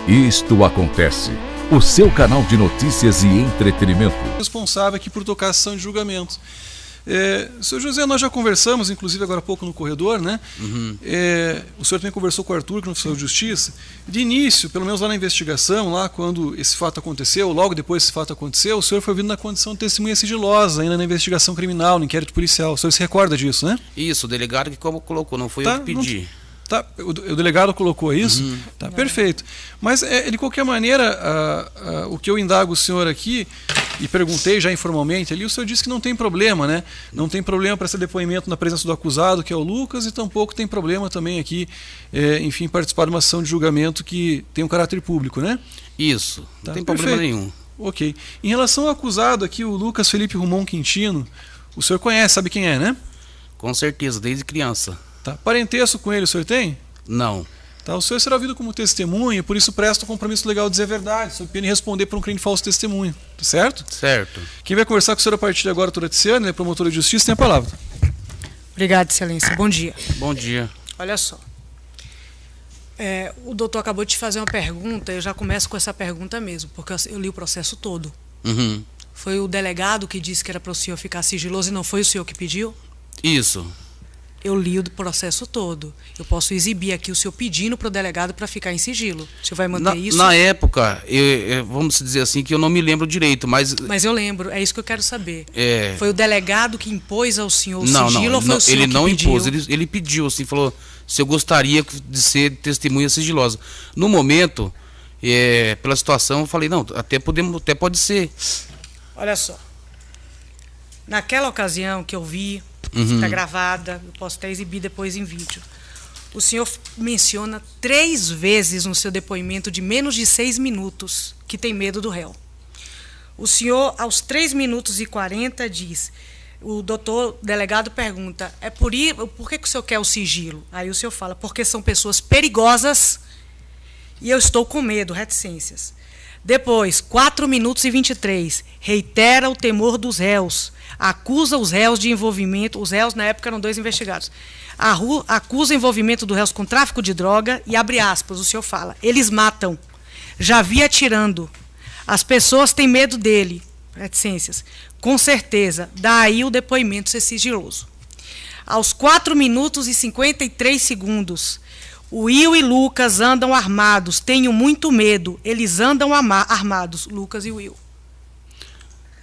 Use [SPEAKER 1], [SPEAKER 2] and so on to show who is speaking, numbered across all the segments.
[SPEAKER 1] Isto Acontece, o seu canal de notícias e entretenimento.
[SPEAKER 2] Responsável aqui por tocar a sessão de julgamento. Senhor José, nós já conversamos, inclusive agora há pouco no corredor, né? O senhor também conversou com o Arthur, que é o oficial de justiça. De início, pelo menos lá na investigação, lá quando esse fato aconteceu, logo depois esse fato aconteceu, o senhor foi ouvido na condição de testemunha sigilosa, ainda na investigação criminal, no inquérito policial. O senhor se recorda disso, né?
[SPEAKER 3] Isso, o delegado que colocou, não foi eu que pedi.
[SPEAKER 2] Tá, o delegado colocou isso? Tá, perfeito. Mas, de qualquer maneira, o que eu indago o senhor aqui, e perguntei já informalmente ali, o senhor disse que não tem problema, né? Não tem problema para esse depoimento na presença do acusado, que é o Lucas, e tampouco tem problema também aqui, enfim, participar de uma ação de julgamento que tem um caráter público, né?
[SPEAKER 3] Isso, não tem
[SPEAKER 2] perfeito.
[SPEAKER 3] problema nenhum.
[SPEAKER 2] Ok. Em relação ao acusado aqui, o Lucas Felipe Rumon Quintino, o senhor conhece, sabe quem é, né?
[SPEAKER 3] Com certeza, desde criança.
[SPEAKER 2] Tá. Parentesco com ele o senhor tem?
[SPEAKER 3] Não.
[SPEAKER 2] Tá. O senhor será ouvido como testemunha, por isso presta o compromisso legal de dizer a verdade, sob pena de responder por um crime de falso testemunho. Tá certo? Certo. Quem vai conversar com o senhor a partir de agora, doutora Tiziane, promotora de justiça, tem a palavra.
[SPEAKER 4] Obrigada, excelência. Bom dia.
[SPEAKER 3] Bom dia.
[SPEAKER 4] Olha só. O doutor acabou de te fazer uma pergunta, eu já começo com essa pergunta mesmo, porque eu li o processo todo. Foi o delegado que disse que era para o senhor ficar sigiloso e não foi o senhor que pediu?
[SPEAKER 3] Isso.
[SPEAKER 4] Eu li o processo todo. Eu posso exibir aqui o senhor pedindo para o delegado para ficar em sigilo. O senhor vai manter isso?
[SPEAKER 3] Na época, vamos dizer assim, que eu não me lembro direito, mas...
[SPEAKER 4] Mas eu lembro, é isso que eu quero saber. Foi o delegado que impôs ao senhor o sigilo ou foi o senhor que pediu?
[SPEAKER 3] Ele não impôs, ele pediu, assim, falou se eu gostaria de ser testemunha sigilosa. No momento, pela situação, eu falei, não, até pode ser.
[SPEAKER 4] Olha só. Naquela ocasião que eu vi, está gravada, eu posso até exibir depois em vídeo. O senhor menciona 3 vezes no seu depoimento de menos de 6 minutos que tem medo do réu. O senhor, aos 3 minutos e 40, diz, o doutor delegado pergunta, por que o senhor quer o sigilo? Aí o senhor fala, porque são pessoas perigosas e eu estou com medo, reticências. Depois, 4 minutos e 23, reitera o temor dos réus, acusa os réus de envolvimento, os réus na época eram 2 investigados, acusa envolvimento dos réus com tráfico de droga e abre aspas, o senhor fala, eles matam, já vi atirando, as pessoas têm medo dele, reticências, com certeza, daí o depoimento ser sigiloso. Aos 4 minutos e 53 segundos, Will e Lucas andam armados, tenho muito medo, eles andam armados, Lucas e Will.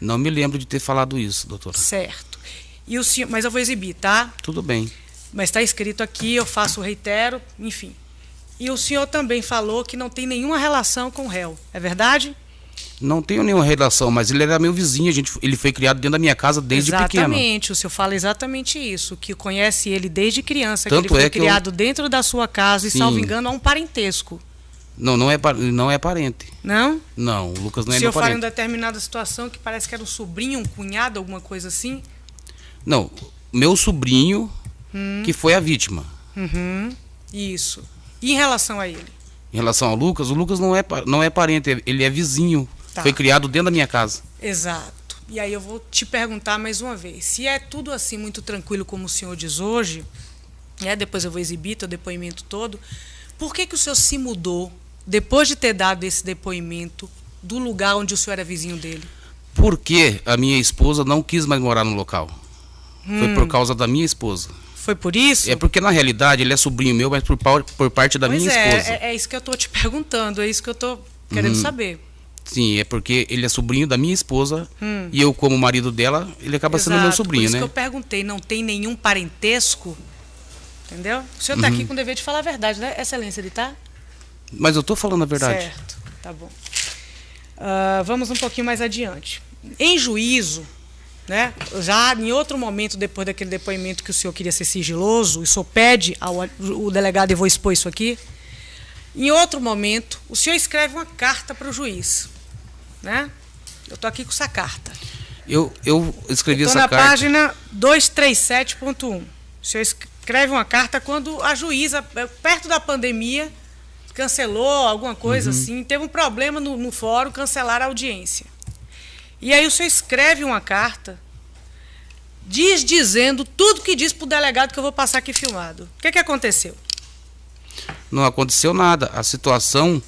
[SPEAKER 3] Não me lembro de ter falado isso, doutora.
[SPEAKER 4] Certo. E o senhor, mas eu vou exibir, tá?
[SPEAKER 3] Tudo bem.
[SPEAKER 4] Mas está escrito aqui, eu faço o reitero, enfim. E o senhor também falou que não tem nenhuma relação com o réu, é verdade?
[SPEAKER 3] Não tenho nenhuma relação, mas ele era meu vizinho, ele foi criado dentro da minha casa desde pequeno.
[SPEAKER 4] Exatamente, o senhor fala exatamente isso, que conhece ele desde criança, que ele foi criado dentro da sua casa e, salvo engano, há um parentesco.
[SPEAKER 3] Não é parente.
[SPEAKER 4] Não?
[SPEAKER 3] Não, o Lucas não é meu parente.
[SPEAKER 4] O senhor fala em determinada situação que parece que era um sobrinho, um cunhado, alguma coisa assim?
[SPEAKER 3] Não, meu sobrinho que foi a vítima.
[SPEAKER 4] Isso. E em relação a ele?
[SPEAKER 3] Em relação ao Lucas, o Lucas não é parente, ele é vizinho. Tá. Foi criado dentro da minha casa.
[SPEAKER 4] Exato. E aí eu vou te perguntar mais uma vez, se é tudo assim muito tranquilo como o senhor diz hoje, depois eu vou exibir teu depoimento todo, por que o senhor se mudou, depois de ter dado esse depoimento, do lugar onde o senhor era vizinho dele?
[SPEAKER 3] Porque a minha esposa não quis mais morar no local. Foi por causa da minha esposa.
[SPEAKER 4] Foi por isso?
[SPEAKER 3] É porque, na realidade, ele é sobrinho meu, mas por parte da minha esposa.
[SPEAKER 4] É isso que eu estou te perguntando, é isso que eu estou querendo saber.
[SPEAKER 3] Sim, é porque ele é sobrinho da minha esposa e eu, como marido dela, ele acaba sendo meu sobrinho,
[SPEAKER 4] por isso
[SPEAKER 3] né?
[SPEAKER 4] Que eu perguntei, não tem nenhum parentesco, entendeu? O senhor está aqui com o dever de falar a verdade, né, excelência, ele está?
[SPEAKER 3] Mas eu estou falando a verdade.
[SPEAKER 4] Certo, tá bom. Vamos um pouquinho mais adiante. Em juízo, né, já em outro momento, depois daquele depoimento que o senhor queria ser sigiloso, o senhor pede ao delegado, e vou expor isso aqui, em outro momento, o senhor escreve uma carta para o juiz, né? Eu estou aqui com essa carta.
[SPEAKER 3] Eu escrevi essa carta...
[SPEAKER 4] Estou na página 237.1. O senhor escreve uma carta quando a juíza, perto da pandemia, cancelou alguma coisa assim, teve um problema no fórum, cancelaram a audiência. E aí o senhor escreve uma carta dizendo tudo que diz para o delegado que eu vou passar aqui filmado. O que aconteceu?
[SPEAKER 3] Não aconteceu nada. A situação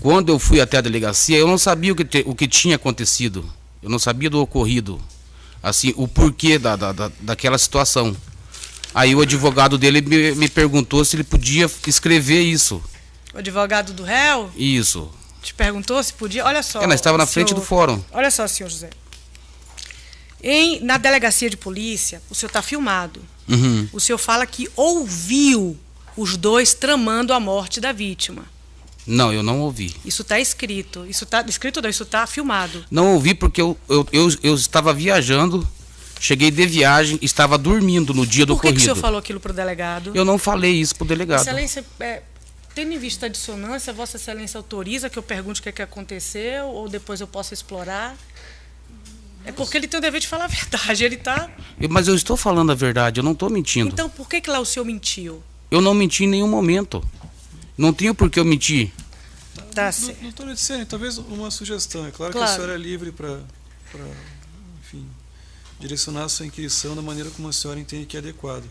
[SPEAKER 3] Quando eu fui até a delegacia, eu não sabia o que tinha acontecido. Eu não sabia do ocorrido. Assim, o porquê daquela situação. Aí o advogado dele me perguntou se ele podia escrever isso.
[SPEAKER 4] O advogado do réu?
[SPEAKER 3] Isso.
[SPEAKER 4] Te perguntou se podia? Olha só.
[SPEAKER 3] Nós estava na frente do fórum.
[SPEAKER 4] Olha só, senhor José. Na delegacia de polícia, o senhor está filmado.
[SPEAKER 3] Uhum.
[SPEAKER 4] O senhor fala que ouviu os dois tramando a morte da vítima.
[SPEAKER 3] Não, eu não ouvi.
[SPEAKER 4] Isso está escrito. Isso está escrito, não, isso está filmado.
[SPEAKER 3] Não ouvi porque eu estava viajando, cheguei de viagem, estava dormindo no dia do ocorrido.
[SPEAKER 4] Por que o senhor falou aquilo para o delegado?
[SPEAKER 3] Eu não falei isso para o delegado.
[SPEAKER 4] Excelência, tendo em vista a dissonância, Vossa Excelência autoriza que eu pergunte o que é que aconteceu ou depois eu possa explorar? É porque ele tem o dever de falar a verdade, ele está...
[SPEAKER 3] Mas eu estou falando a verdade, eu não estou mentindo.
[SPEAKER 4] Então por que lá o senhor mentiu?
[SPEAKER 3] Eu não menti em nenhum momento. Não tinha por que eu mentir.
[SPEAKER 4] Tá certo.
[SPEAKER 2] Doutor Edicene, talvez uma sugestão. É claro que a senhora é livre para enfim, direcionar a sua inquirição da maneira como a senhora entende que é adequado.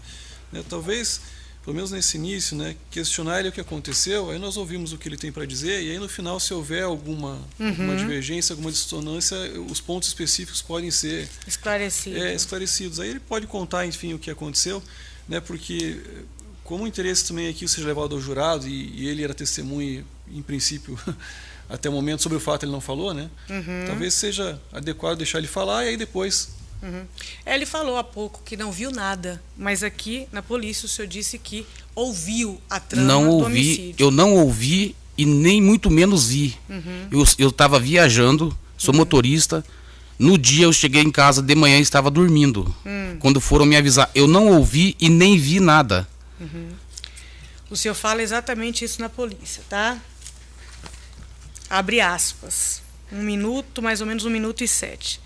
[SPEAKER 2] Né, talvez, pelo menos nesse início, né, questionar ele o que aconteceu, aí nós ouvimos o que ele tem para dizer, e aí no final, se houver alguma divergência, alguma dissonância, os pontos específicos podem ser esclarecidos. Aí ele pode contar, enfim, o que aconteceu, né, porque... Como o interesse também aqui seja levado ao jurado e ele era testemunha, em princípio, até o momento, sobre o fato ele não falou, né? Talvez seja adequado deixar ele falar e aí depois...
[SPEAKER 4] Ele falou há pouco que não viu nada, mas aqui na polícia o senhor disse que ouviu a trama do homicídio.
[SPEAKER 3] Eu não ouvi e nem muito menos vi. Eu estava viajando, sou motorista. No dia eu cheguei em casa de manhã e estava dormindo. Quando foram me avisar, eu não ouvi e nem vi nada.
[SPEAKER 4] O senhor fala exatamente isso na polícia, tá? Abre aspas. 1 minuto, mais ou menos 1 minuto e 7.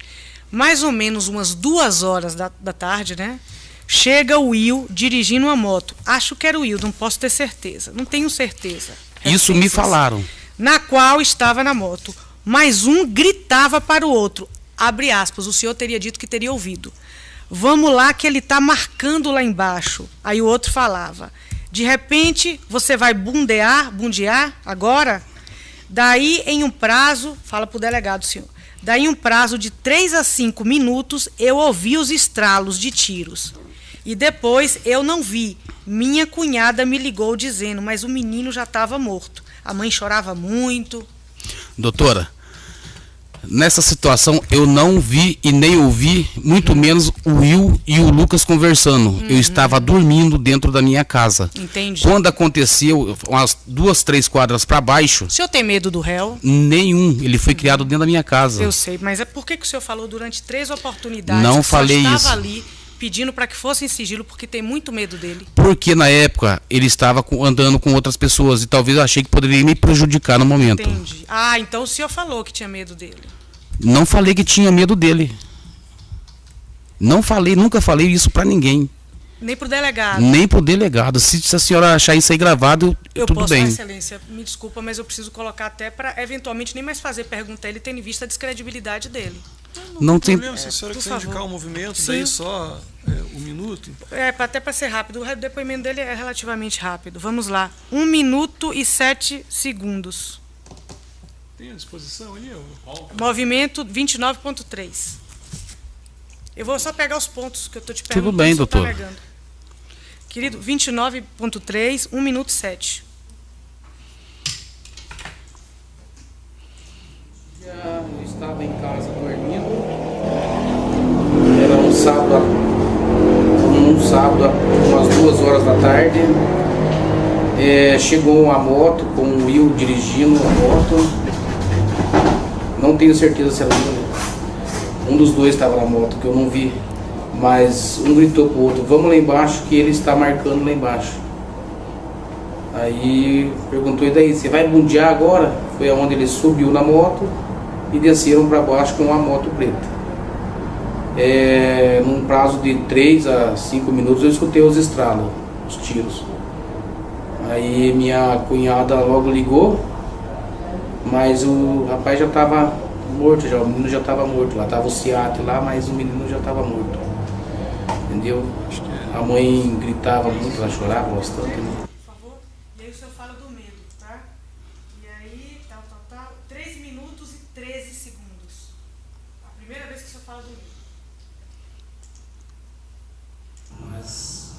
[SPEAKER 4] Mais ou menos umas 2 horas da tarde, né? Chega o Will dirigindo uma moto. Acho que era o Will, não posso ter certeza. Não tenho certeza.
[SPEAKER 3] Isso me falaram.
[SPEAKER 4] Na qual estava na moto. Mas um gritava para o outro. Abre aspas. O senhor teria dito que teria ouvido. Vamos lá que ele está marcando lá embaixo. Aí o outro falava, de repente você vai bundear agora? Daí em um prazo, fala para o delegado, senhor, daí em um prazo de 3 a 5 minutos eu ouvi os estralos de tiros. E depois eu não vi. Minha cunhada me ligou dizendo, mas o menino já estava morto. A mãe chorava muito.
[SPEAKER 3] Doutora, nessa situação eu não vi e nem ouvi, muito menos o Will e o Lucas conversando. Eu estava dormindo dentro da minha casa.
[SPEAKER 4] Entendi.
[SPEAKER 3] Quando aconteceu, umas 2, 3 quadras para baixo...
[SPEAKER 4] O senhor tem medo do réu?
[SPEAKER 3] Nenhum, ele foi criado dentro da minha casa.
[SPEAKER 4] Eu sei, mas é por que o senhor falou durante 3 oportunidades
[SPEAKER 3] não
[SPEAKER 4] que
[SPEAKER 3] falei
[SPEAKER 4] estava
[SPEAKER 3] isso.
[SPEAKER 4] ali pedindo para que fosse em sigilo, porque tem muito medo dele?
[SPEAKER 3] Porque na época ele estava andando com outras pessoas e talvez eu achei que poderia me prejudicar no momento.
[SPEAKER 4] Entendi. Ah, então o senhor falou que tinha medo dele.
[SPEAKER 3] Não falei que tinha medo dele. Não falei, nunca falei isso pra ninguém.
[SPEAKER 4] Nem pro delegado.
[SPEAKER 3] Nem pro delegado. Se a senhora achar isso aí gravado,
[SPEAKER 4] eu
[SPEAKER 3] tudo
[SPEAKER 4] posso,
[SPEAKER 3] bem.
[SPEAKER 4] Excelência, me desculpa, mas eu preciso colocar até para eventualmente nem mais fazer pergunta a ele, tendo em vista a descredibilidade dele.
[SPEAKER 3] Não tem
[SPEAKER 2] problema, se a senhora quiser indicar um movimento,
[SPEAKER 4] Sim.
[SPEAKER 2] daí só 1 minuto.
[SPEAKER 4] Até para ser rápido, o depoimento dele é relativamente rápido. Vamos lá. 1 minuto e 7 segundos.
[SPEAKER 2] Tem à disposição ali?
[SPEAKER 4] Movimento 29.3. Eu vou só pegar os pontos que eu estou te perguntando.
[SPEAKER 3] Tudo bem, doutor.
[SPEAKER 4] Tá querido, 29.3, 1 minuto e 7.
[SPEAKER 3] Eu estava em casa dormindo. Era um sábado, umas 2 horas da tarde. Chegou uma moto com o Will dirigindo a moto. Não tenho certeza se era um dos dois estava na moto, que eu não vi. Mas um gritou pro outro, vamos lá embaixo que ele está marcando lá embaixo. Aí perguntou, e daí, você vai bundear agora? Foi aonde ele subiu na moto e desceram para baixo com uma moto preta. Num prazo de 3 a 5 minutos eu escutei os estralos, os tiros. Aí minha cunhada logo ligou, mas o rapaz já estava morto, o menino já estava morto. Lá estava o ciato lá, mas o menino já estava morto. Entendeu? A mãe gritava muito, ela chorava bastante.
[SPEAKER 4] Por favor, e aí o senhor fala do medo, tá? E aí, 3 minutos e 13 segundos. A primeira vez que o senhor fala do livro.
[SPEAKER 3] Mas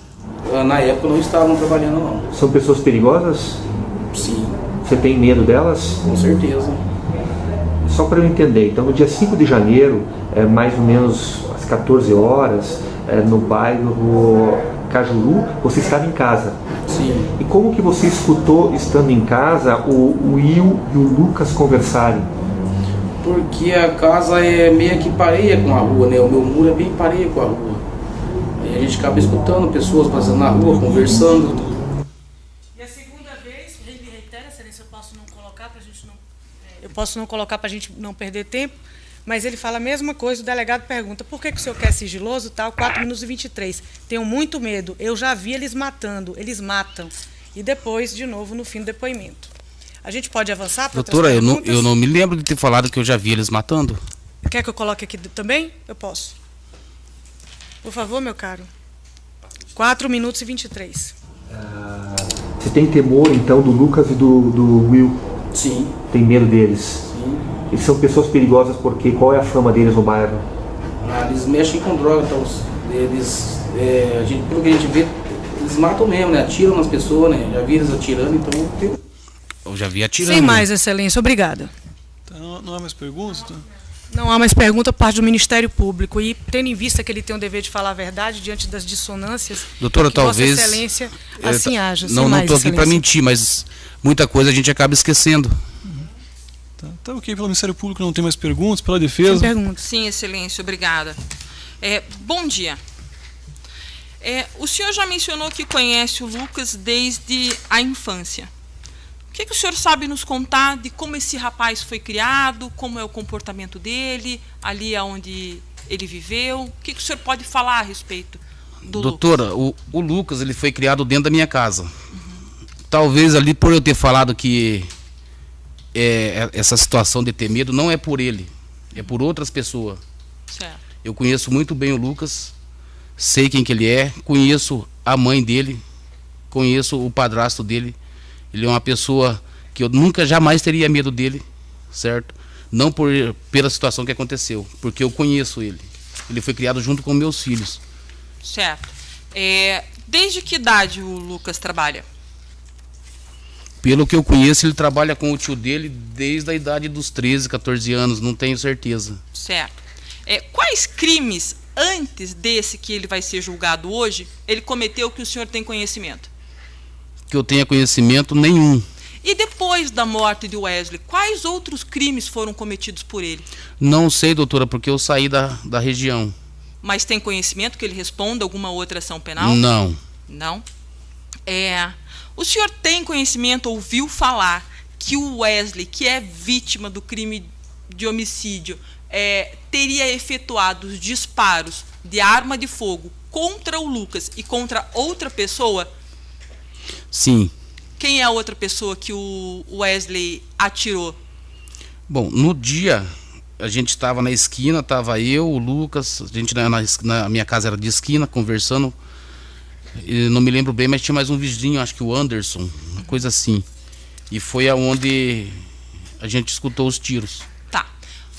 [SPEAKER 3] na época não estavam trabalhando, não.
[SPEAKER 5] São pessoas perigosas?
[SPEAKER 3] Sim,
[SPEAKER 5] Você tem medo delas?
[SPEAKER 3] com certeza.
[SPEAKER 5] Só para eu entender, então no dia 5 de janeiro, mais ou menos às 14 horas, no bairro Cajuru, você estava em casa.
[SPEAKER 3] Sim.
[SPEAKER 5] E como que você escutou, estando em casa, o Will e o Lucas conversarem?
[SPEAKER 3] Porque a casa é meio que pareia com a rua, né? O meu muro é bem pareia com a rua. Aí a gente acaba escutando pessoas passando na rua, conversando.
[SPEAKER 4] E a segunda vez, me reitera, excelência, eu posso não colocar para a gente não... Eu posso não colocar para a gente não perder tempo, mas ele fala a mesma coisa, o delegado pergunta, por que o senhor quer sigiloso, tal, 4 minutos e 23. Tenho muito medo, eu já vi eles matando, eles matam. E depois, de novo, no fim do depoimento. A gente pode avançar para outras
[SPEAKER 6] Doutora,
[SPEAKER 4] perguntas?
[SPEAKER 6] eu não me lembro de ter falado que eu já vi eles matando.
[SPEAKER 4] Quer que eu coloque aqui também? Eu posso. Por favor, meu caro. 4 minutos e 23.
[SPEAKER 5] Você tem temor, então, do Lucas e do Will?
[SPEAKER 3] Sim,
[SPEAKER 5] Tem medo deles?
[SPEAKER 3] sim.
[SPEAKER 5] Eles são pessoas perigosas porque qual é a fama deles no bairro?
[SPEAKER 3] Eles mexem com droga, então eles, pelo que a gente vê, eles matam mesmo, né? Atiram nas pessoas, né? Já vi eles atirando, então...
[SPEAKER 6] Eu já vi atirando.
[SPEAKER 4] Sem mais, excelência, obrigada.
[SPEAKER 2] Então, não há mais perguntas? Então?
[SPEAKER 4] Não há mais pergunta por parte do Ministério Público. E, tendo em vista que ele tem o dever de falar a verdade diante das dissonâncias,
[SPEAKER 6] Doutora,
[SPEAKER 4] que
[SPEAKER 6] talvez...
[SPEAKER 4] Vossa Excelência assim haja.
[SPEAKER 6] Não estou aqui para mentir, mas muita coisa a gente acaba esquecendo.
[SPEAKER 2] Tá ok, pelo Ministério Público não tem mais perguntas, pela defesa.
[SPEAKER 4] Sem perguntas.
[SPEAKER 7] Sim, excelência, obrigada. Bom dia. O senhor já mencionou que conhece o Lucas desde a infância. O que o senhor sabe nos contar de como esse rapaz foi criado, como é o comportamento dele, ali onde ele viveu? O que o senhor pode falar a respeito do
[SPEAKER 6] Doutora,
[SPEAKER 7] Lucas?
[SPEAKER 6] o Lucas ele foi criado dentro da minha casa. Talvez ali por eu ter falado que essa situação de ter medo não é por ele, é por outras pessoas.
[SPEAKER 7] Certo.
[SPEAKER 6] Eu conheço muito bem o Lucas, sei quem que ele é, conheço a mãe dele, conheço o padrasto dele. Ele é uma pessoa que eu nunca, jamais teria medo dele, certo? Não pela situação que aconteceu, porque eu conheço ele. Ele foi criado junto com meus filhos.
[SPEAKER 7] Certo. Desde que idade o Lucas trabalha?
[SPEAKER 6] Pelo que eu conheço, ele trabalha com o tio dele desde a idade dos 13, 14 anos, não tenho certeza.
[SPEAKER 7] Certo. Quais crimes, antes desse que ele vai ser julgado hoje, ele cometeu que o senhor tem conhecimento?
[SPEAKER 6] Que eu tenha conhecimento nenhum.
[SPEAKER 7] E depois da morte de Wesley, quais outros crimes foram cometidos por ele?
[SPEAKER 6] Não sei, doutora, porque eu saí da região.
[SPEAKER 7] Mas tem conhecimento que ele responda alguma outra ação penal?
[SPEAKER 6] Não.
[SPEAKER 7] Não? O senhor tem conhecimento, ouviu falar que o Wesley, que é vítima do crime de homicídio, teria efetuado os disparos de arma de fogo contra o Lucas e contra outra pessoa?
[SPEAKER 6] Sim.
[SPEAKER 7] Quem é a outra pessoa que o Wesley atirou?
[SPEAKER 6] Bom, no dia, a gente estava na esquina, estava eu, o Lucas, a gente na minha casa era de esquina, conversando. Não me lembro bem, mas tinha mais um vizinho, acho que o Anderson, uma coisa assim. E foi aonde a gente escutou os tiros.
[SPEAKER 7] Tá.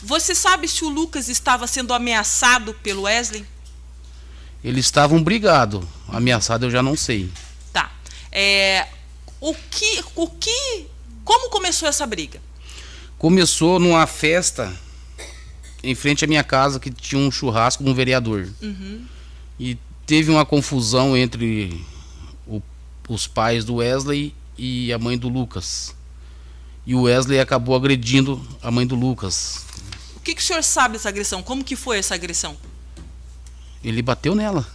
[SPEAKER 7] Você sabe se o Lucas estava sendo ameaçado pelo Wesley?
[SPEAKER 6] Eles estavam brigados. Ameaçado eu já não sei.
[SPEAKER 7] Tá. Como começou essa briga?
[SPEAKER 6] Começou numa festa em frente à minha casa, que tinha um churrasco de um vereador.
[SPEAKER 7] Uhum.
[SPEAKER 6] E teve uma confusão entre os pais do Wesley e a mãe do Lucas. E o Wesley acabou agredindo a mãe do Lucas.
[SPEAKER 7] O que o senhor sabe dessa agressão? Como que foi essa agressão?
[SPEAKER 6] Ele bateu nela.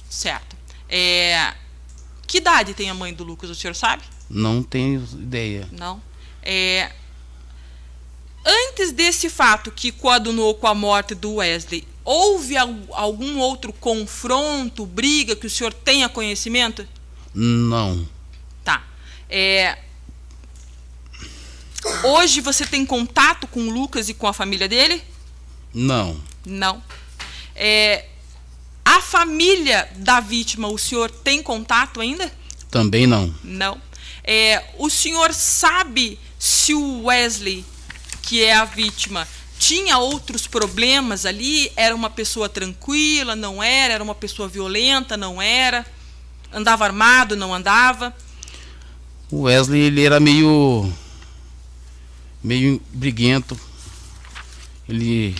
[SPEAKER 7] Certo. Que idade tem a mãe do Lucas, o senhor sabe?
[SPEAKER 6] Não tenho ideia.
[SPEAKER 7] Não. Antes desse fato que coadunou com a morte do Wesley, houve algum outro confronto, briga que o senhor tenha conhecimento?
[SPEAKER 6] Não.
[SPEAKER 7] Tá. Hoje você tem contato com o Lucas e com a família dele?
[SPEAKER 6] Não.
[SPEAKER 7] Não. A família da vítima, o senhor tem contato ainda?
[SPEAKER 6] Também não.
[SPEAKER 7] Não. O senhor sabe se o Wesley, que é a vítima, tinha outros problemas ali? Era uma pessoa tranquila, não era? Era uma pessoa violenta, não era? Andava armado, não andava?
[SPEAKER 6] O Wesley, ele era meio briguento. Ele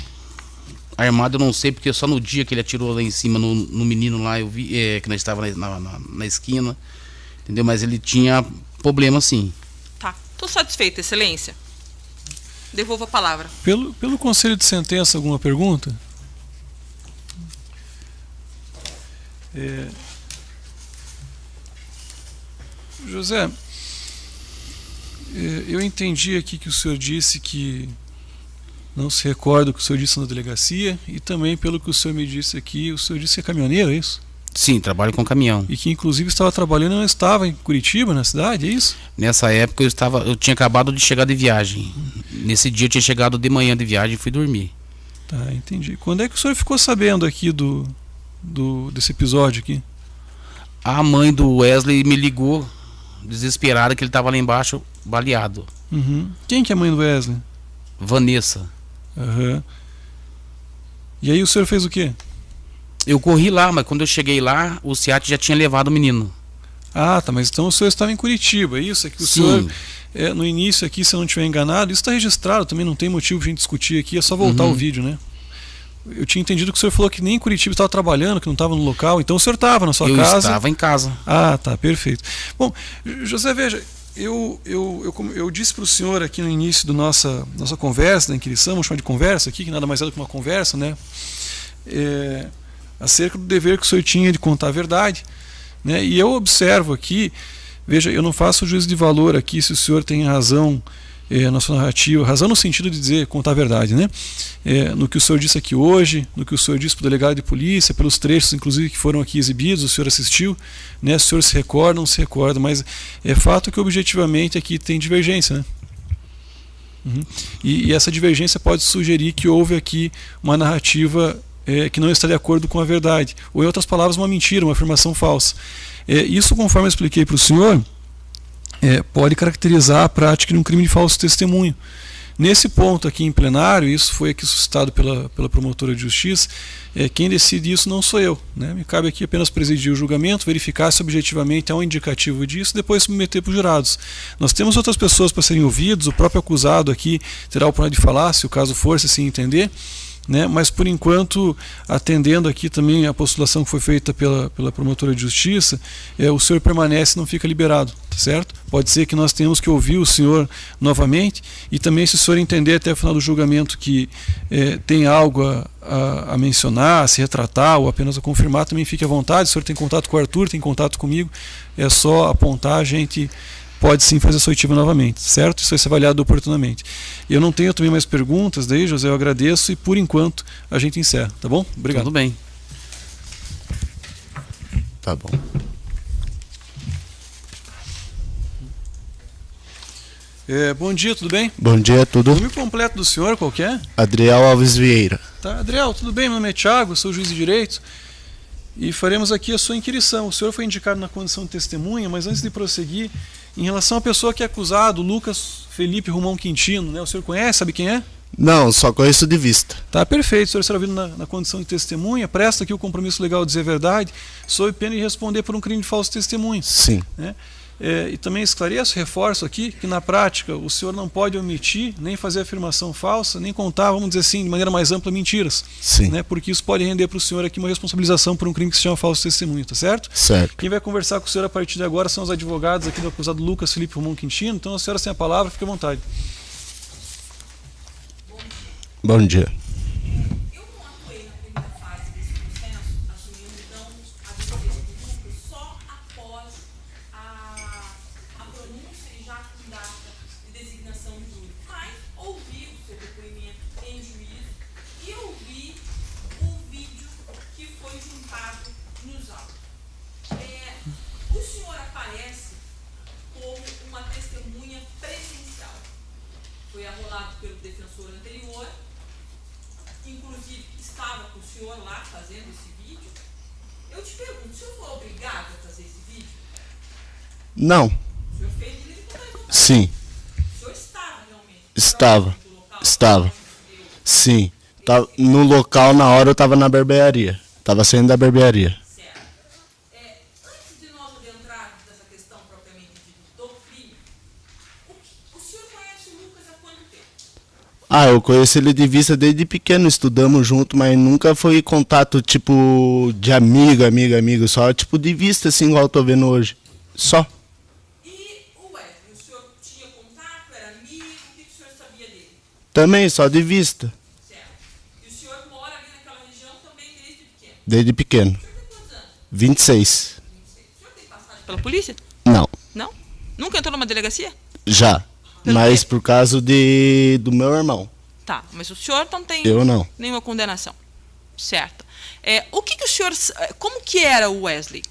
[SPEAKER 6] armado eu não sei, porque só no dia que ele atirou lá em cima no menino lá, eu vi que nós estávamos na esquina, entendeu? Mas ele tinha problema sim.
[SPEAKER 7] Tá, estou satisfeita, excelência. Devolvo a palavra.
[SPEAKER 2] Pelo conselho de sentença, alguma pergunta? José, eu entendi aqui que o senhor disse que não se recorda o que o senhor disse na delegacia, e também pelo que o senhor me disse aqui, o senhor disse que é caminhoneiro, é isso?
[SPEAKER 6] Sim, trabalho com caminhão.
[SPEAKER 2] E que inclusive estava trabalhando e não estava em Curitiba, na cidade, é isso?
[SPEAKER 6] Nessa época eu tinha acabado de chegar de viagem. Nesse dia eu tinha chegado de manhã de viagem e fui dormir.
[SPEAKER 2] Tá, entendi. Quando é que o senhor ficou sabendo aqui desse episódio aqui?
[SPEAKER 6] A mãe do Wesley me ligou, desesperada, que ele estava lá embaixo, baleado.
[SPEAKER 2] Uhum. Quem que é a mãe do Wesley?
[SPEAKER 6] Vanessa.
[SPEAKER 2] Uhum. E aí o senhor fez o quê?
[SPEAKER 6] Eu corri lá, mas quando eu cheguei lá, o SEAT já tinha levado o menino.
[SPEAKER 2] Ah, tá, mas então o senhor estava em Curitiba, é isso? É que o
[SPEAKER 6] Sim.
[SPEAKER 2] senhor, no início aqui, se eu não estiver enganado, isso está registrado, também não tem motivo de a gente discutir aqui, é só voltar o vídeo, né? Eu tinha entendido que o senhor falou que nem em Curitiba estava trabalhando, que não estava no local, então o senhor estava na sua casa?
[SPEAKER 6] Eu estava em casa.
[SPEAKER 2] Ah, tá, perfeito. Bom, José, veja, eu disse para o senhor aqui no início da nossa conversa, da inquirição, vamos chamar de conversa aqui, que nada mais é do que uma conversa, né? Acerca do dever que o senhor tinha de contar a verdade, né? E eu observo aqui, veja, eu não faço juízo de valor aqui se o senhor tem razão na sua narrativa, razão no sentido de dizer, contar a verdade, né? No que o senhor disse aqui hoje, no que o senhor disse para o delegado de polícia, pelos trechos inclusive que foram aqui exibidos, o senhor assistiu, né? Se o senhor se recorda, não se recorda, mas é fato que objetivamente aqui tem divergência, né? E essa divergência pode sugerir que houve aqui uma narrativa que não está de acordo com a verdade, ou em outras palavras, uma mentira, uma afirmação falsa. Isso, conforme eu expliquei para o senhor, pode caracterizar a prática de um crime de falso testemunho. Nesse ponto aqui em plenário, isso foi aqui suscitado pela promotora de justiça, quem decide isso não sou eu, né? Me cabe aqui apenas presidir o julgamento, verificar se objetivamente há um indicativo disso e depois submeter para os jurados. Nós temos outras pessoas para serem ouvidas, o próprio acusado aqui terá a oportunidade de falar, se o caso for, se assim entender, né? Mas por enquanto, atendendo aqui também a postulação que foi feita pela promotora de justiça, o senhor permanece, não fica liberado, tá certo? Pode ser que nós tenhamos que ouvir o senhor novamente, e também se o senhor entender até o final do julgamento que tem algo a mencionar, a se retratar ou apenas a confirmar, também fique à vontade. O senhor tem contato com o Arthur, tem contato comigo, é só apontar, a gente pode sim fazer essa oitiva novamente, certo? Isso vai ser avaliado oportunamente. Eu não tenho também mais perguntas, daí, José, eu agradeço, e por enquanto a gente encerra, tá bom? Obrigado.
[SPEAKER 6] Tudo bem.
[SPEAKER 8] Tá bom.
[SPEAKER 2] Bom dia, tudo bem?
[SPEAKER 8] Bom dia, tudo?
[SPEAKER 2] O nome completo do senhor, qual que é?
[SPEAKER 8] Adriel Alves Vieira.
[SPEAKER 2] Tá, Adriel, tudo bem? Meu nome é Thiago, sou juiz de direito e faremos aqui a sua inquirição. O senhor foi indicado na condição de testemunha, mas antes de prosseguir, em relação à pessoa que é acusado, Lucas Felipe Romão Quintino, né? O senhor conhece, sabe quem é?
[SPEAKER 8] Não, só conheço de vista.
[SPEAKER 2] Tá, perfeito. O senhor será ouvido na condição de testemunha, presta aqui o compromisso legal de dizer a verdade, sob pena de responder por um crime de falso testemunho.
[SPEAKER 8] Sim.
[SPEAKER 2] Né? E também esclareço, reforço aqui, que na prática o senhor não pode omitir, nem fazer afirmação falsa, nem contar, vamos dizer assim, de maneira mais ampla, mentiras.
[SPEAKER 8] Sim.
[SPEAKER 2] Né? Porque isso pode render para o senhor aqui uma responsabilização por um crime que se chama falso testemunho, tá certo?
[SPEAKER 8] Certo.
[SPEAKER 2] Quem vai conversar com o senhor a partir de agora são os advogados aqui do acusado Lucas Felipe Romão Quintino. Então a senhora tem a palavra, fique à vontade.
[SPEAKER 8] Bom dia.
[SPEAKER 7] Foi arrolado pelo defensor anterior, inclusive estava com o senhor lá fazendo esse vídeo. Eu te pergunto, o senhor foi obrigado a fazer esse vídeo?
[SPEAKER 8] Não.
[SPEAKER 7] O senhor fez de livre vontade?
[SPEAKER 8] Sim.
[SPEAKER 7] O senhor estava
[SPEAKER 8] Estava. Sim. No local, na hora, eu estava na barbearia. Estava saindo da barbearia.
[SPEAKER 7] Certo. Antes de nós adentrarmos nessa questão propriamente dita do crime, o senhor conhece o Lucas há quanto tempo?
[SPEAKER 8] Eu conheço ele de vista desde pequeno, estudamos junto, mas nunca foi contato, tipo, de amigo, só, tipo, de vista, assim, igual eu tô vendo hoje. Só.
[SPEAKER 7] E o Wesley, o senhor tinha contato, era amigo, o que o senhor sabia dele?
[SPEAKER 8] Também, só de vista.
[SPEAKER 7] Certo. E o senhor mora ali naquela região também desde pequeno?
[SPEAKER 8] Desde pequeno.
[SPEAKER 7] O senhor tem quantos anos?
[SPEAKER 8] 26.
[SPEAKER 7] O senhor tem passagem pela polícia?
[SPEAKER 8] Não,
[SPEAKER 7] Não? Nunca entrou numa delegacia?
[SPEAKER 8] já.
[SPEAKER 7] Pelo
[SPEAKER 8] Mas
[SPEAKER 7] quê?
[SPEAKER 8] por causa do meu irmão.
[SPEAKER 7] Tá, mas o senhor não tem
[SPEAKER 8] Eu não.
[SPEAKER 7] nenhuma condenação. Certo. O que o senhor... Como que era o Wesley?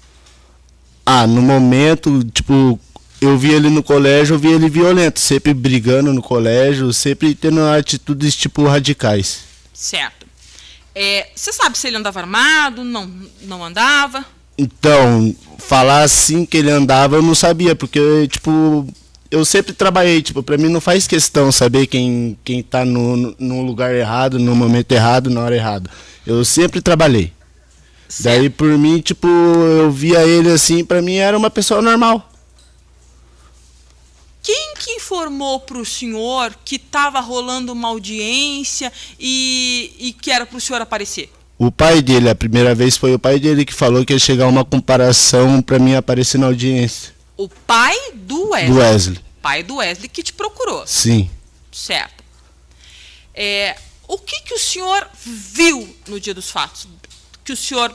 [SPEAKER 8] No momento, tipo, eu vi ele no colégio, eu vi ele violento, sempre brigando no colégio, sempre tendo atitudes, tipo, radicais.
[SPEAKER 7] Certo. Você sabe se ele andava armado, não andava?
[SPEAKER 8] Então, falar assim que ele andava, eu não sabia, porque, tipo, eu sempre trabalhei, tipo, pra mim não faz questão saber quem tá no lugar errado, no momento errado, na hora errada. Eu sempre trabalhei.
[SPEAKER 7] Certo.
[SPEAKER 8] Daí, por mim, tipo, eu via ele assim, pra mim era uma pessoa normal.
[SPEAKER 7] Quem que informou para o senhor que estava rolando uma audiência e que era para o senhor aparecer?
[SPEAKER 8] O pai dele, a primeira vez foi o pai dele que falou que ia chegar uma comparação pra mim aparecer na audiência.
[SPEAKER 7] O pai do Wesley.
[SPEAKER 8] Do Wesley.
[SPEAKER 7] Pai do Wesley que te procurou.
[SPEAKER 8] Sim.
[SPEAKER 7] Certo. O que o senhor viu no dia dos fatos? Que o senhor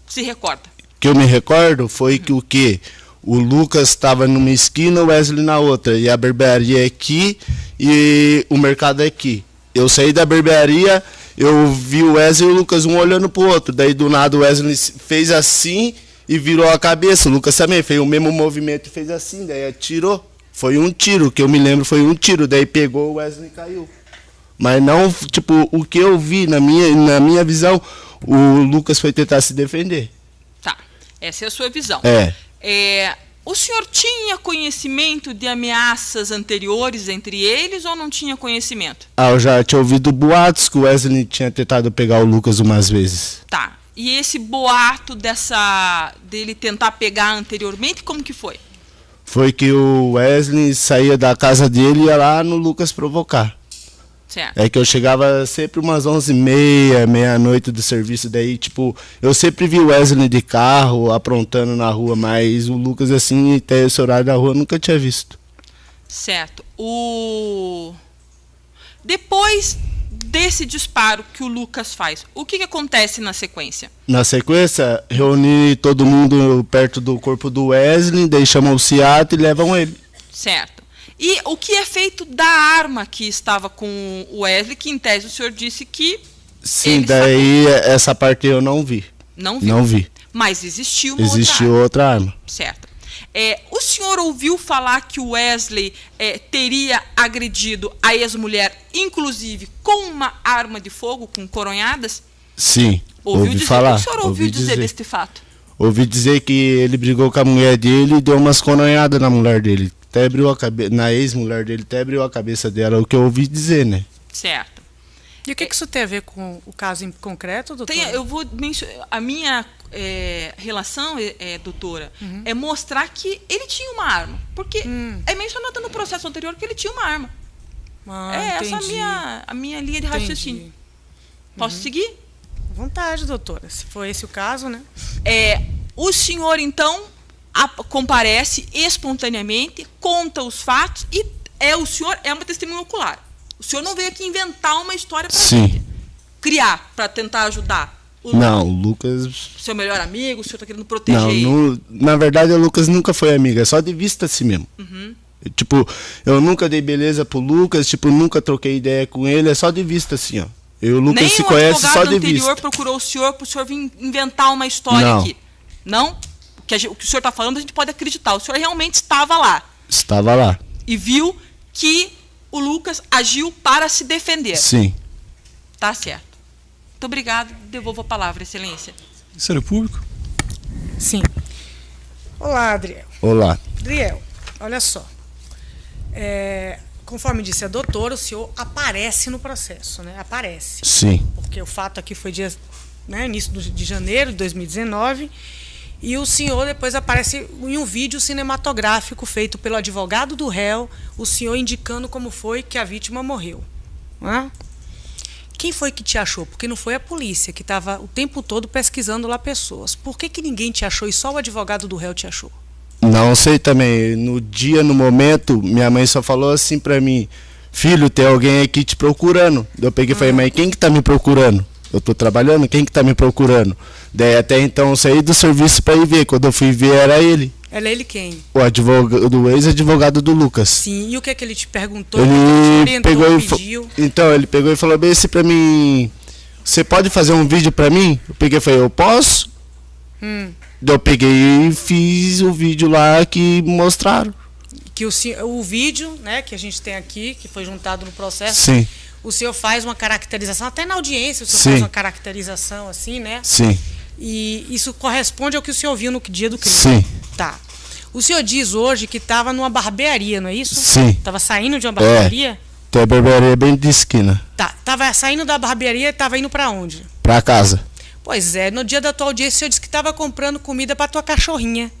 [SPEAKER 7] se recorda?
[SPEAKER 8] Que eu me recordo foi que o Lucas estava numa esquina, o Wesley na outra, e a barbearia é aqui e o mercado é aqui. Eu saí da barbearia, eu vi o Wesley e o Lucas um olhando pro outro, daí do nada o Wesley fez assim e virou a cabeça, o Lucas também fez o mesmo movimento e fez assim, daí atirou. Foi um tiro, que eu me lembro foi um tiro, daí pegou o Wesley e caiu. Mas não, tipo, o que eu vi na minha visão, o Lucas foi tentar se defender.
[SPEAKER 7] Tá, essa é a sua visão. O senhor tinha conhecimento de ameaças anteriores entre eles ou não tinha conhecimento?
[SPEAKER 8] Eu já tinha ouvido boatos que o Wesley tinha tentado pegar o Lucas umas vezes.
[SPEAKER 7] Tá, e esse boato dele tentar pegar anteriormente, como que foi?
[SPEAKER 8] Foi que o Wesley saía da casa dele e ia lá no Lucas provocar.
[SPEAKER 7] Certo.
[SPEAKER 8] É que eu chegava sempre umas 11h30, meia-noite do serviço, daí, tipo, eu sempre vi o Wesley de carro, aprontando na rua, mas o Lucas, assim, até esse horário da rua, eu nunca tinha visto.
[SPEAKER 7] Certo. Depois desse disparo que o Lucas faz, o que acontece na sequência?
[SPEAKER 8] Na sequência, reuni todo mundo perto do corpo do Wesley, daí chamam o Ciato e levam ele.
[SPEAKER 7] Certo. E o que é feito da arma que estava com o Wesley, que em tese o senhor disse que...
[SPEAKER 8] Sim, daí essa parte eu não vi.
[SPEAKER 7] Não viu?
[SPEAKER 8] Não vi.
[SPEAKER 7] Mas existiu uma
[SPEAKER 8] Existiu outra arma.
[SPEAKER 7] Certo. O senhor ouviu falar que o Wesley teria agredido a ex-mulher, inclusive com uma arma de fogo, com coronhadas?
[SPEAKER 8] Sim, ouvi
[SPEAKER 7] dizer,
[SPEAKER 8] falar.
[SPEAKER 7] O que o senhor ouviu dizer deste fato?
[SPEAKER 8] Ouvi dizer que ele brigou com a mulher dele e deu umas coronhadas na mulher dele. Até abriu a cabeça, na ex-mulher dele, até abriu a cabeça dela, o que eu ouvi dizer, né?
[SPEAKER 7] Certo.
[SPEAKER 4] E o que isso tem a ver com o caso em concreto, doutora?
[SPEAKER 7] Eu vou mencionar, a minha relação, doutora, é mostrar que ele tinha uma arma. Porque é mencionado no processo anterior que ele tinha uma arma. Essa é a minha linha de raciocínio. Posso seguir?
[SPEAKER 4] À vontade, doutora. Se for esse o caso, né?
[SPEAKER 7] O senhor, então, comparece espontaneamente, conta os fatos e o senhor é uma testemunha ocular. O senhor não veio aqui inventar uma história para gente. Criar, para tentar ajudar. O
[SPEAKER 8] Lucas...
[SPEAKER 7] Seu melhor amigo, o senhor está querendo proteger
[SPEAKER 8] ele? Na verdade, o Lucas nunca foi amigo, é só de vista assim mesmo. Tipo, eu nunca dei beleza pro Lucas, tipo, nunca troquei ideia com ele, é só de vista assim, ó. Eu e o Lucas se conhece só de vista. Nem o advogado anterior
[SPEAKER 7] procurou o senhor para o senhor vir inventar uma história aqui? Não? O que o senhor está falando, a gente pode acreditar. O senhor realmente estava lá.
[SPEAKER 8] Estava lá.
[SPEAKER 7] E viu que o Lucas agiu para se defender.
[SPEAKER 8] Sim.
[SPEAKER 7] Tá certo. Muito obrigado. Devolvo a palavra, excelência.
[SPEAKER 2] Ministério Público?
[SPEAKER 4] Sim. Olá, Adriel.
[SPEAKER 8] Olá.
[SPEAKER 4] Adriel, olha só. conforme disse a doutora, o senhor aparece no processo, né? Aparece.
[SPEAKER 8] Sim.
[SPEAKER 4] Porque o fato aqui foi dia, né, início de janeiro de 2019, e o senhor depois aparece em um vídeo cinematográfico feito pelo advogado do réu, o senhor indicando como foi que a vítima morreu. Né? Quem foi que te achou? Porque não foi a polícia, que estava o tempo todo pesquisando lá pessoas. Por que ninguém te achou e só o advogado do réu te achou?
[SPEAKER 8] Não sei também. No dia, no momento, minha mãe só falou assim pra mim: filho, tem alguém aqui te procurando. Eu peguei e falei: mas quem que tá me procurando? Eu tô trabalhando, quem que tá me procurando? Daí até então eu saí do serviço pra ir ver. Quando eu fui ver, era ele.
[SPEAKER 4] Era ele quem?
[SPEAKER 8] O advogado, o ex-advogado do Lucas.
[SPEAKER 4] Sim, e o que é que ele te perguntou?
[SPEAKER 8] Ele pegou então, ele pegou e falou bem assim pra mim: você pode fazer um vídeo pra mim? Eu peguei e falei: eu posso? Eu peguei e fiz o vídeo lá que mostraram.
[SPEAKER 4] Que o vídeo, né, que a gente tem aqui, que foi juntado no processo.
[SPEAKER 8] Sim.
[SPEAKER 4] O senhor faz uma caracterização, até na audiência o senhor
[SPEAKER 8] Sim.
[SPEAKER 4] faz uma caracterização assim, né?
[SPEAKER 8] Sim.
[SPEAKER 4] E isso corresponde ao que o senhor viu no dia do crime.
[SPEAKER 8] Sim.
[SPEAKER 4] Tá. O senhor diz hoje que estava numa barbearia, não é isso?
[SPEAKER 8] Sim.
[SPEAKER 4] Estava saindo de uma barbearia?
[SPEAKER 8] Tem a barbearia bem de esquina.
[SPEAKER 4] Tá. Estava saindo da barbearia e estava indo para onde?
[SPEAKER 8] Pra casa.
[SPEAKER 4] Pois é, no dia da tua audiência o senhor disse que estava comprando comida para tua cachorrinha.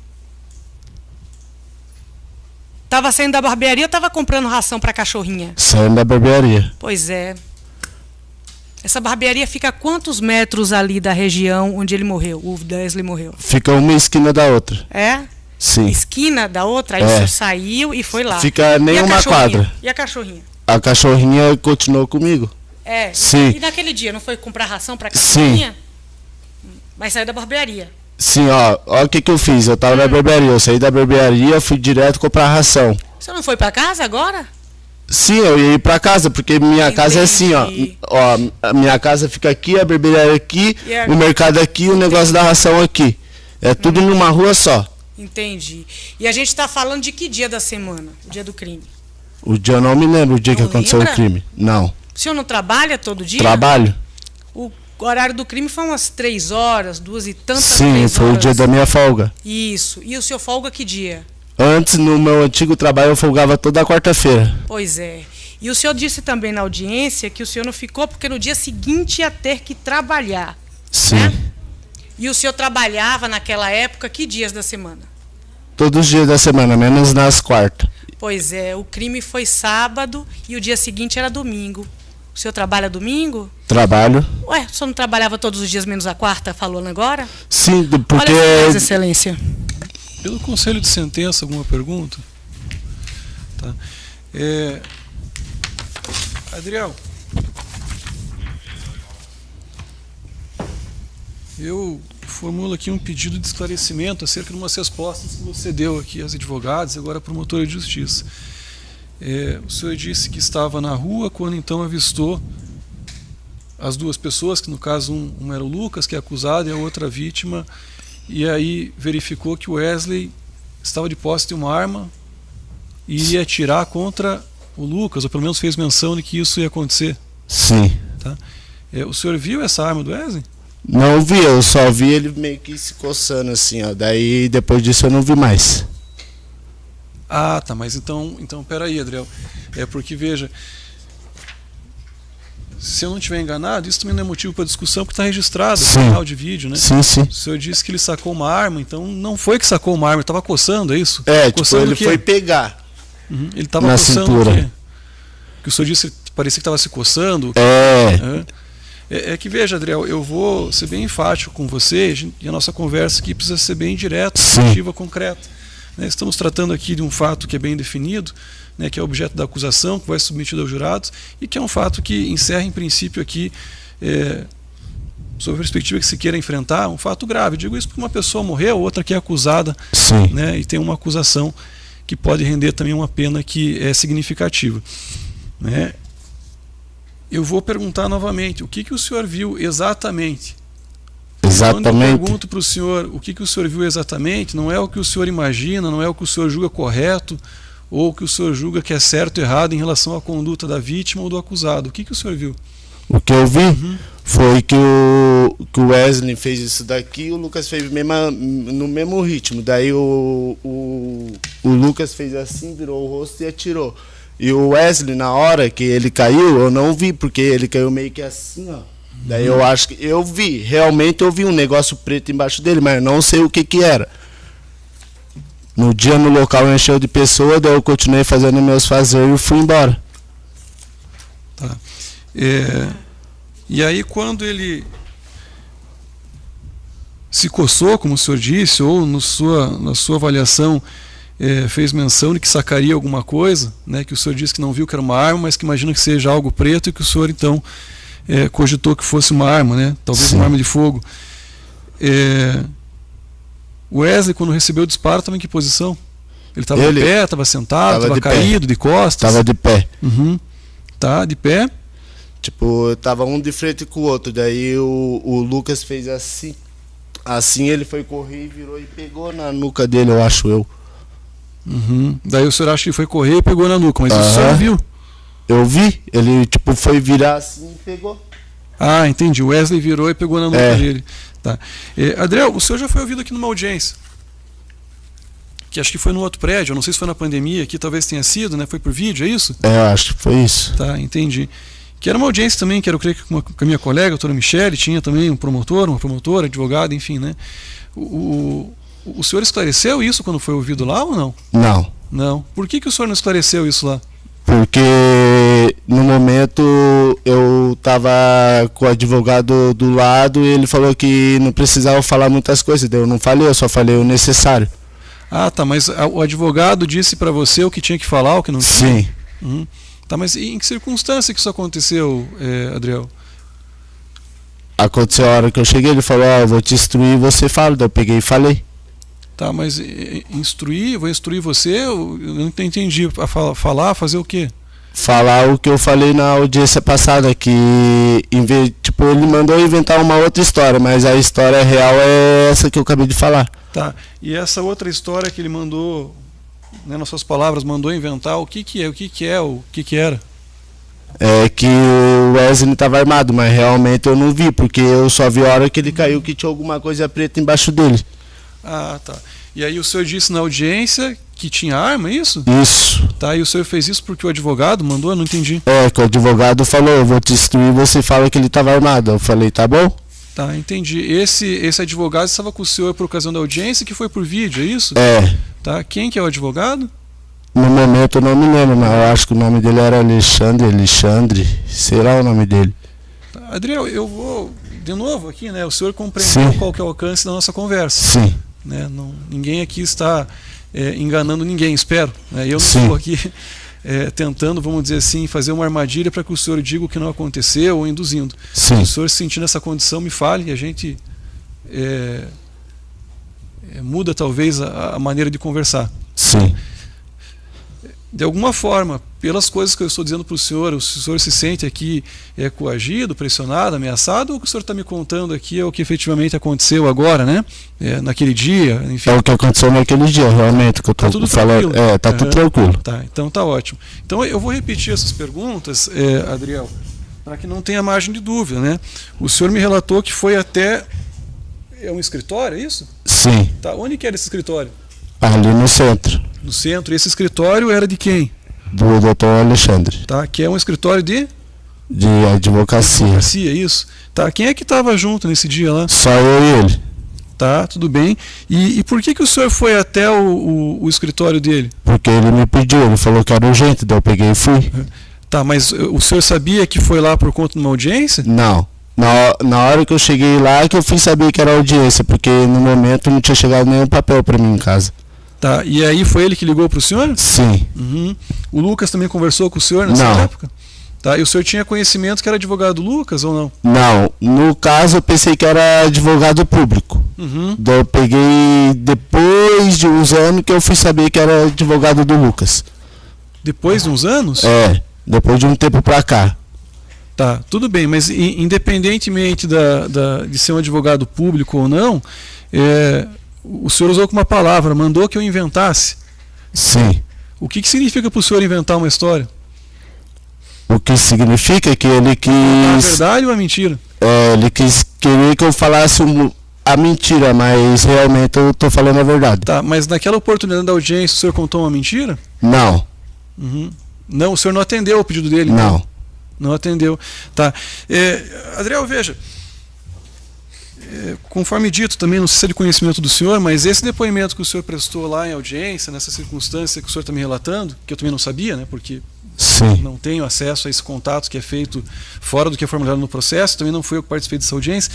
[SPEAKER 4] Estava saindo da barbearia ou estava comprando ração para cachorrinha?
[SPEAKER 8] Saindo da barbearia.
[SPEAKER 4] Pois é. Essa barbearia fica a quantos metros ali da região onde ele morreu, o Wesley morreu?
[SPEAKER 8] Fica uma esquina da outra.
[SPEAKER 4] É?
[SPEAKER 8] Sim.
[SPEAKER 4] Esquina da outra, aí o senhor saiu e foi lá.
[SPEAKER 8] Fica nem uma quadra.
[SPEAKER 4] E a cachorrinha?
[SPEAKER 8] A cachorrinha continuou comigo.
[SPEAKER 4] É.
[SPEAKER 8] Sim.
[SPEAKER 4] E naquele dia, não foi comprar ração pra cachorrinha? Sim. Mas saiu da barbearia.
[SPEAKER 8] Sim, ó o que eu fiz. Eu tava na barbearia, eu saí da barbearia, fui direto comprar ração.
[SPEAKER 4] Você não foi pra casa agora?
[SPEAKER 8] Sim, eu ia ir pra casa, porque minha casa é assim, ó. A minha casa fica aqui, a barbearia aqui, o mercado aqui, o negócio da ração aqui. É tudo numa rua só.
[SPEAKER 4] Entendi. E a gente tá falando de que dia da semana? O dia do crime?
[SPEAKER 8] O dia eu não me lembro, o dia que aconteceu o crime. Não.
[SPEAKER 4] O senhor não trabalha todo dia?
[SPEAKER 8] Trabalho.
[SPEAKER 4] O horário do crime foi umas 3 horas, 2 e tantas.
[SPEAKER 8] Sim, foi o dia da minha folga.
[SPEAKER 4] Isso. E o senhor folga que dia?
[SPEAKER 8] Antes, no meu antigo trabalho, eu folgava toda quarta-feira.
[SPEAKER 4] Pois é. E o senhor disse também na audiência que o senhor não ficou porque no dia seguinte ia ter que trabalhar.
[SPEAKER 8] Sim.
[SPEAKER 4] Né? E o senhor trabalhava naquela época que dias da semana?
[SPEAKER 8] Todos os dias da semana, menos nas quartas.
[SPEAKER 4] Pois é, o crime foi sábado e o dia seguinte era domingo. O senhor trabalha domingo?
[SPEAKER 8] Trabalho.
[SPEAKER 4] Ué, o senhor não trabalhava todos os dias menos a quarta, falando agora?
[SPEAKER 8] Sim, porque...
[SPEAKER 4] Olha, excelência.
[SPEAKER 2] Pelo conselho de sentença, alguma pergunta? Tá. Adriel, eu formulo aqui um pedido de esclarecimento acerca de umas respostas que você deu aqui aos advogados e agora à promotora de justiça. O senhor disse que estava na rua quando então avistou as duas pessoas, que no caso um era o Lucas, que é acusado, e a outra a vítima, e aí verificou que o Wesley estava de posse de uma arma e ia atirar contra o Lucas, ou pelo menos fez menção de que isso ia acontecer.
[SPEAKER 8] Sim.
[SPEAKER 2] Tá? O senhor viu essa arma do Wesley?
[SPEAKER 8] Não vi, eu só vi ele meio que se coçando assim, ó. Daí depois disso eu não vi mais.
[SPEAKER 2] Ah, tá, mas então peraí, Adriel. Porque veja, se eu não estiver enganado, isso também não é motivo para discussão, porque está registrado no canal de vídeo, né?
[SPEAKER 8] Sim, sim.
[SPEAKER 2] O senhor disse que ele sacou uma arma, então não foi que sacou uma arma, ele estava coçando, é isso?
[SPEAKER 8] Tipo, ele foi pegar.
[SPEAKER 2] Ele estava
[SPEAKER 8] na
[SPEAKER 2] coçando
[SPEAKER 8] cintura.
[SPEAKER 2] o quê? Que o senhor disse que parecia que estava se coçando. É que veja, Adriel, eu vou ser bem enfático com você, e a nossa conversa aqui precisa ser bem direta, objetiva, concreta. Estamos tratando aqui de um fato que é bem definido, que é objeto da acusação, que vai ser submetido aos jurados, e que é um fato que encerra, em princípio, aqui, sob a perspectiva que se queira enfrentar, um fato grave. Eu digo isso porque uma pessoa morreu, outra que é acusada, e tem uma acusação que pode render também uma pena que é significativa. Eu vou perguntar novamente, o que o senhor viu exatamente? Quando eu pergunto para o senhor o que o senhor viu exatamente, não é o que o senhor imagina, não é o que o senhor julga correto, ou o que o senhor julga que é certo ou errado em relação à conduta da vítima ou do acusado. O que o senhor viu?
[SPEAKER 8] O que eu vi foi que o Wesley fez isso daqui e o Lucas fez no mesmo ritmo. Daí o Lucas fez assim, virou o rosto e atirou. E o Wesley, na hora que ele caiu, eu não vi, porque ele caiu meio que assim, ó. Daí eu acho que eu vi, realmente eu vi um negócio preto embaixo dele, mas eu não sei o que que era. No dia no local encheu de pessoa, daí eu continuei fazendo meus fazeres e fui embora.
[SPEAKER 2] Tá. E aí quando ele se coçou, como o senhor disse, ou na sua avaliação fez menção de que sacaria alguma coisa, né, que o senhor disse que não viu que era uma arma, mas que imagina que seja algo preto e que o senhor então cogitou que fosse uma arma, né, talvez
[SPEAKER 8] Sim.
[SPEAKER 2] uma arma de fogo. Wesley, quando recebeu o disparo, estava em que posição? Ele estava de pé, estava sentado, estava caído, de costas?
[SPEAKER 8] Estava de pé.
[SPEAKER 2] Uhum. Tá, de pé.
[SPEAKER 8] Tipo, tava um de frente com o outro, daí o Lucas fez assim. Assim ele foi correr e virou e pegou na nuca dele, eu acho eu.
[SPEAKER 2] Uhum. Daí o senhor acha que foi correr e pegou na nuca, mas o senhor viu?
[SPEAKER 8] Eu vi, ele tipo foi virar assim e pegou.
[SPEAKER 2] Ah, entendi. O Wesley virou e pegou na nuca dele. Tá. Adriel, o senhor já foi ouvido aqui numa audiência, que acho que foi no outro prédio, eu não sei se foi na pandemia, aqui talvez tenha sido, né? Foi por vídeo, é isso?
[SPEAKER 8] Eu acho que foi isso.
[SPEAKER 2] Tá, entendi. Que era uma audiência também, que era, eu creio que com a minha colega, a doutora Michele, tinha também um promotor, uma promotora, advogado, enfim, né? O senhor esclareceu isso quando foi ouvido lá ou não?
[SPEAKER 8] Não.
[SPEAKER 2] Não. Por que o senhor não esclareceu isso lá?
[SPEAKER 8] Porque no momento eu estava com o advogado do lado e ele falou que não precisava falar muitas coisas, eu não falei, eu só falei o necessário.
[SPEAKER 2] Ah, tá, mas o advogado disse para você o que tinha que falar, o que não tinha?
[SPEAKER 8] Sim.
[SPEAKER 2] Uhum. Tá, mas em que circunstância que isso aconteceu, Adriel?
[SPEAKER 8] Aconteceu a hora que eu cheguei, ele falou, eu vou te instruir e você fala, daí eu peguei e falei.
[SPEAKER 2] Tá, mas vou instruir você, eu não entendi. Falar, fazer o quê?
[SPEAKER 8] Falar o que eu falei na audiência passada, que tipo, ele mandou inventar uma outra história, mas a história real é essa que eu acabei de falar.
[SPEAKER 2] Tá, e essa outra história que ele mandou, né, nas suas palavras, mandou inventar, o que era?
[SPEAKER 8] É que o Wesley estava armado, mas realmente eu não vi, porque eu só vi a hora que ele caiu que tinha alguma coisa preta embaixo dele.
[SPEAKER 2] Ah, tá. E aí o senhor disse na audiência que tinha arma, é isso?
[SPEAKER 8] Isso.
[SPEAKER 2] Tá, e o senhor fez isso porque o advogado mandou? Eu não entendi.
[SPEAKER 8] Que o advogado falou, eu vou te instruir, você fala que ele estava armado. Eu falei, tá bom?
[SPEAKER 2] Tá, entendi. Esse advogado estava com o senhor por ocasião da audiência, que foi por vídeo, é isso? Tá, quem que é o advogado?
[SPEAKER 8] No momento eu não me lembro, mas eu acho que o nome dele era Alexandre, será o nome dele.
[SPEAKER 2] Tá, Adriel, eu vou, de novo aqui, né? O senhor compreendeu qual que é o alcance da nossa conversa.
[SPEAKER 8] Sim.
[SPEAKER 2] Né? Ninguém aqui está enganando ninguém, espero. Né? Eu não estou aqui tentando, vamos dizer assim, fazer uma armadilha para que o senhor diga o que não aconteceu ou induzindo.
[SPEAKER 8] Sim.
[SPEAKER 2] Se o senhor se sentir nessa condição, me fale e a gente muda talvez a maneira de conversar.
[SPEAKER 8] Sim.
[SPEAKER 2] De alguma forma, pelas coisas que eu estou dizendo para o senhor se sente aqui coagido, pressionado, ameaçado, ou o que o senhor está me contando aqui é o que efetivamente aconteceu agora, né? Naquele dia, enfim.
[SPEAKER 8] É o que aconteceu naquele dia, realmente, que eu estou falando. Tá tudo tranquilo.
[SPEAKER 2] Tá, então tá ótimo. Então eu vou repetir essas perguntas, Adriel, para que não tenha margem de dúvida, né? O senhor me relatou que foi até um escritório, é isso?
[SPEAKER 8] Sim.
[SPEAKER 2] Tá, onde que era esse escritório?
[SPEAKER 8] Ali no centro.
[SPEAKER 2] No centro. E esse escritório era de quem?
[SPEAKER 8] Do Dr. Alexandre.
[SPEAKER 2] Tá, que é um escritório de
[SPEAKER 8] advocacia.
[SPEAKER 2] Advocacia, isso. Tá, quem é que estava junto nesse dia lá?
[SPEAKER 8] Só eu e ele.
[SPEAKER 2] Tá, tudo bem. E por que o senhor foi até o escritório dele?
[SPEAKER 8] Porque ele me pediu, ele falou que era urgente, daí eu peguei e fui.
[SPEAKER 2] Tá, mas o senhor sabia que foi lá por conta de uma audiência?
[SPEAKER 8] Não. Na hora que eu cheguei lá que eu fui saber que era audiência, porque no momento não tinha chegado nenhum papel para mim em casa.
[SPEAKER 2] Tá, e aí foi ele que ligou para o senhor?
[SPEAKER 8] Sim.
[SPEAKER 2] Uhum. O Lucas também conversou com o senhor nessa época? Tá, e o senhor tinha conhecimento que era advogado Lucas ou não?
[SPEAKER 8] Não, no caso eu pensei que era advogado público.
[SPEAKER 2] Uhum.
[SPEAKER 8] Daí eu peguei depois de uns anos que eu fui saber que era advogado do Lucas.
[SPEAKER 2] Depois de uns anos?
[SPEAKER 8] Depois de um tempo pra cá.
[SPEAKER 2] Tá, tudo bem, mas independentemente de ser um advogado público ou não, o senhor usou como uma palavra, mandou que eu inventasse.
[SPEAKER 8] Sim.
[SPEAKER 2] O que significa para o senhor inventar uma história?
[SPEAKER 8] O que significa que ele quis...
[SPEAKER 2] A verdade ou a mentira?
[SPEAKER 8] Ele queria que eu falasse a mentira, mas realmente eu estou falando a verdade.
[SPEAKER 2] Tá, mas naquela oportunidade da audiência o senhor contou uma mentira?
[SPEAKER 8] Não.
[SPEAKER 2] Uhum. Não, o senhor não atendeu o pedido dele?
[SPEAKER 8] Não.
[SPEAKER 2] Então? Não atendeu. Tá. Adriel, veja, conforme dito, também não sei se é de conhecimento do senhor, mas esse depoimento que o senhor prestou lá em audiência, nessa circunstância que o senhor está me relatando, que eu também não sabia, né, porque
[SPEAKER 8] Sim.
[SPEAKER 2] não tenho acesso a esse contato que é feito fora do que é formulado no processo, também não fui eu que participei dessa audiência.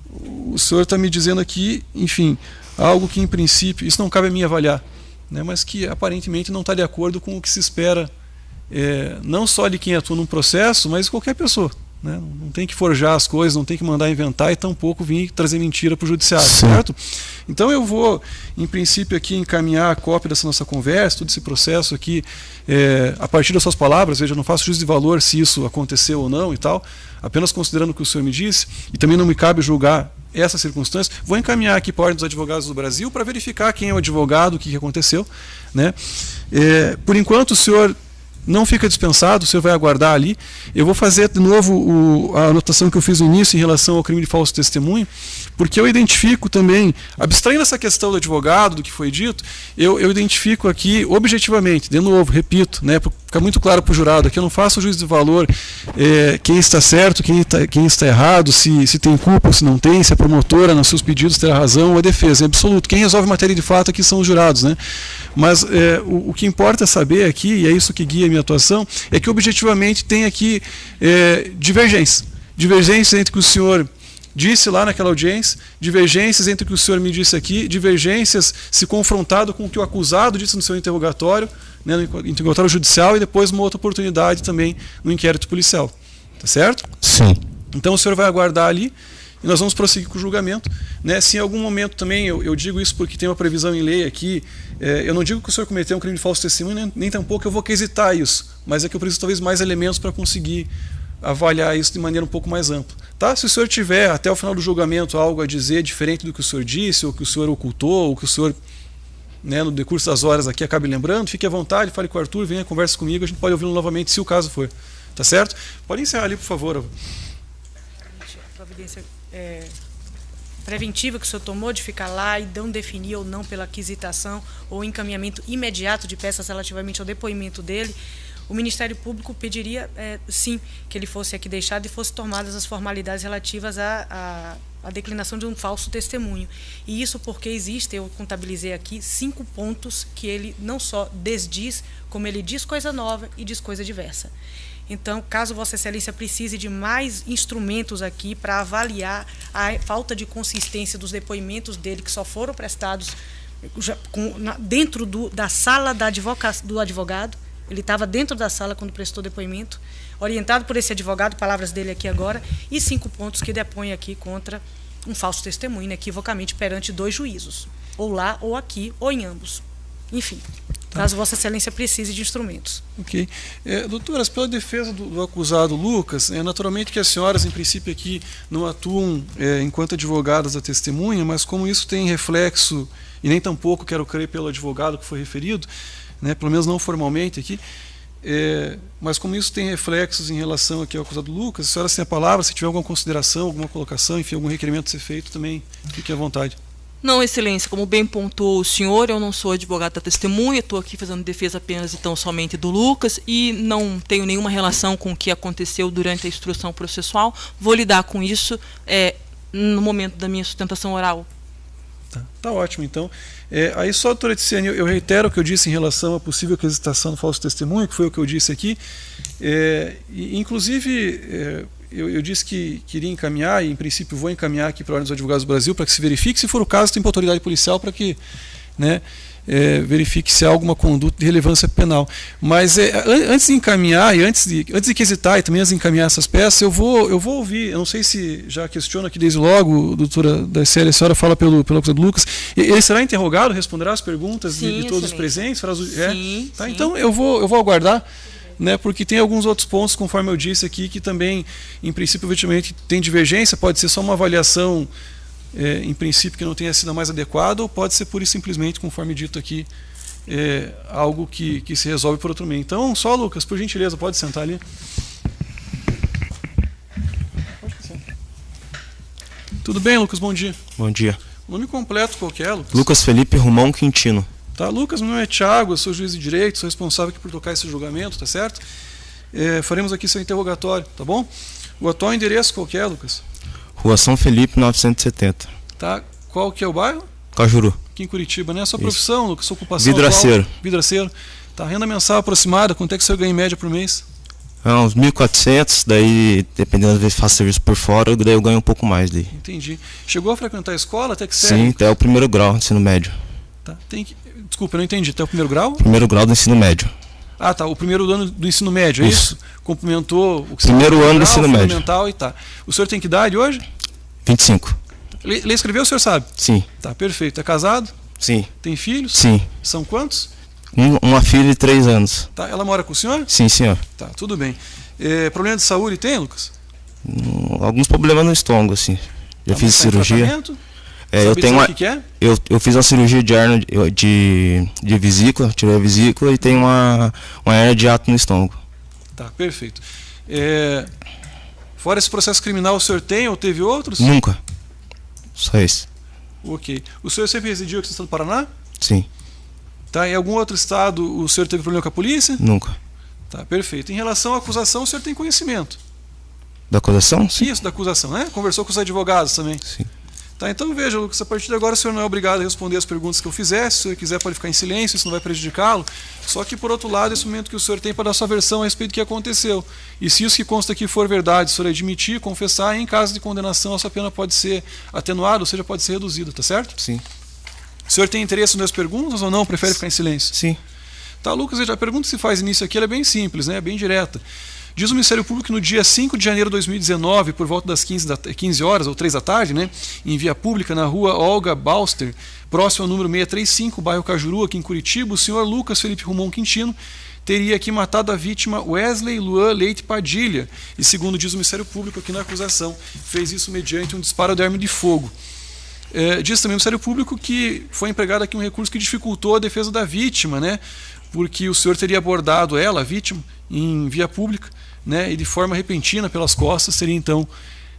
[SPEAKER 2] O senhor está me dizendo aqui, enfim, algo que em princípio, isso não cabe a mim avaliar, né, mas que aparentemente não está de acordo com o que se espera, não só de quem atua num processo, mas de qualquer pessoa. Né? Não tem que forjar as coisas, não tem que mandar inventar e tampouco vir trazer mentira para o judiciário, certo? Então eu vou, em princípio, aqui encaminhar a cópia dessa nossa conversa, todo esse processo aqui, a partir das suas palavras. Veja, eu não faço juízo de valor se isso aconteceu ou não e tal, apenas considerando o que o senhor me disse, e também não me cabe julgar essa circunstância. Vou encaminhar aqui para a Ordem dos Advogados do Brasil para verificar quem é o advogado, o que aconteceu. Né? Por enquanto, o senhor não fica dispensado, o senhor vai aguardar ali. Eu vou fazer de novo a anotação que eu fiz no início em relação ao crime de falso testemunho, porque eu identifico também, abstraindo essa questão do advogado, do que foi dito, eu identifico aqui objetivamente, de novo, repito, né, para ficar muito claro para o jurado, aqui eu não faço juízo de valor quem está certo, quem está errado, se tem culpa ou se não tem, se a promotora nos seus pedidos terá razão ou a defesa, em absoluto. Quem resolve matéria de fato aqui são os jurados, né? Mas o que importa saber aqui, e é isso que guia a minha atuação, é que objetivamente tem aqui divergências entre o que o senhor disse lá naquela audiência, divergências entre o que o senhor me disse aqui, divergências se confrontado com o que o acusado disse no seu interrogatório, né, no interrogatório judicial, e depois uma outra oportunidade também no inquérito policial. Tá certo?
[SPEAKER 8] Sim.
[SPEAKER 2] Então o senhor vai aguardar ali e nós vamos prosseguir com o julgamento. Né? Se em algum momento também, eu digo isso porque tem uma previsão em lei aqui, eu não digo que o senhor cometeu um crime de falso testemunho, nem tampouco eu vou quesitar isso, mas é que eu preciso talvez mais elementos para conseguir avaliar isso de maneira um pouco mais ampla. Tá? Se o senhor tiver até o final do julgamento algo a dizer diferente do que o senhor disse, ou que o senhor ocultou, ou que o senhor, né, no decurso das horas aqui acabe lembrando, fique à vontade, fale com o Arthur, venha, converse comigo, a gente pode ouvi-lo novamente se o caso for. Tá certo? Pode encerrar ali, por favor.
[SPEAKER 4] A providência preventiva que o senhor tomou de ficar lá e não definir ou não pela aquisitação ou encaminhamento imediato de peças relativamente ao depoimento dele, o Ministério Público pediria, sim, que ele fosse aqui deixado e fossem tomadas as formalidades relativas à declinação de um falso testemunho. E isso porque existe, eu contabilizei aqui, 5 pontos que ele não só desdiz, como ele diz coisa nova e diz coisa diversa. Então, caso Vossa Excelência precise de mais instrumentos aqui para avaliar a falta de consistência dos depoimentos dele, que só foram prestados dentro da sala do advogado, ele estava dentro da sala quando prestou depoimento, orientado por esse advogado, palavras dele aqui agora, e 5 pontos que depõe aqui contra um falso testemunho, inequivocamente perante 2 juízos, ou lá, ou aqui, ou em ambos. Enfim, caso Vossa Excelência precise de instrumentos.
[SPEAKER 2] Ok. Doutoras, pela defesa do acusado Lucas, naturalmente que as senhoras, em princípio, aqui não atuam enquanto advogadas da testemunha, mas como isso tem reflexo, e nem tampouco quero crer pelo advogado que foi referido, né, pelo menos não formalmente aqui, mas como isso tem reflexos em relação aqui ao acusado Lucas, a senhora tem a palavra, se tiver alguma consideração, alguma colocação, enfim, algum requerimento a ser feito, também fique à vontade.
[SPEAKER 7] Não, Excelência, como bem pontuou o senhor, eu não sou advogado da testemunha, estou aqui fazendo defesa apenas e tão somente do Lucas e não tenho nenhuma relação com o que aconteceu durante a instrução processual. Vou lidar com isso no momento da minha sustentação oral.
[SPEAKER 2] Tá ótimo, então. Aí só, doutora Ticiane, eu reitero o que eu disse em relação à possível aquisitação do falso testemunho, que foi o que eu disse aqui. Inclusive, eu disse que queria encaminhar, e em princípio vou encaminhar aqui para a Ordem dos Advogados do Brasil, para que se verifique, se for o caso, tem para a autoridade policial para que, né, verifique se há alguma conduta de relevância penal. Mas antes de encaminhar, e antes de quesitar e também antes de encaminhar essas peças, eu vou ouvir, eu não sei se já questiono aqui desde logo, doutora Daciele, a senhora fala pelo acusado Lucas, ele será interrogado, responderá as perguntas de todos os presentes?
[SPEAKER 7] Sim,
[SPEAKER 2] tá,
[SPEAKER 7] sim.
[SPEAKER 2] Então eu vou aguardar, né, porque tem alguns outros pontos, conforme eu disse aqui, que também, em princípio, evidentemente, tem divergência, pode ser só uma avaliação, em princípio, que não tenha sido a mais adequada, ou pode ser pura e simplesmente, conforme dito aqui, algo que se resolve por outro meio. Então, só, Lucas, por gentileza, pode sentar ali. Tudo bem, Lucas? Bom dia.
[SPEAKER 9] Bom dia.
[SPEAKER 2] O nome completo qual que é, Lucas?
[SPEAKER 9] Lucas Felipe Romão Quintino.
[SPEAKER 2] Tá, Lucas, meu nome é Thiago, eu sou juiz de direito, sou responsável aqui por tocar esse julgamento, tá certo? Faremos aqui seu interrogatório, tá bom? O atual endereço qual que é, Lucas?
[SPEAKER 9] Rua São Felipe, 970.
[SPEAKER 2] Tá, qual que é o bairro?
[SPEAKER 9] Cajuru.
[SPEAKER 2] Aqui em Curitiba, né? Sua profissão, Lucas, sua ocupação
[SPEAKER 9] vidraceiro.
[SPEAKER 2] atual? Vidraceiro. Tá, renda mensal aproximada, quanto é que o senhor ganha em média por mês?
[SPEAKER 9] Uns 1.400, daí, dependendo das vezes que faço serviço por fora, daí eu ganho um pouco mais daí.
[SPEAKER 2] Entendi. Chegou a frequentar a escola até que série?
[SPEAKER 9] Sim, até o primeiro grau do ensino médio.
[SPEAKER 2] Tá, desculpa, eu não entendi. Até o primeiro grau?
[SPEAKER 9] Primeiro grau do ensino médio.
[SPEAKER 2] Ah, tá. O primeiro ano do ensino médio, é isso? Complementou o que
[SPEAKER 9] primeiro ano do ensino médio.
[SPEAKER 2] Fundamental e tá. O senhor tem que idade hoje?
[SPEAKER 9] 25.
[SPEAKER 2] Ler e escrever o senhor sabe?
[SPEAKER 9] Sim.
[SPEAKER 2] Tá, perfeito. É casado?
[SPEAKER 9] Sim.
[SPEAKER 2] Tem filhos?
[SPEAKER 9] Sim.
[SPEAKER 2] São quantos?
[SPEAKER 9] Uma filha de 3 anos.
[SPEAKER 2] Tá, ela mora com o senhor?
[SPEAKER 9] Sim, senhor.
[SPEAKER 2] Tá, tudo bem. Problema de saúde tem, Lucas?
[SPEAKER 9] Alguns problemas no estômago, assim. Já fiz cirurgia. Eu tenho
[SPEAKER 2] o que é?
[SPEAKER 9] Eu fiz uma cirurgia de hernia de vesícula, tirei a vesícula e tenho uma hernia de hiato no estômago.
[SPEAKER 2] Tá, perfeito. Fora esse processo criminal, o senhor tem ou teve outros?
[SPEAKER 9] Nunca. Só esse.
[SPEAKER 2] Ok. O senhor sempre residiu aqui no estado do Paraná?
[SPEAKER 9] Sim.
[SPEAKER 2] Tá, em algum outro estado o senhor teve problema com a polícia?
[SPEAKER 9] Nunca.
[SPEAKER 2] Tá, perfeito. Em relação à acusação, o senhor tem conhecimento?
[SPEAKER 9] Da acusação? Sim.
[SPEAKER 2] Isso, da acusação, né? Conversou com os advogados também?
[SPEAKER 9] Sim.
[SPEAKER 2] Tá, então veja, Lucas, a partir de agora o senhor não é obrigado a responder as perguntas que eu fizer. Se o senhor quiser pode ficar em silêncio, isso não vai prejudicá-lo. Só que, por outro lado, esse momento que o senhor tem para dar sua versão a respeito do que aconteceu. E se isso que consta aqui for verdade, o senhor admitir, confessar, em caso de condenação, a sua pena pode ser atenuada, ou seja, pode ser reduzida, tá certo?
[SPEAKER 9] Sim.
[SPEAKER 2] O senhor tem interesse nas perguntas ou não? Prefere ficar em silêncio?
[SPEAKER 9] Sim.
[SPEAKER 2] Tá, Lucas, a pergunta que se faz início aqui ela é bem simples, né? Bem direta. Diz o Ministério Público que no dia 5 de janeiro de 2019, por volta das 15 horas ou 3 da tarde, né, em via pública na rua Olga Balster, próximo ao número 635, bairro Cajuru, aqui em Curitiba, o senhor Lucas Felipe Rumon Quintino teria aqui matado a vítima Wesley Luan Leite Padilha e, segundo diz o Ministério Público aqui na acusação, fez isso mediante um disparo de arma de fogo. Diz também o Ministério Público que foi empregado aqui um recurso que dificultou a defesa da vítima, né, porque o senhor teria abordado ela, a vítima, em via pública, né, e de forma repentina pelas costas seria então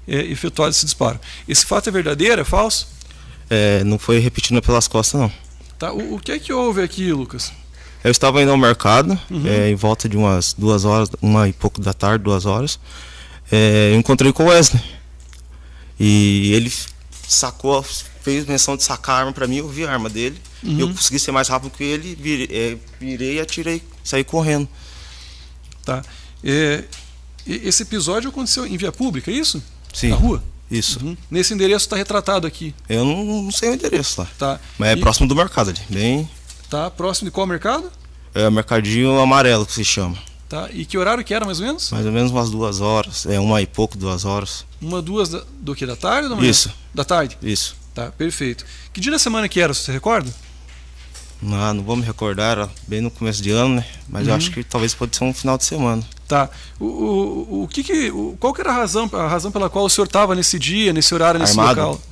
[SPEAKER 2] efetuado esse disparo. Esse fato é verdadeiro, é falso?
[SPEAKER 9] Não foi repetindo pelas costas, não.
[SPEAKER 2] Tá, o que é que houve aqui, Lucas?
[SPEAKER 9] Eu estava indo ao mercado, em volta de umas 2 horas, 1 e pouco da tarde, 2 horas. Eu encontrei com o Wesley. E ele sacou, fez menção de sacar a arma para mim, eu vi a arma dele. E eu consegui ser mais rápido que ele, virei e atirei, saí correndo.
[SPEAKER 2] Tá. Esse episódio aconteceu em via pública, é isso?
[SPEAKER 9] Sim.
[SPEAKER 2] Na rua?
[SPEAKER 9] Isso.
[SPEAKER 2] Nesse endereço está retratado aqui.
[SPEAKER 9] Eu não sei o endereço lá.
[SPEAKER 2] Tá.
[SPEAKER 9] Mas é próximo do mercado ali. Bem...
[SPEAKER 2] Tá. Próximo de qual mercado?
[SPEAKER 9] É o Mercadinho Amarelo que se chama.
[SPEAKER 2] Tá. E que horário que era mais ou menos?
[SPEAKER 9] Mais ou menos umas 2 horas. 1 e pouco, 2 horas.
[SPEAKER 2] 1, 2 do que? Da tarde ou da manhã?
[SPEAKER 9] Isso.
[SPEAKER 2] Da tarde?
[SPEAKER 9] Isso.
[SPEAKER 2] Tá, perfeito. Que dia da semana que era, você recorda?
[SPEAKER 9] Não vou me recordar, era bem no começo de ano, né? Mas eu acho que talvez pode ser um final de semana.
[SPEAKER 2] Tá. Qual que era a razão pela qual o senhor estava nesse dia, nesse horário, nesse
[SPEAKER 9] Armado?
[SPEAKER 2] local?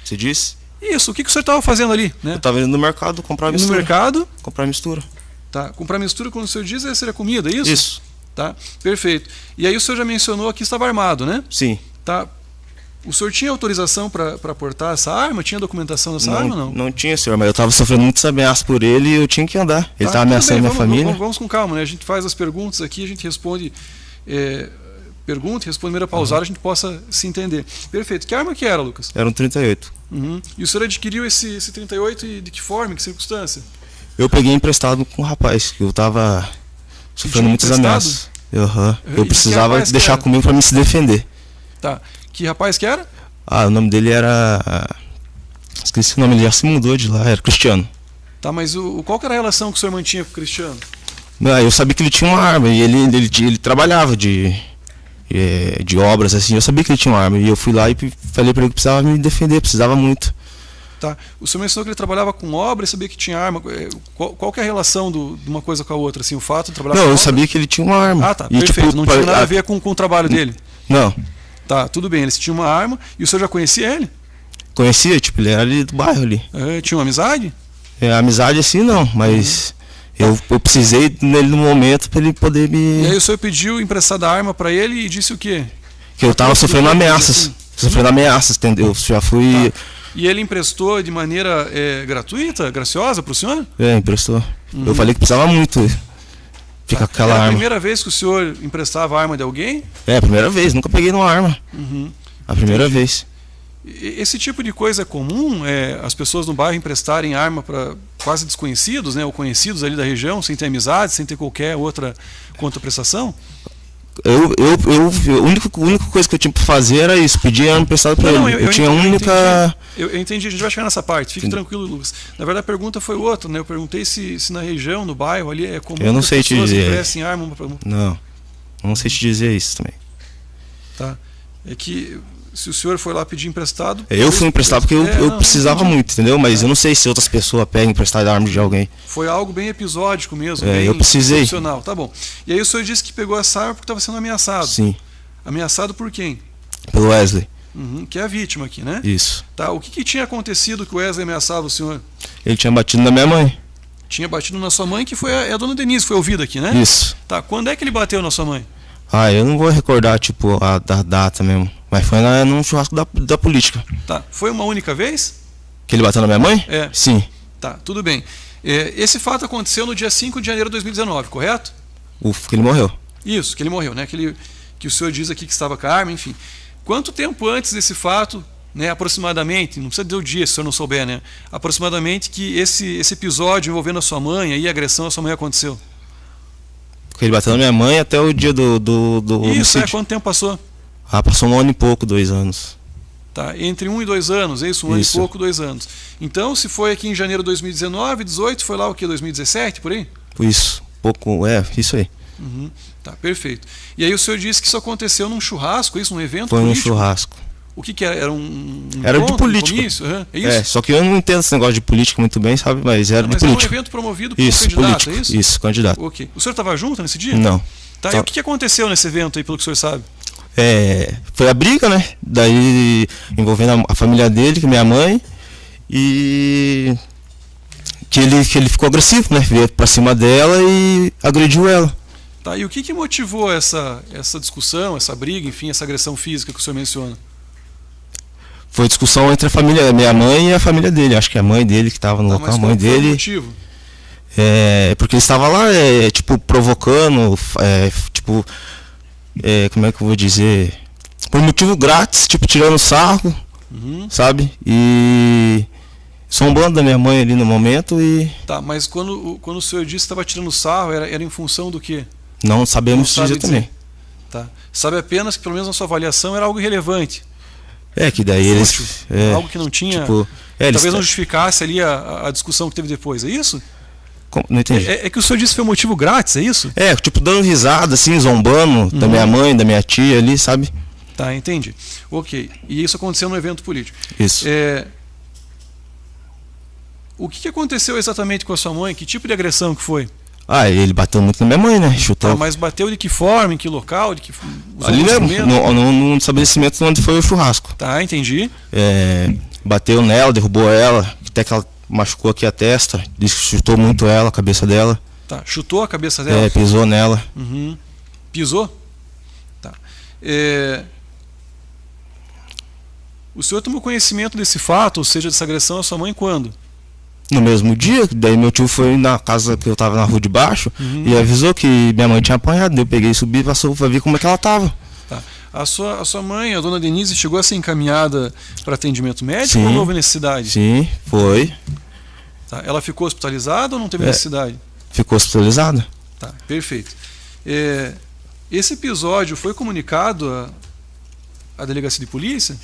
[SPEAKER 9] Você disse?
[SPEAKER 2] Isso, o que o senhor estava fazendo ali? Né?
[SPEAKER 9] Eu estava indo no mercado comprar mistura.
[SPEAKER 2] No mercado?
[SPEAKER 9] Comprar mistura.
[SPEAKER 2] Tá. Comprar mistura, quando o senhor diz, seria comida, é isso?
[SPEAKER 9] Isso.
[SPEAKER 2] Tá, perfeito. E aí o senhor já mencionou que estava armado, né?
[SPEAKER 9] Sim.
[SPEAKER 2] Tá. O senhor tinha autorização para portar essa arma? Tinha documentação dessa arma ou não?
[SPEAKER 9] Não tinha, senhor, mas eu estava sofrendo muitas ameaças por ele e eu tinha que andar. Ele estava ameaçando minha família.
[SPEAKER 2] Vamos com calma, né? A gente faz as perguntas aqui, a gente responde pergunta e responde de maneira pausada, a gente possa se entender. Perfeito. Que arma que era, Lucas?
[SPEAKER 9] Era um 38.
[SPEAKER 2] E o senhor adquiriu esse 38 e de que forma, em que circunstância?
[SPEAKER 9] Eu peguei emprestado com um rapaz, que eu estava sofrendo muitas ameaças. Eu precisava deixar comigo para me se defender.
[SPEAKER 2] Tá. Que rapaz que era?
[SPEAKER 9] O nome dele era... Esqueci o nome, ele já se mudou de lá, era Cristiano.
[SPEAKER 2] Tá, mas qual que era a relação que o senhor mantinha com o Cristiano?
[SPEAKER 9] Eu sabia que ele tinha uma arma e ele trabalhava de obras, assim, eu sabia que ele tinha uma arma. E eu fui lá e falei para ele que precisava me defender, precisava muito.
[SPEAKER 2] Tá. O senhor mencionou que ele trabalhava com obra e sabia que tinha arma. Qual que é a relação de uma coisa com a outra? Assim, o fato de trabalhar com
[SPEAKER 9] eu
[SPEAKER 2] obra?
[SPEAKER 9] sabia que ele tinha uma arma.
[SPEAKER 2] Ah, tá, perfeito. Não tinha nada a ver com o trabalho dele?
[SPEAKER 9] Não.
[SPEAKER 2] Tá, tudo bem. Ele tinha uma arma e o senhor já conhecia ele?
[SPEAKER 9] Conhecia, ele era ali do bairro ali.
[SPEAKER 2] Tinha uma amizade?
[SPEAKER 9] Amizade assim não, mas eu precisei nele no momento para ele poder me...
[SPEAKER 2] E aí o senhor pediu emprestada a arma para ele e disse o quê?
[SPEAKER 9] Que eu estava sofrendo ameaças. Sofrendo ameaças, entendeu? Eu já fui...
[SPEAKER 2] E ele emprestou de maneira gratuita, graciosa para o senhor?
[SPEAKER 9] Emprestou. Eu falei que precisava muito. Fica com aquela
[SPEAKER 2] Era a
[SPEAKER 9] arma.
[SPEAKER 2] primeira vez que o senhor emprestava a arma de alguém?
[SPEAKER 9] A primeira vez, nunca peguei numa arma. A primeira vez.
[SPEAKER 2] Esse tipo de coisa é comum, as pessoas no bairro emprestarem arma para quase desconhecidos, né, ou conhecidos ali da região, sem ter amizade, sem ter qualquer outra contraprestação?
[SPEAKER 9] A única coisa que eu tinha para fazer era isso, pedir arma emprestada para ele. Eu tinha a única...
[SPEAKER 2] Eu entendi, a gente vai chegar nessa parte, fique tranquilo, Lucas. Na verdade, a pergunta foi outra, né? Eu perguntei se na região, no bairro ali, é comum
[SPEAKER 9] eu não sei
[SPEAKER 2] que as pessoas
[SPEAKER 9] te dizer.
[SPEAKER 2] emprestem arma para...
[SPEAKER 9] Não sei te dizer isso também.
[SPEAKER 2] Tá. É que se o senhor foi lá pedir emprestado...
[SPEAKER 9] Eu fui emprestado porque eu precisava muito, entendeu? Mas eu não sei se outras pessoas pegam emprestado arma de alguém.
[SPEAKER 2] Foi algo bem episódico mesmo, bem
[SPEAKER 9] eu precisei.
[SPEAKER 2] excepcional. Tá bom. E aí o senhor disse que pegou essa arma porque estava sendo ameaçado.
[SPEAKER 9] Sim.
[SPEAKER 2] Ameaçado por quem?
[SPEAKER 9] Pelo Wesley.
[SPEAKER 2] Que é a vítima aqui, né?
[SPEAKER 9] Isso.
[SPEAKER 2] Tá. O que tinha acontecido que o Wesley ameaçava o senhor?
[SPEAKER 9] Ele tinha batido na minha mãe.
[SPEAKER 2] Tinha batido na sua mãe, que foi a dona Denise, foi ouvida aqui, né?
[SPEAKER 9] Isso.
[SPEAKER 2] Tá. Quando é que ele bateu na sua mãe?
[SPEAKER 9] Eu não vou recordar, tipo, a data mesmo. Mas foi num churrasco da política.
[SPEAKER 2] Tá. Foi uma única vez?
[SPEAKER 9] Que ele bateu na minha mãe? Sim.
[SPEAKER 2] Tá, tudo bem. Esse fato aconteceu no dia 5 de janeiro de 2019, correto?
[SPEAKER 9] Que ele morreu.
[SPEAKER 2] Isso, que ele morreu, né? Que o senhor diz aqui que estava com a arma, enfim. Quanto tempo antes desse fato, né, aproximadamente, não precisa dizer o dia se o senhor não souber, né? Aproximadamente que esse episódio envolvendo a sua mãe e a agressão à sua mãe aconteceu?
[SPEAKER 9] Ele bateu na minha mãe até o dia do
[SPEAKER 2] Isso,
[SPEAKER 9] homicídio.
[SPEAKER 2] quanto tempo passou?
[SPEAKER 9] Passou 1 ano e pouco, 2 anos.
[SPEAKER 2] Tá, entre 1 e 2 anos, é isso? 1 ano e pouco, 2 anos. Então, se foi aqui em janeiro de 2019, 18, foi lá o que? 2017, por aí?
[SPEAKER 9] Isso, isso aí.
[SPEAKER 2] Tá, perfeito. E aí o senhor disse que isso aconteceu num churrasco, isso, num evento
[SPEAKER 9] político?
[SPEAKER 2] Foi
[SPEAKER 9] num churrasco.
[SPEAKER 2] O que era? Era um
[SPEAKER 9] era
[SPEAKER 2] encontro,
[SPEAKER 9] de política.
[SPEAKER 2] É isso?
[SPEAKER 9] Só que eu não entendo esse negócio de política muito bem, sabe? Mas era de política.
[SPEAKER 2] Era um evento promovido por um candidato,
[SPEAKER 9] político.
[SPEAKER 2] É isso?
[SPEAKER 9] Isso, candidato.
[SPEAKER 2] Ok. O senhor estava junto nesse dia?
[SPEAKER 9] Não.
[SPEAKER 2] Tá, e o que aconteceu nesse evento aí, pelo que o senhor sabe?
[SPEAKER 9] Foi a briga, né? Daí envolvendo a família dele, que é minha mãe, e que ele ficou agressivo, né? Veio pra cima dela e agrediu ela.
[SPEAKER 2] Tá, e o que motivou essa discussão, essa briga, enfim, essa agressão física que o senhor menciona?
[SPEAKER 9] Foi discussão entre a família, minha mãe e a família dele. Acho que a mãe dele que estava no local, a mãe dele.
[SPEAKER 2] Qual foi o motivo?
[SPEAKER 9] Porque ele estava lá, tipo, provocando, como é que eu vou dizer? Por motivo grátis, tipo, tirando sarro, sabe? E zombando da minha mãe ali no momento e...
[SPEAKER 2] Tá, mas quando o senhor disse que estava tirando sarro, era em função do quê?
[SPEAKER 9] Não sabemos dizer também.
[SPEAKER 2] Tá. Sabe apenas que, pelo menos na sua avaliação, era algo irrelevante.
[SPEAKER 9] Que daí eles...
[SPEAKER 2] algo que não tinha...
[SPEAKER 9] Tipo,
[SPEAKER 2] talvez não justificasse ali a discussão que teve depois, é isso?
[SPEAKER 9] Não entendi.
[SPEAKER 2] É que o senhor disse que foi um motivo grátis, é isso?
[SPEAKER 9] Tipo, dando risada, assim, zombando da minha mãe, da minha tia ali, sabe?
[SPEAKER 2] Tá, entendi. Ok. E isso aconteceu no evento político.
[SPEAKER 9] Isso.
[SPEAKER 2] O que aconteceu exatamente com a sua mãe? Que tipo de agressão que foi?
[SPEAKER 9] Ele bateu muito na minha mãe, né? Chutou.
[SPEAKER 2] Tá, mas bateu de que forma, em que local?
[SPEAKER 9] Ali mesmo, no estabelecimento onde foi o churrasco.
[SPEAKER 2] Tá, entendi.
[SPEAKER 9] Bateu nela, derrubou ela, até que ela machucou aqui a testa, disse que chutou muito ela, a cabeça dela.
[SPEAKER 2] Tá, chutou a cabeça dela?
[SPEAKER 9] Pisou nela.
[SPEAKER 2] Pisou? Tá. O senhor tomou conhecimento desse fato, ou seja, dessa agressão à sua mãe, quando?
[SPEAKER 9] No mesmo dia, daí meu tio foi na casa que eu tava na rua de baixo e avisou que minha mãe tinha apanhado. Eu peguei e subi e passou pra ver como é que ela tava.
[SPEAKER 2] Tá. A sua mãe, a dona Denise, chegou a ser encaminhada para atendimento médico ou não houve necessidade?
[SPEAKER 9] Sim, foi.
[SPEAKER 2] Tá. Ela ficou hospitalizada ou não teve necessidade?
[SPEAKER 9] Ficou hospitalizada.
[SPEAKER 2] Tá, perfeito. Esse episódio foi comunicado à delegacia de polícia?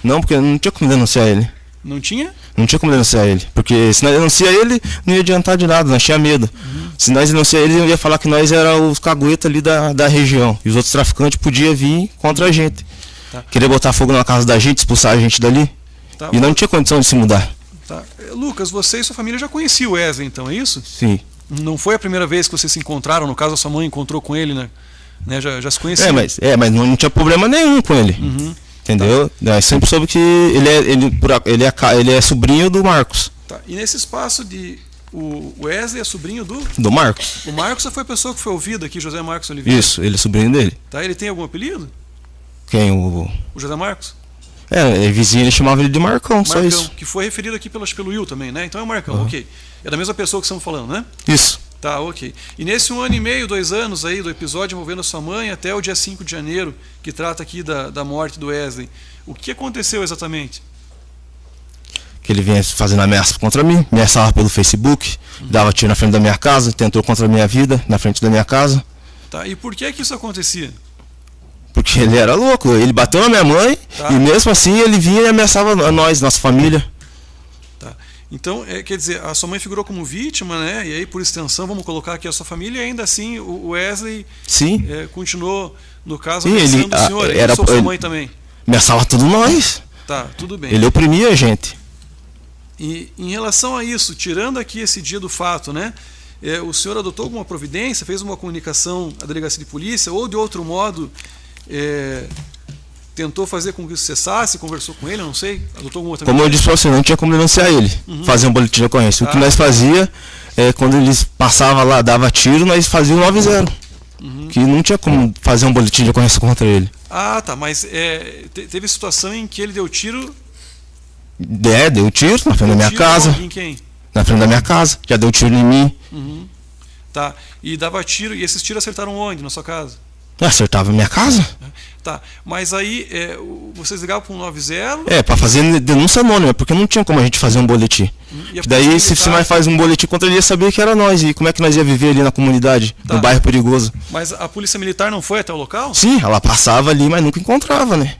[SPEAKER 9] Não, porque não tinha como denunciar ele.
[SPEAKER 2] Não tinha?
[SPEAKER 9] Não tinha como denunciar ele. Porque se nós denunciar ele, não ia adiantar de nada, nós tinha medo. Se nós denunciar ele, ia falar que nós era os caguetas ali da região. E os outros traficantes podiam vir contra a gente. Tá. Querer botar fogo na casa da gente, expulsar a gente dali. Tá, e não tinha condição de se mudar.
[SPEAKER 2] Tá. Lucas, você e sua família já conheciam o Wesley, então, é isso?
[SPEAKER 9] Sim.
[SPEAKER 2] Não foi a primeira vez que vocês se encontraram? No caso, a sua mãe encontrou com ele, né? Já se conheciam?
[SPEAKER 9] Mas não tinha problema nenhum com ele. Entendeu? Tá. Eu sempre soube que ele é sobrinho do Marcos.
[SPEAKER 2] Tá. E nesse espaço de... O Wesley é sobrinho
[SPEAKER 9] do Marcos.
[SPEAKER 2] O Marcos foi a pessoa que foi ouvida aqui, José Marcos Oliveira.
[SPEAKER 9] Isso, ele é sobrinho dele.
[SPEAKER 2] Tá, ele tem algum apelido?
[SPEAKER 9] Quem? O
[SPEAKER 2] José Marcos?
[SPEAKER 9] Vizinho, ele chamava ele de Marcão, só
[SPEAKER 2] Marcão,
[SPEAKER 9] isso.
[SPEAKER 2] que foi referido aqui pelo Will também, né? Então é o Marcão, ok. É da mesma pessoa que estamos falando, né?
[SPEAKER 9] Isso.
[SPEAKER 2] Tá, ok. E nesse 1 ano e meio, 2 anos aí do episódio envolvendo a sua mãe, até o dia 5 de janeiro, que trata aqui da morte do Wesley, o que aconteceu exatamente?
[SPEAKER 9] Que ele vinha fazendo ameaça contra mim, ameaçava pelo Facebook, dava tiro na frente da minha casa, tentou contra a minha vida, na frente da minha casa.
[SPEAKER 2] Tá, e por que isso acontecia?
[SPEAKER 9] Porque ele era louco, ele bateu na minha mãe,
[SPEAKER 2] tá.
[SPEAKER 9] E mesmo assim ele vinha e ameaçava a nós, nossa família.
[SPEAKER 2] Tá. Então, quer dizer, a sua mãe figurou como vítima, né? E aí, por extensão, vamos colocar aqui a sua família, e ainda assim o Wesley
[SPEAKER 9] Sim.
[SPEAKER 2] Continuou, no caso,
[SPEAKER 9] ele,
[SPEAKER 2] o senhor,
[SPEAKER 9] era,
[SPEAKER 2] e sua mãe também.
[SPEAKER 9] Ameaçava tudo nós.
[SPEAKER 2] Tá, tudo bem.
[SPEAKER 9] Ele oprimia a gente.
[SPEAKER 2] E em relação a isso, tirando aqui esse dia do fato, né? O senhor adotou alguma providência, fez uma comunicação à delegacia de polícia, ou de outro modo tentou fazer com que isso cessasse, conversou com ele, eu não sei, adotou alguma outra
[SPEAKER 9] Como eu disse para você, não tinha como denunciar ele, fazer um boletim de ocorrência. O que nós fazia, quando eles passavam lá, dava tiro, nós fazíamos 9-0. Que não tinha como fazer um boletim de ocorrência contra ele.
[SPEAKER 2] Ah, tá, mas teve situação em que ele deu tiro...
[SPEAKER 9] Deu tiro na frente da minha casa.
[SPEAKER 2] Em quem?
[SPEAKER 9] Na frente da minha casa, já deu tiro em mim.
[SPEAKER 2] Tá, e dava tiro, e esses tiros acertaram onde, na sua casa?
[SPEAKER 9] Acertava a minha casa.
[SPEAKER 2] Tá, mas aí vocês ligavam para um 90?
[SPEAKER 9] Para fazer denúncia anônima, porque não tinha como a gente fazer um boletim. Daí, se nós faz um boletim contra ele, ia saber que era nós. E como é que nós ia viver ali na comunidade, no bairro perigoso?
[SPEAKER 2] Mas a polícia militar não foi até o local?
[SPEAKER 9] Sim, ela passava ali, mas nunca encontrava, né?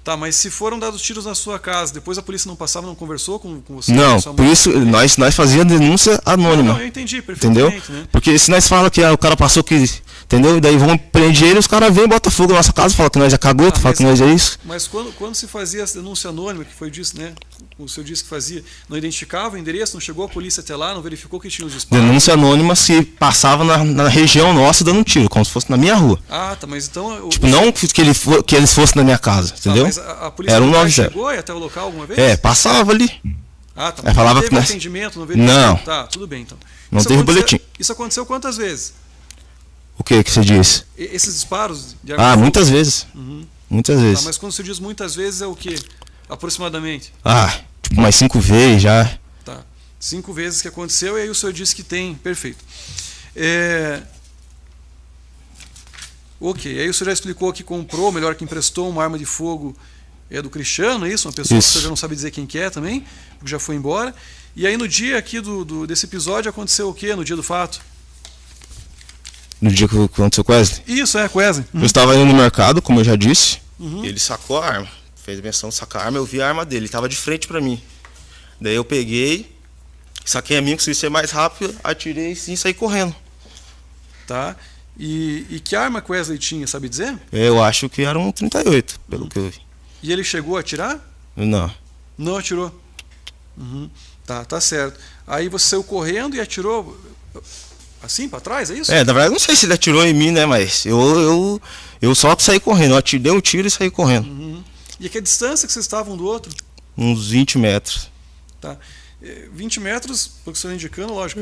[SPEAKER 2] Tá, mas se foram dados tiros na sua casa, depois a polícia não passava, não conversou com você?
[SPEAKER 9] Não, por isso nós fazíamos denúncia anônima.
[SPEAKER 2] Não, eu entendi perfeitamente.
[SPEAKER 9] Entendeu?
[SPEAKER 2] Né?
[SPEAKER 9] Porque se nós falamos que o cara passou que... Entendeu? E daí vão prender ele, os caras vêm e botam fogo na nossa casa, falam que nós é cagoto, falam que nós é isso.
[SPEAKER 2] Mas quando se fazia essa denúncia anônima, que foi disso, né? O senhor disse que fazia, não identificava o endereço, não chegou a polícia até lá, não verificou que tinha os disparos?
[SPEAKER 9] Denúncia anônima se passava na região nossa dando tiro, como se fosse na minha rua.
[SPEAKER 2] Ah, tá, mas então...
[SPEAKER 9] Tipo, não que eles fossem na minha casa, entendeu?
[SPEAKER 2] Mas a polícia
[SPEAKER 9] era um
[SPEAKER 2] chegou até o local alguma vez?
[SPEAKER 9] Passava ali.
[SPEAKER 2] Ah, tá, mas
[SPEAKER 9] falava
[SPEAKER 2] não teve
[SPEAKER 9] que
[SPEAKER 2] atendimento, não verificou?
[SPEAKER 9] Não.
[SPEAKER 2] Tá, tudo bem então.
[SPEAKER 9] Não teve boletim.
[SPEAKER 2] Isso aconteceu quantas vezes?
[SPEAKER 9] O que você disse?
[SPEAKER 2] Esses disparos de arma?
[SPEAKER 9] Muitas vezes. Muitas vezes.
[SPEAKER 2] Tá, mas quando você diz muitas vezes é o quê? Aproximadamente?
[SPEAKER 9] Tipo umas 5 vezes já.
[SPEAKER 2] Tá. 5 vezes que aconteceu e aí o senhor disse que tem. Perfeito. Ok, aí o senhor já explicou que comprou, melhor que emprestou uma arma de fogo do Cristiano, é isso? Uma pessoa que o senhor já não sabe dizer quem que é também, porque já foi embora. E aí no dia aqui desse episódio aconteceu o quê no dia do fato?
[SPEAKER 9] No dia que aconteceu com o Wesley?
[SPEAKER 2] Isso, com o Wesley.
[SPEAKER 9] Eu estava indo no mercado, como eu já disse. Ele sacou a arma. Fez menção de sacar a arma, eu vi a arma dele. Ele estava de frente para mim. Daí eu peguei, saquei a minha, consegui ser mais rápido, atirei e saí correndo.
[SPEAKER 2] Tá. E que arma que o Wesley tinha, sabe dizer?
[SPEAKER 9] Eu acho que era um 38, pelo que eu vi.
[SPEAKER 2] E ele chegou a atirar?
[SPEAKER 9] Não.
[SPEAKER 2] Não atirou? Tá certo. Aí você saiu correndo e atirou... Assim, pra trás, é isso?
[SPEAKER 9] Na verdade, não sei se ele atirou em mim, né? Mas eu só saí correndo. Eu dei um tiro e saí correndo.
[SPEAKER 2] E que distância que vocês estavam um do outro?
[SPEAKER 9] Uns 20 metros.
[SPEAKER 2] Tá. 20 metros, pelo que você está indicando, lógico.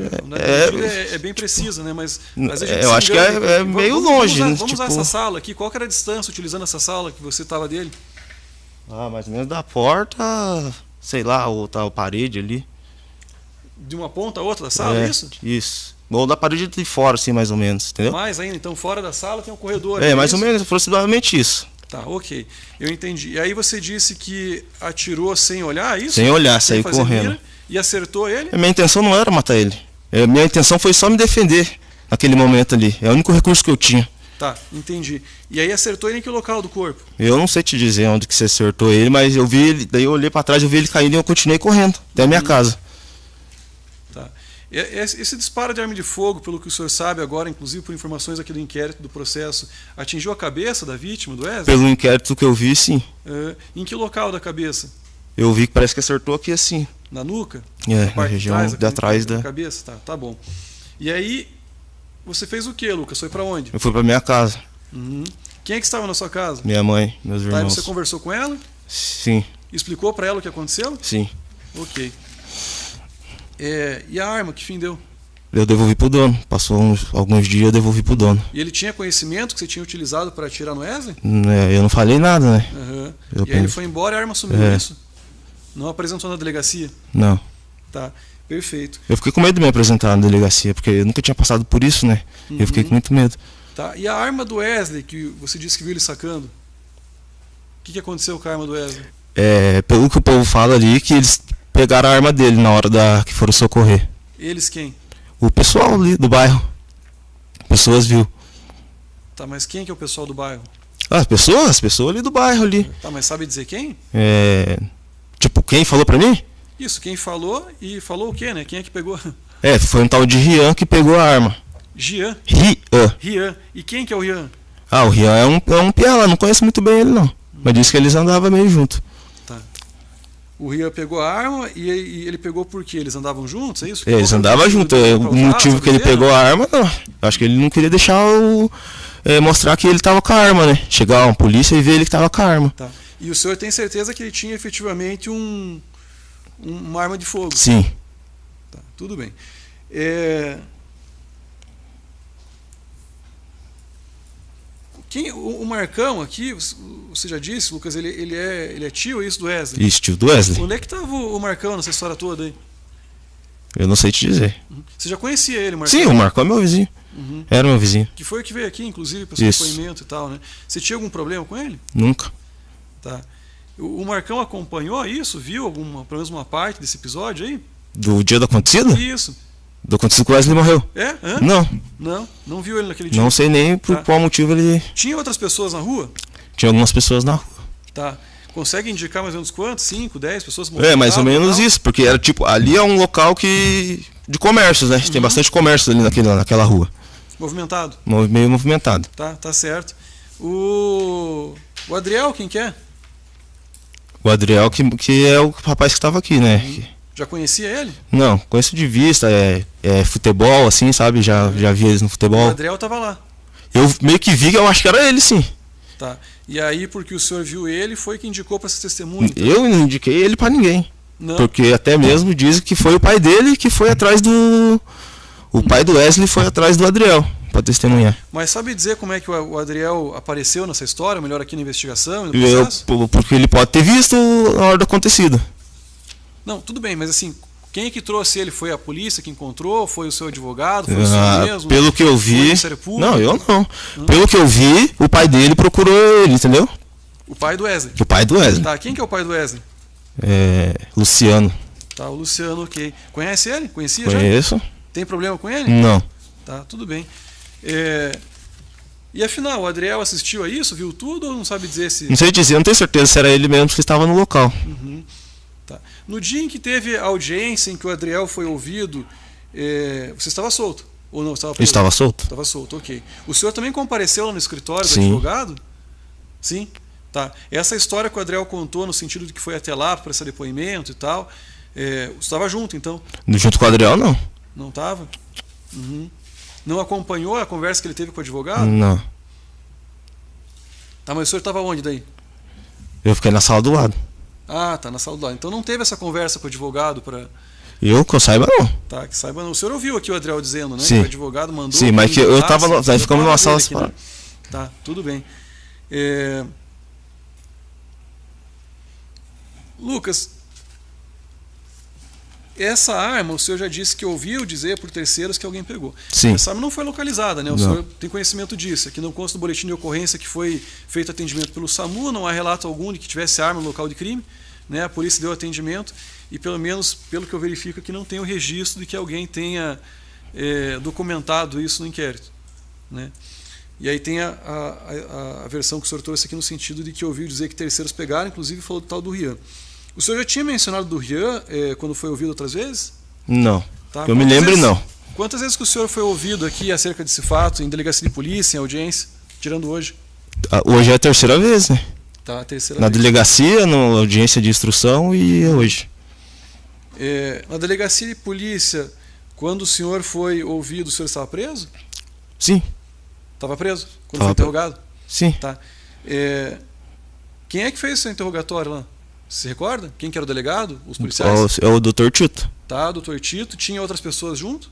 [SPEAKER 2] É bem precisa, né? Mas
[SPEAKER 9] eu acho que é meio longe.
[SPEAKER 2] Vamos usar essa sala aqui. Qual que era a distância utilizando essa sala que você estava dele?
[SPEAKER 9] Mais ou menos da porta, sei lá, ou tal parede ali.
[SPEAKER 2] De uma ponta a outra da sala, é isso?
[SPEAKER 9] Isso. Ou da parede de fora, assim, mais ou menos, entendeu?
[SPEAKER 2] Mais ainda, então fora da sala tem um corredor.
[SPEAKER 9] Mais ou menos, aproximadamente isso.
[SPEAKER 2] Tá, ok. Eu entendi. E aí você disse que atirou sem olhar, isso?
[SPEAKER 9] Sem olhar, saiu correndo.
[SPEAKER 2] Mira, e acertou ele?
[SPEAKER 9] A minha intenção não era matar ele. A minha intenção foi só me defender naquele momento ali. É o único recurso que eu tinha.
[SPEAKER 2] Tá, entendi. E aí acertou ele em que local do corpo?
[SPEAKER 9] Eu não sei te dizer onde que você acertou ele, mas eu vi ele, daí eu olhei para trás, eu vi ele caindo e eu continuei correndo até a minha casa.
[SPEAKER 2] Tá. Esse disparo de arma de fogo, pelo que o senhor sabe agora, inclusive por informações aqui do inquérito do processo, atingiu a cabeça da vítima, do Wesley?
[SPEAKER 9] Pelo inquérito que eu vi, sim.
[SPEAKER 2] Em que local da cabeça?
[SPEAKER 9] Eu vi que parece que acertou aqui assim.
[SPEAKER 2] Na nuca?
[SPEAKER 9] Na região de atrás da
[SPEAKER 2] cabeça? Tá bom. E aí, você fez o que, Lucas? Foi para onde?
[SPEAKER 9] Eu fui para minha casa.
[SPEAKER 2] Quem é que estava na sua casa?
[SPEAKER 9] Minha mãe, meus irmãos.
[SPEAKER 2] Tá, e você conversou com ela?
[SPEAKER 9] Sim.
[SPEAKER 2] Explicou para ela o que aconteceu?
[SPEAKER 9] Sim.
[SPEAKER 2] Ok. E a arma, que fim deu?
[SPEAKER 9] Eu devolvi pro dono. Passou alguns dias, eu devolvi pro dono.
[SPEAKER 2] E ele tinha conhecimento que você tinha utilizado para atirar no Wesley?
[SPEAKER 9] Eu não falei nada, né?
[SPEAKER 2] Uhum. E aí ele foi embora e a arma sumiu, isso? Não apresentou na delegacia?
[SPEAKER 9] Não.
[SPEAKER 2] Tá, perfeito.
[SPEAKER 9] Eu fiquei com medo de me apresentar na delegacia, porque eu nunca tinha passado por isso, né? Eu fiquei com muito medo.
[SPEAKER 2] Tá, e a arma do Wesley, que você disse que viu ele sacando? O que aconteceu com a arma do Wesley?
[SPEAKER 9] Pelo que o povo fala ali, que eles pegaram a arma dele na hora que foram socorrer.
[SPEAKER 2] Eles quem?
[SPEAKER 9] O pessoal ali do bairro. Pessoas viu.
[SPEAKER 2] Tá, mas quem que é o pessoal do bairro?
[SPEAKER 9] As pessoas ali do bairro ali.
[SPEAKER 2] Tá, mas sabe dizer quem?
[SPEAKER 9] Tipo, quem falou pra mim?
[SPEAKER 2] Isso, quem falou e falou o quê, né? Quem é que pegou?
[SPEAKER 9] Foi um tal de Rian que pegou a arma.
[SPEAKER 2] Gian? Rian. E quem que é o Rian?
[SPEAKER 9] O Rian é um piá lá, não conheço muito bem ele não. Mas disse que eles andavam meio junto.
[SPEAKER 2] Tá. O Rian pegou a arma e ele pegou por quê? Eles andavam juntos, é isso?
[SPEAKER 9] Eles andavam juntos. O motivo que ele pegou a arma, não. Acho que ele não queria deixar mostrar que ele tava com a arma, né? Chegar uma polícia e ver ele que tava com a arma.
[SPEAKER 2] Tá. E o senhor tem certeza que ele tinha efetivamente uma arma de fogo?
[SPEAKER 9] Sim.
[SPEAKER 2] Tá, tudo bem. O Marcão aqui, você já disse, Lucas, ele é tio, é isso do Wesley?
[SPEAKER 9] Isso, tio do Wesley.
[SPEAKER 2] Onde é que estava o Marcão nessa história toda aí?
[SPEAKER 9] Eu não sei te dizer.
[SPEAKER 2] Você já conhecia ele, Marcão?
[SPEAKER 9] Sim, o Marcão é meu vizinho. Era meu vizinho.
[SPEAKER 2] Que foi o que veio aqui, inclusive, para o seu depoimento e tal, né? Você tinha algum problema com ele?
[SPEAKER 9] Nunca.
[SPEAKER 2] Tá. O Marcão acompanhou isso? Viu pelo menos uma parte desse episódio aí?
[SPEAKER 9] Do dia do acontecido?
[SPEAKER 2] Isso.
[SPEAKER 9] Do acontecido que o Wesley morreu?
[SPEAKER 2] Não. Não viu ele naquele dia?
[SPEAKER 9] Não sei nem por qual motivo ele...
[SPEAKER 2] Tinha outras pessoas na rua?
[SPEAKER 9] Tinha algumas pessoas na rua.
[SPEAKER 2] Tá. Consegue indicar mais ou menos quantos? 5, 10 pessoas?
[SPEAKER 9] Mais ou menos isso, porque era tipo, ali é um local de comércios, né? Tem bastante comércio ali naquela rua.
[SPEAKER 2] Movimentado?
[SPEAKER 9] Meio movimentado.
[SPEAKER 2] Tá certo. O Adriel, quem que é?
[SPEAKER 9] O Adriel, que é o rapaz que estava aqui, né?
[SPEAKER 2] Já conhecia ele?
[SPEAKER 9] Não, conheço de vista, futebol, assim, sabe? Já vi eles no futebol.
[SPEAKER 2] O Adriel estava lá?
[SPEAKER 9] Eu meio que vi, eu acho que era ele, sim.
[SPEAKER 2] Tá. E aí, porque o senhor viu ele, foi que indicou para essa testemunha? Então?
[SPEAKER 9] Eu não indiquei ele para ninguém.
[SPEAKER 2] Não.
[SPEAKER 9] Porque até mesmo dizem que foi o pai dele que foi atrás do... O pai do Wesley foi atrás do Adriel, para testemunhar.
[SPEAKER 2] Mas sabe dizer como é que o Adriel apareceu nessa história, melhor aqui na investigação?
[SPEAKER 9] Porque ele pode ter visto na hora do acontecido.
[SPEAKER 2] Não, tudo bem, mas assim, quem é que trouxe ele? Foi a polícia que encontrou? Foi o seu advogado? Foi o senhor mesmo?
[SPEAKER 9] Pelo que eu vi... Não, eu não. Pelo que eu vi, o pai dele procurou ele, entendeu?
[SPEAKER 2] O pai do Wesley?
[SPEAKER 9] O pai do Wesley.
[SPEAKER 2] Tá, quem que é o pai do Wesley?
[SPEAKER 9] Luciano.
[SPEAKER 2] Tá, o Luciano, ok. Conhece ele? Conhecia já?
[SPEAKER 9] Conheço.
[SPEAKER 2] Tem problema com ele?
[SPEAKER 9] Não.
[SPEAKER 2] Tá, tudo bem. E afinal, o Adriel assistiu a isso? Viu tudo ou não sabe dizer se...
[SPEAKER 9] Não sei dizer, não tenho certeza se era ele mesmo que estava no local.
[SPEAKER 2] Tá. No dia em que teve a audiência em que o Adriel foi ouvido, você estava solto? Ou não? Estava preso?
[SPEAKER 9] Estava solto.
[SPEAKER 2] Estava solto, ok. O senhor também compareceu lá no escritório do
[SPEAKER 9] Sim.
[SPEAKER 2] advogado? Sim? Tá. Essa história que o Adriel contou, no sentido de que foi até lá para esse depoimento e tal, você estava junto, então?
[SPEAKER 9] Junto com o Adriel, não.
[SPEAKER 2] Não estava? Não acompanhou a conversa que ele teve com o advogado?
[SPEAKER 9] Não.
[SPEAKER 2] Tá, mas o senhor estava onde daí?
[SPEAKER 9] Eu fiquei na sala do lado.
[SPEAKER 2] Ah, tá, na sala do lado. Então não teve essa conversa com o advogado para...
[SPEAKER 9] Que eu saiba, não.
[SPEAKER 2] Tá, que saiba não. O senhor ouviu aqui o Adriel dizendo, né?
[SPEAKER 9] Sim.
[SPEAKER 2] Que o advogado mandou...
[SPEAKER 9] Sim, mas que eu estava... Nós ficamos numa sala
[SPEAKER 2] aqui, né? Tá, tudo bem. Lucas, essa arma, o senhor já disse que ouviu dizer por terceiros que alguém pegou.
[SPEAKER 9] Sim.
[SPEAKER 2] Essa arma não foi localizada, né? O senhor tem conhecimento disso. Aqui não consta do boletim de ocorrência que foi feito atendimento pelo SAMU, não há relato algum de que tivesse arma no local de crime, né? A polícia deu atendimento e, pelo menos, pelo que eu verifico aqui, não tem o registro de que alguém tenha documentado isso no inquérito, né? E aí tem a versão que o senhor trouxe aqui no sentido de que ouviu dizer que terceiros pegaram, inclusive falou do tal do Rian. O senhor já tinha mencionado do Rian quando foi ouvido outras vezes?
[SPEAKER 9] Não.
[SPEAKER 2] Tá.
[SPEAKER 9] Eu me lembro, não.
[SPEAKER 2] Quantas vezes que o senhor foi ouvido aqui acerca desse fato, em delegacia de polícia, em audiência, tirando hoje?
[SPEAKER 9] Hoje é a terceira vez, né?
[SPEAKER 2] Tá, a terceira
[SPEAKER 9] na
[SPEAKER 2] vez.
[SPEAKER 9] Delegacia, na audiência de instrução e hoje.
[SPEAKER 2] Na delegacia de polícia, quando o senhor foi ouvido, o senhor estava preso?
[SPEAKER 9] Sim.
[SPEAKER 2] Estava preso? Quando foi interrogado?
[SPEAKER 9] Sim.
[SPEAKER 2] Tá. Quem é que fez o seu interrogatório lá? Você se recorda? Quem que era o delegado? Os policiais?
[SPEAKER 9] É o Dr. Tito.
[SPEAKER 2] Tá, Dr. Tito. Tinha outras pessoas junto?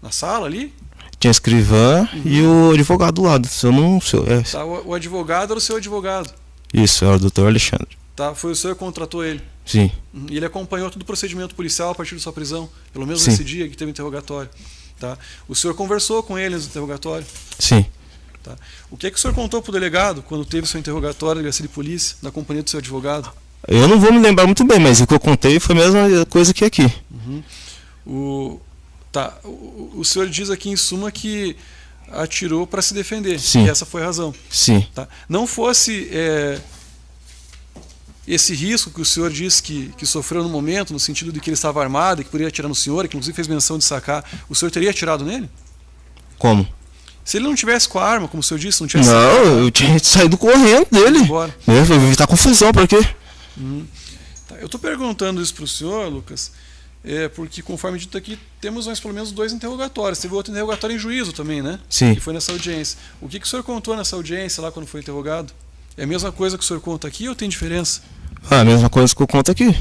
[SPEAKER 2] Na sala ali?
[SPEAKER 9] Tinha a escrivã e o advogado do lado.
[SPEAKER 2] Tá, o advogado era o seu advogado?
[SPEAKER 9] Isso, era o doutor Alexandre.
[SPEAKER 2] Tá, foi o senhor que contratou ele?
[SPEAKER 9] Sim.
[SPEAKER 2] E ele acompanhou todo o procedimento policial a partir da sua prisão? Pelo menos
[SPEAKER 9] Sim.
[SPEAKER 2] nesse dia que teve o interrogatório? Tá. O senhor conversou com ele no interrogatório?
[SPEAKER 9] Sim.
[SPEAKER 2] Tá. O que é que o senhor contou para o delegado quando teve seu interrogatório na delegacia de polícia, na companhia do seu advogado?
[SPEAKER 9] Eu não vou me lembrar muito bem, mas o que eu contei foi a mesma coisa que aqui.
[SPEAKER 2] O senhor diz aqui em suma que atirou para se defender.
[SPEAKER 9] Sim.
[SPEAKER 2] E essa foi a razão.
[SPEAKER 9] Sim.
[SPEAKER 2] Tá. Não fosse esse risco que o senhor disse que sofreu no momento, no sentido de que ele estava armado e que poderia atirar no senhor, que inclusive fez menção de sacar, o senhor teria atirado nele?
[SPEAKER 9] Como?
[SPEAKER 2] Se ele não tivesse com a arma, como o senhor disse, não tivesse...
[SPEAKER 9] Não, eu tinha saído correndo dele.
[SPEAKER 2] Embora.
[SPEAKER 9] Eu vou evitar confusão, pra quê?
[SPEAKER 2] Tá, eu estou perguntando isso para o senhor, Lucas, porque conforme dito aqui, temos pelo menos 2 interrogatórios. Teve outro interrogatório em juízo também, né?
[SPEAKER 9] Sim.
[SPEAKER 2] Que foi nessa audiência. O que o senhor contou nessa audiência lá quando foi interrogado? É a mesma coisa que o senhor conta aqui ou tem diferença?
[SPEAKER 9] A mesma coisa que eu conto aqui.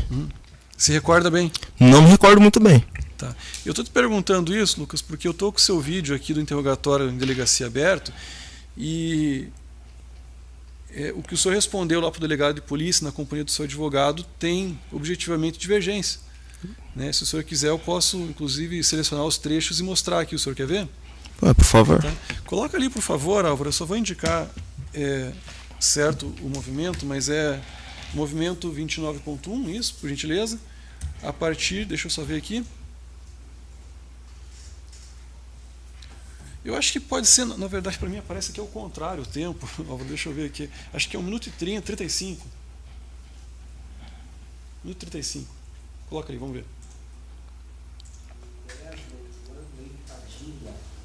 [SPEAKER 2] Se recorda bem?
[SPEAKER 9] Não me recordo muito bem.
[SPEAKER 2] Tá. Eu estou te perguntando isso, Lucas, porque eu estou com o seu vídeo aqui do interrogatório em delegacia aberto e o que o senhor respondeu lá para o delegado de polícia na companhia do seu advogado tem objetivamente divergência. Né? Se o senhor quiser, eu posso inclusive selecionar os trechos e mostrar aqui. O senhor quer ver?
[SPEAKER 9] Por favor.
[SPEAKER 2] Tá. Coloca ali, por favor, Álvaro. Eu só vou indicar certo o movimento, mas é movimento 29.1, isso, por gentileza. A partir, deixa eu só ver aqui. Eu acho que pode ser, na verdade, para mim parece que é o contrário o tempo. Deixa eu ver aqui. Acho que é 1 minuto e 30, 35. 1 minuto e 35. Coloca aí, vamos ver.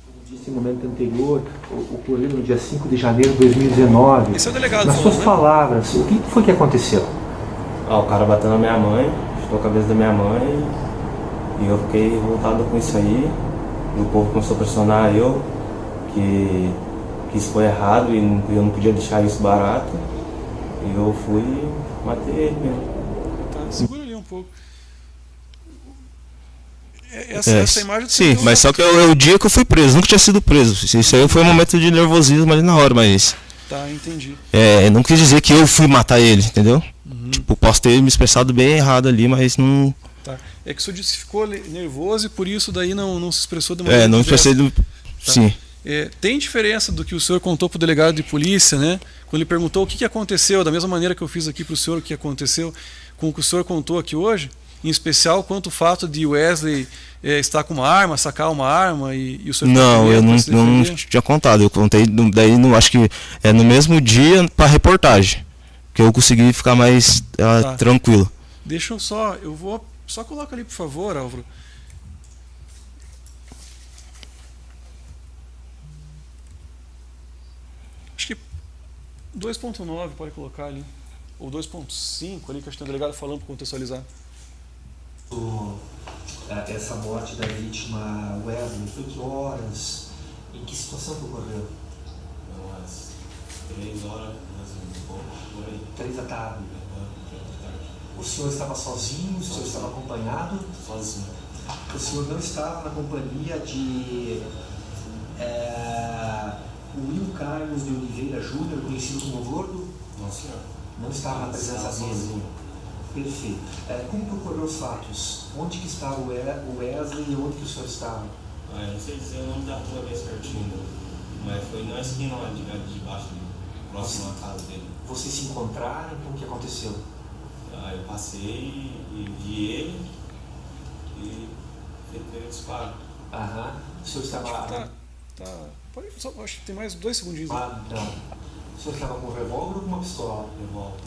[SPEAKER 5] Como disse no momento anterior, ocorreu no dia 5 de janeiro de 2019.
[SPEAKER 2] Esse é o delegado.
[SPEAKER 5] Nas suas palavras, o que foi que aconteceu?
[SPEAKER 9] O cara bateu na minha mãe, chutou a cabeça da minha mãe e eu fiquei revoltado com isso aí. E o povo começou a pressionar eu que isso foi errado e eu não podia deixar isso barato. E eu fui e matei ele mesmo.
[SPEAKER 2] Tá, segura ali um pouco. Essa imagem...
[SPEAKER 9] Sim, mas só que é o dia que eu fui preso, nunca tinha sido preso. Isso aí foi um momento de nervosismo ali na hora, mas...
[SPEAKER 2] Tá, entendi.
[SPEAKER 9] Não quis dizer que eu fui matar ele, entendeu? Tipo, posso ter me expressado bem errado ali, mas não...
[SPEAKER 2] Tá. É que o senhor disse que ficou nervoso e por isso daí não se expressou de maneira
[SPEAKER 9] não expressei do...
[SPEAKER 2] Tá.
[SPEAKER 9] Sim.
[SPEAKER 2] Tem diferença do que o senhor contou para o delegado de polícia, né? Quando ele perguntou o que aconteceu, da mesma maneira que eu fiz aqui para o senhor o que aconteceu, com o que o senhor contou aqui hoje, em especial quanto o fato de Wesley estar com uma arma, sacar uma arma e o senhor...
[SPEAKER 9] Não, eu não tinha contado, eu contei daí, acho que é no mesmo dia para reportagem, que eu consegui ficar mais tranquilo.
[SPEAKER 2] Deixa eu vou... Só coloca ali, por favor, Álvaro. Acho que 2.9 pode colocar ali. Ou 2.5 ali, que acho que tem o delegado falando para contextualizar.
[SPEAKER 5] Essa morte da vítima Wesley, foi que horas? Em que situação que ocorreu?
[SPEAKER 10] Umas 3 horas, um pouco, por aí.
[SPEAKER 5] 3 da tarde. O senhor estava sozinho? O senhor estava acompanhado?
[SPEAKER 10] Sozinho.
[SPEAKER 5] O senhor não estava na companhia de Will Carlos de Oliveira Júnior, conhecido como Gordo?
[SPEAKER 10] Não, senhor.
[SPEAKER 5] Não estava na presença dele?
[SPEAKER 10] Sozinho.
[SPEAKER 5] Perfeito. Como que ocorreu os fatos? Onde que estava o Wesley e onde que o senhor estava?
[SPEAKER 10] Eu não sei dizer o nome da rua bem certinho, mas foi na esquina lá de baixo, próximo à casa dele.
[SPEAKER 5] Vocês se encontraram? O que aconteceu?
[SPEAKER 10] Eu passei e vi ele e ele veio disparo.
[SPEAKER 5] O senhor estava...
[SPEAKER 2] Acho que tem mais 2 segundinhos.
[SPEAKER 5] Não. O senhor estava com um revólver ou com uma pistola?
[SPEAKER 10] Revólver.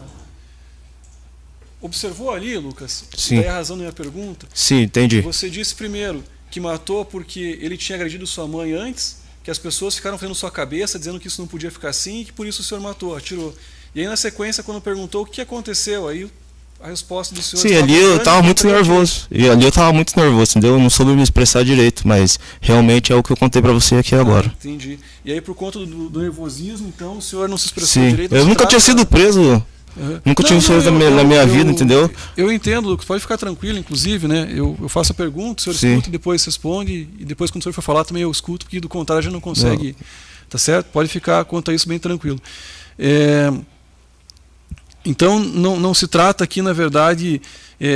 [SPEAKER 2] Observou ali, Lucas?
[SPEAKER 9] Sim.
[SPEAKER 2] Daí a razão da minha pergunta.
[SPEAKER 9] Sim, entendi.
[SPEAKER 2] Você disse primeiro que matou porque ele tinha agredido sua mãe antes, que as pessoas ficaram fazendo sua cabeça, dizendo que isso não podia ficar assim e que por isso o senhor matou, atirou. E aí na sequência, quando perguntou o que aconteceu, aí a resposta do senhor...
[SPEAKER 9] Sim, ali eu estava muito nervoso. E ali eu estava muito nervoso, entendeu? Eu não soube me expressar direito, mas realmente é o que eu contei para você aqui agora.
[SPEAKER 2] Entendi. E aí por conta do nervosismo, então, o senhor não se expressou direito?
[SPEAKER 9] Eu nunca tinha sido preso. Nunca tive isso na minha vida, entendeu?
[SPEAKER 2] Eu entendo, Lucas, pode ficar tranquilo, inclusive, né? Eu faço a pergunta, o senhor escuta e depois responde, e depois quando o senhor for falar também eu escuto, porque do contrário a gente não consegue, tá certo? Pode ficar quanto a isso bem tranquilo. Então não se trata aqui, na verdade,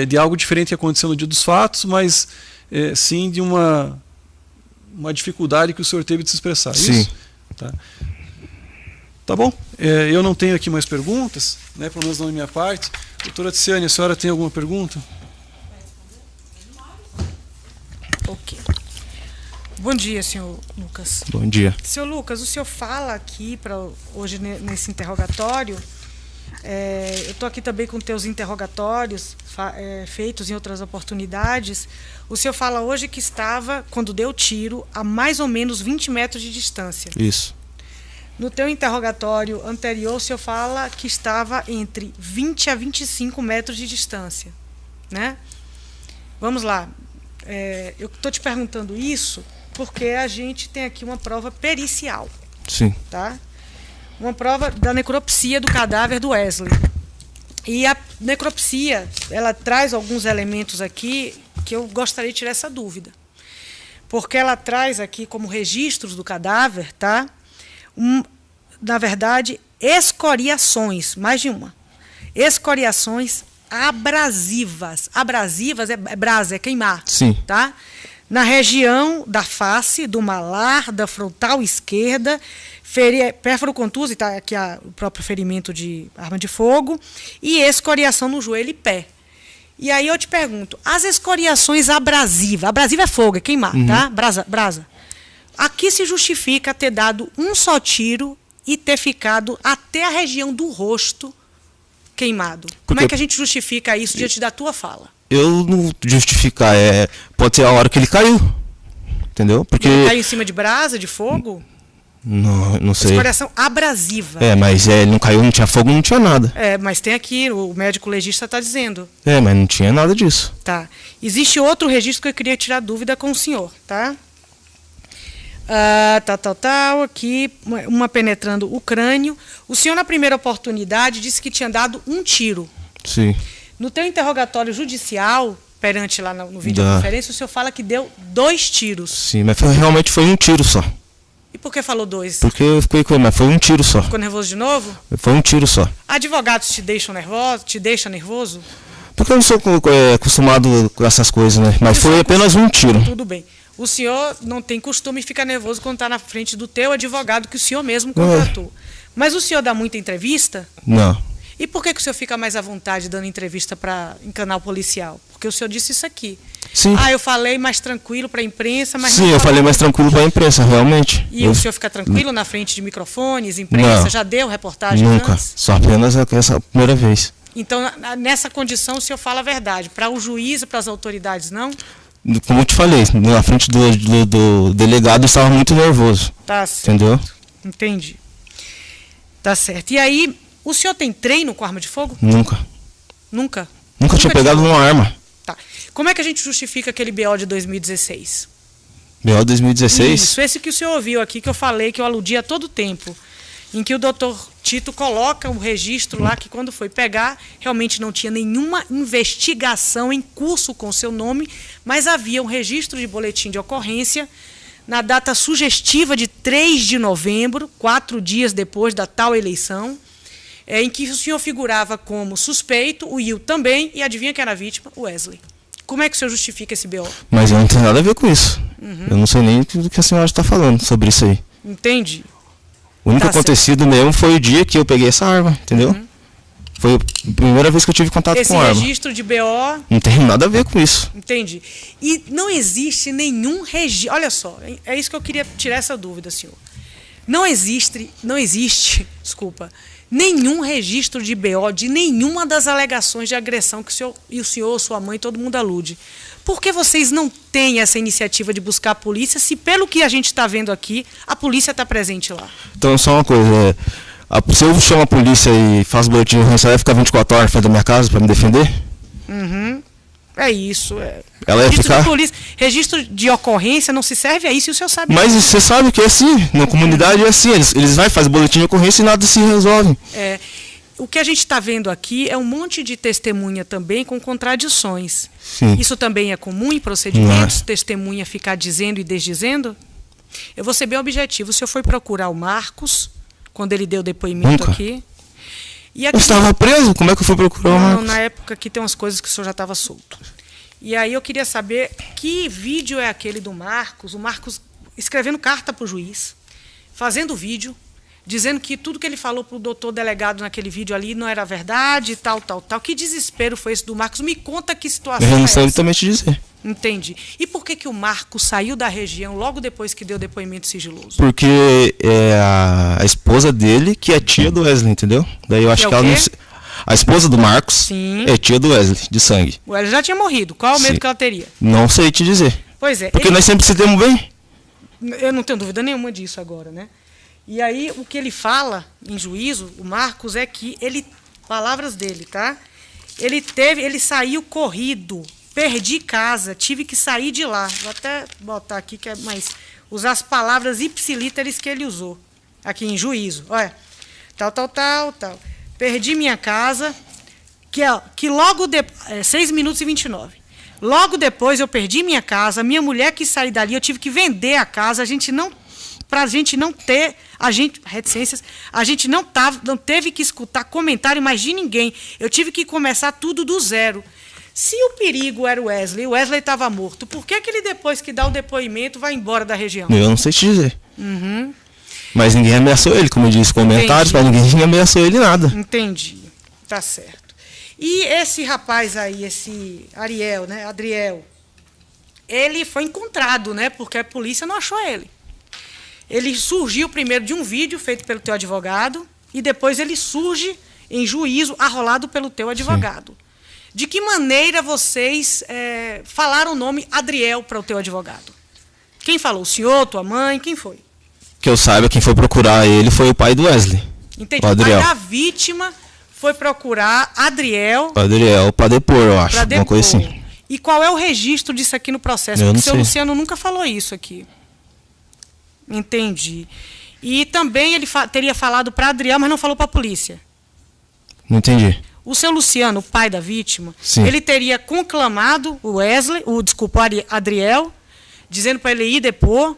[SPEAKER 2] de algo diferente que aconteceu no dia dos fatos, mas sim de uma dificuldade que o senhor teve de se expressar.
[SPEAKER 9] Sim.
[SPEAKER 2] Isso? Tá bom. Eu não tenho aqui mais perguntas, né, pelo menos não da minha parte. Doutora Ticiane, a senhora tem alguma pergunta?
[SPEAKER 4] Ok. Bom dia, senhor Lucas.
[SPEAKER 9] Bom dia.
[SPEAKER 4] Senhor Lucas, o senhor fala aqui, hoje nesse interrogatório, eu estou aqui também com teus interrogatórios feitos em outras oportunidades. O senhor fala hoje que estava, quando deu o tiro, a mais ou menos 20 metros de distância.
[SPEAKER 9] Isso.
[SPEAKER 4] No teu interrogatório anterior, o senhor fala que estava entre 20 a 25 metros de distância, né? Vamos lá. Eu estou te perguntando isso porque a gente tem aqui uma prova pericial.
[SPEAKER 9] Sim.
[SPEAKER 4] Tá? Uma prova da necropsia do cadáver do Wesley. E a necropsia, ela traz alguns elementos aqui que eu gostaria de tirar essa dúvida. Porque ela traz aqui como registros do cadáver, tá? Na verdade, escoriações, mais de uma. Escoriações abrasivas. Abrasivas é brasa, é queimar.
[SPEAKER 9] Sim.
[SPEAKER 4] Tá? Na região da face, do malar, da frontal esquerda, pérfuro contuso, está aqui o próprio ferimento de arma de fogo, e escoriação no joelho e pé. E aí eu te pergunto, as escoriações abrasivas, abrasiva é fogo, é queimar, tá? Brasa. Aqui se justifica ter dado um só tiro e ter ficado até a região do rosto queimado. Como é que a gente justifica isso diante da tua fala?
[SPEAKER 9] Eu não justificar, pode ser a hora que ele caiu, entendeu? Porque
[SPEAKER 4] ele caiu em cima de brasa, de fogo?
[SPEAKER 9] Não sei.
[SPEAKER 4] Escoriação abrasiva.
[SPEAKER 9] Mas ele não caiu, não tinha fogo, não tinha nada.
[SPEAKER 4] Mas tem aqui, o médico legista está dizendo.
[SPEAKER 9] Mas não tinha nada disso.
[SPEAKER 4] Tá. Existe outro registro que eu queria tirar dúvida com o senhor, tá? Aqui, uma penetrando o crânio. O senhor, na primeira oportunidade, disse que tinha dado um tiro.
[SPEAKER 9] Sim.
[SPEAKER 4] No teu interrogatório judicial, perante lá no videoconferência, o senhor fala que deu 2 tiros.
[SPEAKER 9] Sim, mas realmente foi um tiro só.
[SPEAKER 4] E por que falou 2?
[SPEAKER 9] Porque eu fiquei com ele, mas foi um tiro só.
[SPEAKER 4] Ficou nervoso de novo?
[SPEAKER 9] Foi um tiro só.
[SPEAKER 4] Advogados te deixam nervoso? Te deixa nervoso?
[SPEAKER 9] Porque eu não sou acostumado com essas coisas, né? Mas foi apenas um tiro.
[SPEAKER 4] Tudo bem. O senhor não tem costume de ficar nervoso quando está na frente do teu advogado que o senhor mesmo contratou. Mas o senhor dá muita entrevista?
[SPEAKER 9] Não.
[SPEAKER 4] E por que o senhor fica mais à vontade dando entrevista em canal policial? Porque o senhor disse isso aqui.
[SPEAKER 9] Sim.
[SPEAKER 4] Eu falei mais tranquilo para a imprensa, mas
[SPEAKER 9] sim, eu falei mais tranquilo para a imprensa, realmente.
[SPEAKER 4] E o senhor fica tranquilo na frente de microfones, imprensa?
[SPEAKER 9] Não.
[SPEAKER 4] Já deu reportagem
[SPEAKER 9] Nunca.
[SPEAKER 4] antes?
[SPEAKER 9] Só apenas essa primeira vez.
[SPEAKER 4] Então, nessa condição, o senhor fala a verdade. Para o juiz e para as autoridades, não?
[SPEAKER 9] Como eu te falei, na frente do delegado eu estava muito nervoso.
[SPEAKER 4] Tá certo.
[SPEAKER 9] Entendeu?
[SPEAKER 4] Entendi. Tá certo. E aí, o senhor tem treino com arma de fogo?
[SPEAKER 9] Nunca.
[SPEAKER 4] Nunca?
[SPEAKER 9] Nunca tinha pegado uma arma.
[SPEAKER 4] Tá. Como é que a gente justifica aquele BO de 2016?
[SPEAKER 9] BO 2016?
[SPEAKER 4] Isso, esse que o senhor ouviu aqui, que eu falei, que eu aludi a todo tempo. Em que o doutor Tito coloca o registro lá, que quando foi pegar, realmente não tinha nenhuma investigação em curso com seu nome, mas havia um registro de boletim de ocorrência na data sugestiva de 3 de novembro, 4 dias depois da tal eleição, em que o senhor figurava como suspeito, o Will também, e adivinha quem era a vítima? O Wesley. Como é que o senhor justifica esse BO?
[SPEAKER 9] Mas eu não tenho nada a ver com isso. Eu não sei nem do que a senhora está falando sobre isso aí.
[SPEAKER 4] Entendi.
[SPEAKER 9] O único acontecido mesmo foi o dia que eu peguei essa arma, entendeu? Foi a primeira vez que eu tive contato com a arma.
[SPEAKER 4] Esse registro de BO...
[SPEAKER 9] Não tem nada a ver com isso.
[SPEAKER 4] Entendi. E não existe nenhum registro... Olha só, é isso que eu queria tirar essa dúvida, senhor. Não existe, nenhum registro de BO de nenhuma das alegações de agressão que o senhor, sua mãe, todo mundo alude. Por que vocês não têm essa iniciativa de buscar a polícia, se pelo que a gente está vendo aqui, a polícia está presente lá?
[SPEAKER 9] Então, só uma coisa, se eu chamo a polícia e faço boletim de ocorrência, ela vai ficar 24 horas na frente da minha casa para me defender?
[SPEAKER 4] É isso.
[SPEAKER 9] Ela ia ficar...
[SPEAKER 4] registro de ocorrência não se serve a isso, e o senhor sabe.
[SPEAKER 9] Mas você sabe que é assim, na comunidade é assim, eles vão fazer boletim de ocorrência e nada se resolve.
[SPEAKER 4] o que a gente está vendo aqui é um monte de testemunha também com contradições.
[SPEAKER 9] Sim.
[SPEAKER 4] Isso também é comum em procedimentos? Testemunha ficar dizendo e desdizendo? Eu vou ser bem objetivo. O senhor foi procurar o Marcos, quando ele deu depoimento
[SPEAKER 9] Nunca.
[SPEAKER 4] aqui? E aqui,
[SPEAKER 9] Eu estava preso? Como é que eu fui procurar o
[SPEAKER 4] não,
[SPEAKER 9] Marcos?
[SPEAKER 4] na época que tem umas coisas que o senhor já estava solto. E aí eu queria saber que vídeo é aquele do Marcos, o Marcos escrevendo carta para o juiz, fazendo vídeo, dizendo que tudo que ele falou para o doutor delegado naquele vídeo ali não era verdade, tal. Que desespero foi esse do Marcos? Me conta que situação
[SPEAKER 9] Eu
[SPEAKER 4] é
[SPEAKER 9] não sei
[SPEAKER 4] essa.
[SPEAKER 9] também te dizer.
[SPEAKER 4] Entendi. E por que o Marcos saiu da região logo depois que deu depoimento sigiloso?
[SPEAKER 9] Porque é a esposa dele que é tia do Wesley, entendeu? Daí eu acho
[SPEAKER 4] Que é
[SPEAKER 9] que
[SPEAKER 4] o
[SPEAKER 9] ela não
[SPEAKER 4] quê?
[SPEAKER 9] se... A esposa do Marcos
[SPEAKER 4] Sim.
[SPEAKER 9] é tia do Wesley, de sangue.
[SPEAKER 4] Ela já tinha morrido. Qual é o medo
[SPEAKER 9] Sim.
[SPEAKER 4] que ela teria?
[SPEAKER 9] Não sei te dizer.
[SPEAKER 4] Pois é.
[SPEAKER 9] Porque nós sempre se demos bem.
[SPEAKER 4] Eu não tenho dúvida nenhuma disso agora, né? E aí, o que ele fala em juízo, o Marcos, é que ele, palavras dele, tá? Ele saiu corrido, perdi casa, tive que sair de lá. Vou até botar aqui, que é mais, usar as palavras ipsilíteres que ele usou, aqui em juízo. Olha, tal. Perdi minha casa, que logo depois, 6 minutos e 29. Logo depois eu perdi minha casa, minha mulher quis sair dali, eu tive que vender a casa, para a gente não ter reticências, a gente não teve que escutar comentário mais de ninguém. Eu tive que começar tudo do zero. Se o perigo era o Wesley estava morto, por que ele, depois que dá o depoimento, vai embora da região?
[SPEAKER 9] Eu não sei te dizer.
[SPEAKER 4] Uhum.
[SPEAKER 9] Mas ninguém ameaçou ele, como eu disse, comentários, mas ninguém ameaçou ele nada.
[SPEAKER 4] Entendi. Tá certo. E esse rapaz aí, esse Adriel, ele foi encontrado, né? Porque a polícia não achou ele. Ele surgiu primeiro de um vídeo feito pelo teu advogado e depois ele surge em juízo arrolado pelo teu advogado. Sim. De que maneira vocês falaram o nome Adriel para o teu advogado? Quem falou? O senhor, tua mãe? Quem foi?
[SPEAKER 9] Que eu saiba, quem foi procurar ele foi o pai do Wesley.
[SPEAKER 4] Entendi. O pai da vítima foi procurar Adriel.
[SPEAKER 9] Adriel, para depor, eu acho. Uma coisa assim.
[SPEAKER 4] E qual é o registro disso aqui no processo? Porque o seu Luciano nunca falou isso aqui. Entendi. E também ele teria falado para Adriel, mas não falou para a polícia.
[SPEAKER 9] Não entendi.
[SPEAKER 4] O seu Luciano, o pai da vítima,
[SPEAKER 9] sim,
[SPEAKER 4] ele teria conclamado o Adriel, dizendo para ele ir depor.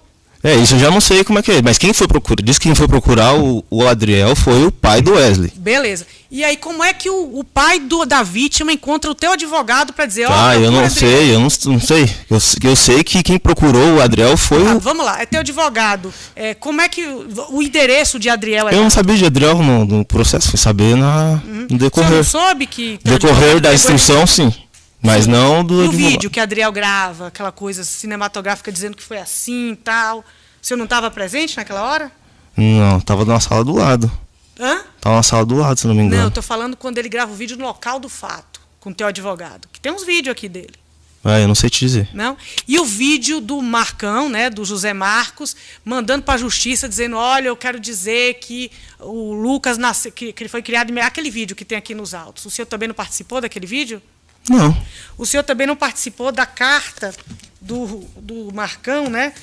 [SPEAKER 9] Isso eu já não sei como é que é. Mas quem foi procurar, disse que quem foi procurar o Adriel foi o pai do Wesley.
[SPEAKER 4] Beleza. E aí, como é que o pai da vítima encontra o teu advogado para dizer...
[SPEAKER 9] eu não sei, eu não sei. Eu sei que quem procurou o Adriel foi o...
[SPEAKER 4] Vamos lá, é teu advogado. Como é que o endereço de Adriel é?
[SPEAKER 9] Eu não sabia de Adriel no processo, fui saber no decorrer.
[SPEAKER 4] Você não soube que...
[SPEAKER 9] Decorrer da instrução, sim. Mas não do
[SPEAKER 4] advogado. O vídeo que Adriel grava, aquela coisa cinematográfica dizendo que foi assim e tal. Você não estava presente naquela hora?
[SPEAKER 9] Não, estava na sala do lado.
[SPEAKER 4] Hã?
[SPEAKER 9] Estava na sala do lado, se não me engano.
[SPEAKER 4] Não, eu estou falando quando ele grava o vídeo no local do fato, com o teu advogado. Que tem uns vídeos aqui dele.
[SPEAKER 9] Eu não sei te dizer.
[SPEAKER 4] Não? E o vídeo do Marcão, né, do José Marcos, mandando para a justiça, dizendo, olha, eu quero dizer que o Lucas nasceu, que ele foi criado... Aquele vídeo que tem aqui nos autos. O senhor também não participou daquele vídeo?
[SPEAKER 9] Não.
[SPEAKER 4] O senhor também não participou da carta do Marcão, né,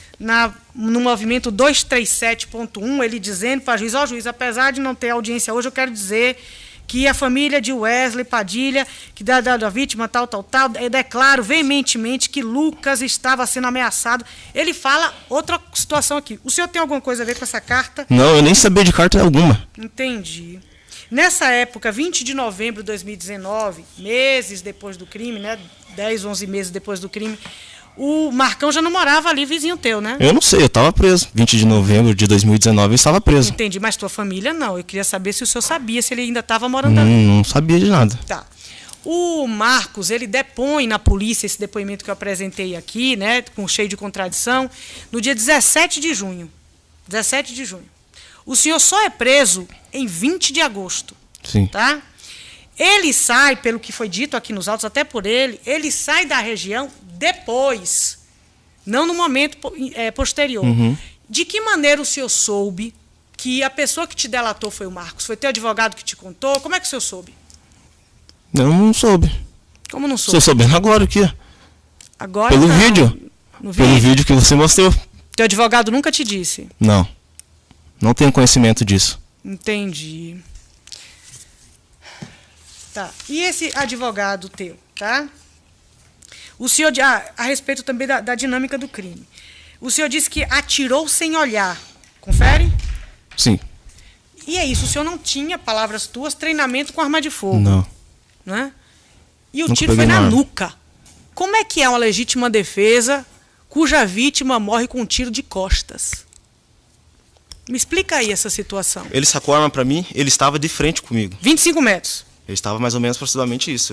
[SPEAKER 4] no movimento 237.1, ele dizendo para juiz, juiz, apesar de não ter audiência hoje, eu quero dizer que a família de Wesley Padilha, que da vítima tal, declaro veementemente que Lucas estava sendo ameaçado. Ele fala outra situação aqui. O senhor tem alguma coisa a ver com essa carta?
[SPEAKER 9] Não, eu nem sabia de carta alguma.
[SPEAKER 4] Entendi. Nessa época, 20 de novembro de 2019, meses depois do crime, né, 10, 11 meses depois do crime, o Marcão já não morava ali, vizinho teu, né?
[SPEAKER 9] Eu não sei, eu estava preso. 20 de novembro de 2019 eu estava preso.
[SPEAKER 4] Entendi, mas tua família não. Eu queria saber se o senhor sabia, se ele ainda estava morando ali.
[SPEAKER 9] Não sabia de nada.
[SPEAKER 4] Tá. O Marcos, ele depõe na polícia, esse depoimento que eu apresentei aqui, né, cheio de contradição, no dia 17 de junho. 17 de junho. O senhor só é preso em 20 de agosto.
[SPEAKER 9] Sim.
[SPEAKER 4] Tá? Ele sai, pelo que foi dito aqui nos autos, até por ele sai da região depois, não no momento posterior.
[SPEAKER 9] Uhum.
[SPEAKER 4] De que maneira o senhor soube que a pessoa que te delatou foi o Marcos? Foi teu advogado que te contou? Como é que o senhor soube?
[SPEAKER 9] Eu não soube.
[SPEAKER 4] Como não soube?
[SPEAKER 9] Estou sabendo agora aqui.
[SPEAKER 4] Agora?
[SPEAKER 9] Pelo
[SPEAKER 4] não.
[SPEAKER 9] vídeo.
[SPEAKER 4] No
[SPEAKER 9] Pelo vídeo que você mostrou.
[SPEAKER 4] Teu advogado nunca te disse?
[SPEAKER 9] Não. Não tenho conhecimento disso.
[SPEAKER 4] Entendi. Tá. E esse advogado teu, tá? O senhor, a respeito também da dinâmica do crime. O senhor disse que atirou sem olhar. Confere?
[SPEAKER 9] Sim.
[SPEAKER 4] E é isso, o senhor não tinha, palavras tuas, treinamento com arma de fogo.
[SPEAKER 9] Não.
[SPEAKER 4] Né? E o
[SPEAKER 9] Nunca
[SPEAKER 4] tiro foi
[SPEAKER 9] peguei
[SPEAKER 4] na
[SPEAKER 9] uma arma.
[SPEAKER 4] nuca. Como é que é uma legítima defesa cuja vítima morre com um tiro de costas? Me explica aí essa situação.
[SPEAKER 9] Ele sacou a arma pra mim, ele estava de frente comigo.
[SPEAKER 4] 25 metros.
[SPEAKER 9] Ele estava mais ou menos aproximadamente isso.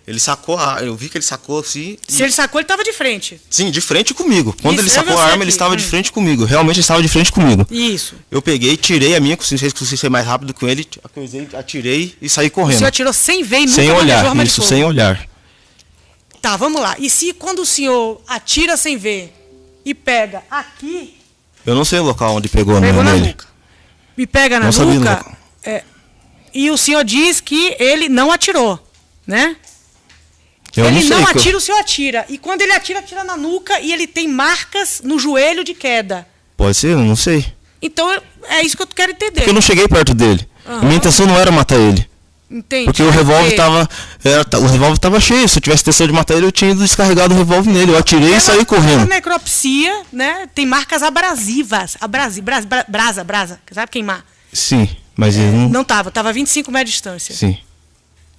[SPEAKER 9] Ele sacou eu vi que ele sacou assim.
[SPEAKER 4] Se ele sacou, ele estava de frente.
[SPEAKER 9] Sim, de frente comigo. Quando
[SPEAKER 4] Isso,
[SPEAKER 9] ele
[SPEAKER 4] eu
[SPEAKER 9] sacou
[SPEAKER 4] vi
[SPEAKER 9] a
[SPEAKER 4] você
[SPEAKER 9] arma,
[SPEAKER 4] aqui.
[SPEAKER 9] ele estava de frente comigo. Realmente ele estava de frente comigo.
[SPEAKER 4] Isso.
[SPEAKER 9] Eu peguei, tirei a minha, consegui ser mais rápido com ele, atirei e saí
[SPEAKER 4] O
[SPEAKER 9] correndo.
[SPEAKER 4] senhor atirou sem ver e nunca
[SPEAKER 9] Sem
[SPEAKER 4] manejou
[SPEAKER 9] olhar,
[SPEAKER 4] arma de
[SPEAKER 9] isso,
[SPEAKER 4] fogo.
[SPEAKER 9] sem olhar.
[SPEAKER 4] Tá, vamos lá. E se quando o senhor atira sem ver e pega aqui,
[SPEAKER 9] Eu não sei o local onde pegou,
[SPEAKER 4] pegou na
[SPEAKER 9] nele.
[SPEAKER 4] nuca, e pega na
[SPEAKER 9] Não sabia o
[SPEAKER 4] nuca,
[SPEAKER 9] local.
[SPEAKER 4] e o senhor diz que ele não atirou, né?
[SPEAKER 9] Eu
[SPEAKER 4] Ele
[SPEAKER 9] sei
[SPEAKER 4] não
[SPEAKER 9] que eu-
[SPEAKER 4] atira, o senhor atira. E quando ele atira, atira na nuca e ele tem marcas no joelho de queda.
[SPEAKER 9] Pode ser, eu não sei.
[SPEAKER 4] Então, é isso que eu quero entender.
[SPEAKER 9] Porque eu não cheguei perto dele.
[SPEAKER 4] Aham.
[SPEAKER 9] Minha intenção não era matar ele.
[SPEAKER 4] Entendi.
[SPEAKER 9] Porque o revólver tava cheio. Se eu tivesse intenção de matar ele, eu tinha ido descarregado o revólver nele. Eu atirei e saí
[SPEAKER 4] A
[SPEAKER 9] correndo.
[SPEAKER 4] necropsia, né, tem marcas abrasivas. Brasa. Sabe queimar?
[SPEAKER 9] Sim, mas ele não.
[SPEAKER 4] Não tava 25 metros de distância.
[SPEAKER 9] Sim.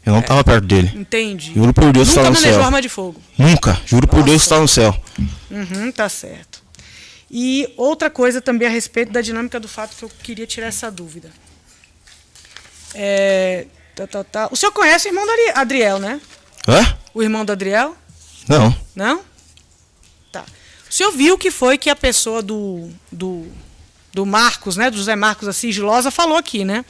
[SPEAKER 9] Eu não tava perto dele.
[SPEAKER 4] Entendi.
[SPEAKER 9] Juro por Deus que
[SPEAKER 4] Nunca
[SPEAKER 9] está no
[SPEAKER 4] manejou
[SPEAKER 9] céu.
[SPEAKER 4] arma de fogo.
[SPEAKER 9] Nunca. Juro por Deus que está no céu.
[SPEAKER 4] Tá certo. E outra coisa também a respeito da dinâmica do fato que eu queria tirar essa dúvida. O senhor conhece o irmão do Adriel, né?
[SPEAKER 9] Hã?
[SPEAKER 4] O irmão do Adriel?
[SPEAKER 9] Não.
[SPEAKER 4] Não? Tá. O senhor viu que foi que a pessoa do Marcos, né, do José Marcos Assis Gilosa, falou aqui, né?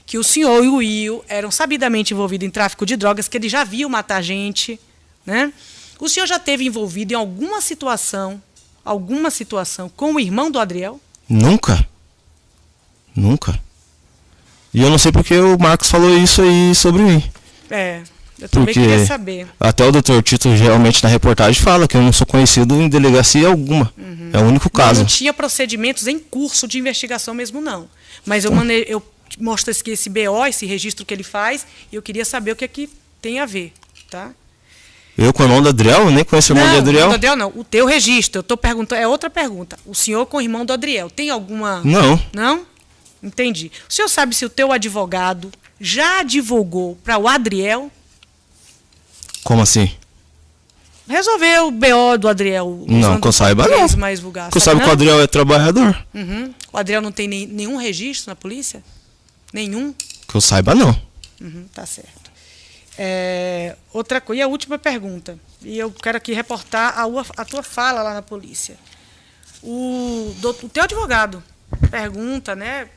[SPEAKER 4] Que o senhor e o Will eram sabidamente envolvidos em tráfico de drogas, que eles já viam matar gente, né? O senhor já esteve envolvido em alguma situação com o irmão do Adriel?
[SPEAKER 9] Nunca. E eu não sei porque o Marcos falou isso aí sobre mim.
[SPEAKER 4] Eu também
[SPEAKER 9] Porque
[SPEAKER 4] queria saber.
[SPEAKER 9] até o Dr. Tito realmente na reportagem fala que eu não sou conhecido em delegacia alguma. É o único caso.
[SPEAKER 4] Não tinha procedimentos em curso de investigação mesmo, não. Mas eu mostro esse BO, esse registro que ele faz, e eu queria saber o que é que tem a ver, tá?
[SPEAKER 9] Eu com o irmão do Adriel? Eu nem conheço o irmão do Adriel.
[SPEAKER 4] Não, o irmão do Adriel não. O teu registro, eu estou perguntando, é outra pergunta. O senhor com o irmão do Adriel, tem alguma...
[SPEAKER 9] Não.
[SPEAKER 4] Não? Entendi. O senhor sabe se o teu advogado já advogou para o Adriel
[SPEAKER 9] Como assim?
[SPEAKER 4] resolver o BO do Adriel?
[SPEAKER 9] Não, que eu saiba não.
[SPEAKER 4] Mais vulgar,
[SPEAKER 9] Porque eu saiba que o Adriel é trabalhador.
[SPEAKER 4] O Adriel não tem nenhum registro na polícia? Nenhum?
[SPEAKER 9] Que eu saiba não.
[SPEAKER 4] Tá certo. Outra coisa, e a última pergunta. E eu quero aqui reportar a tua fala lá na polícia. O teu advogado pergunta, né,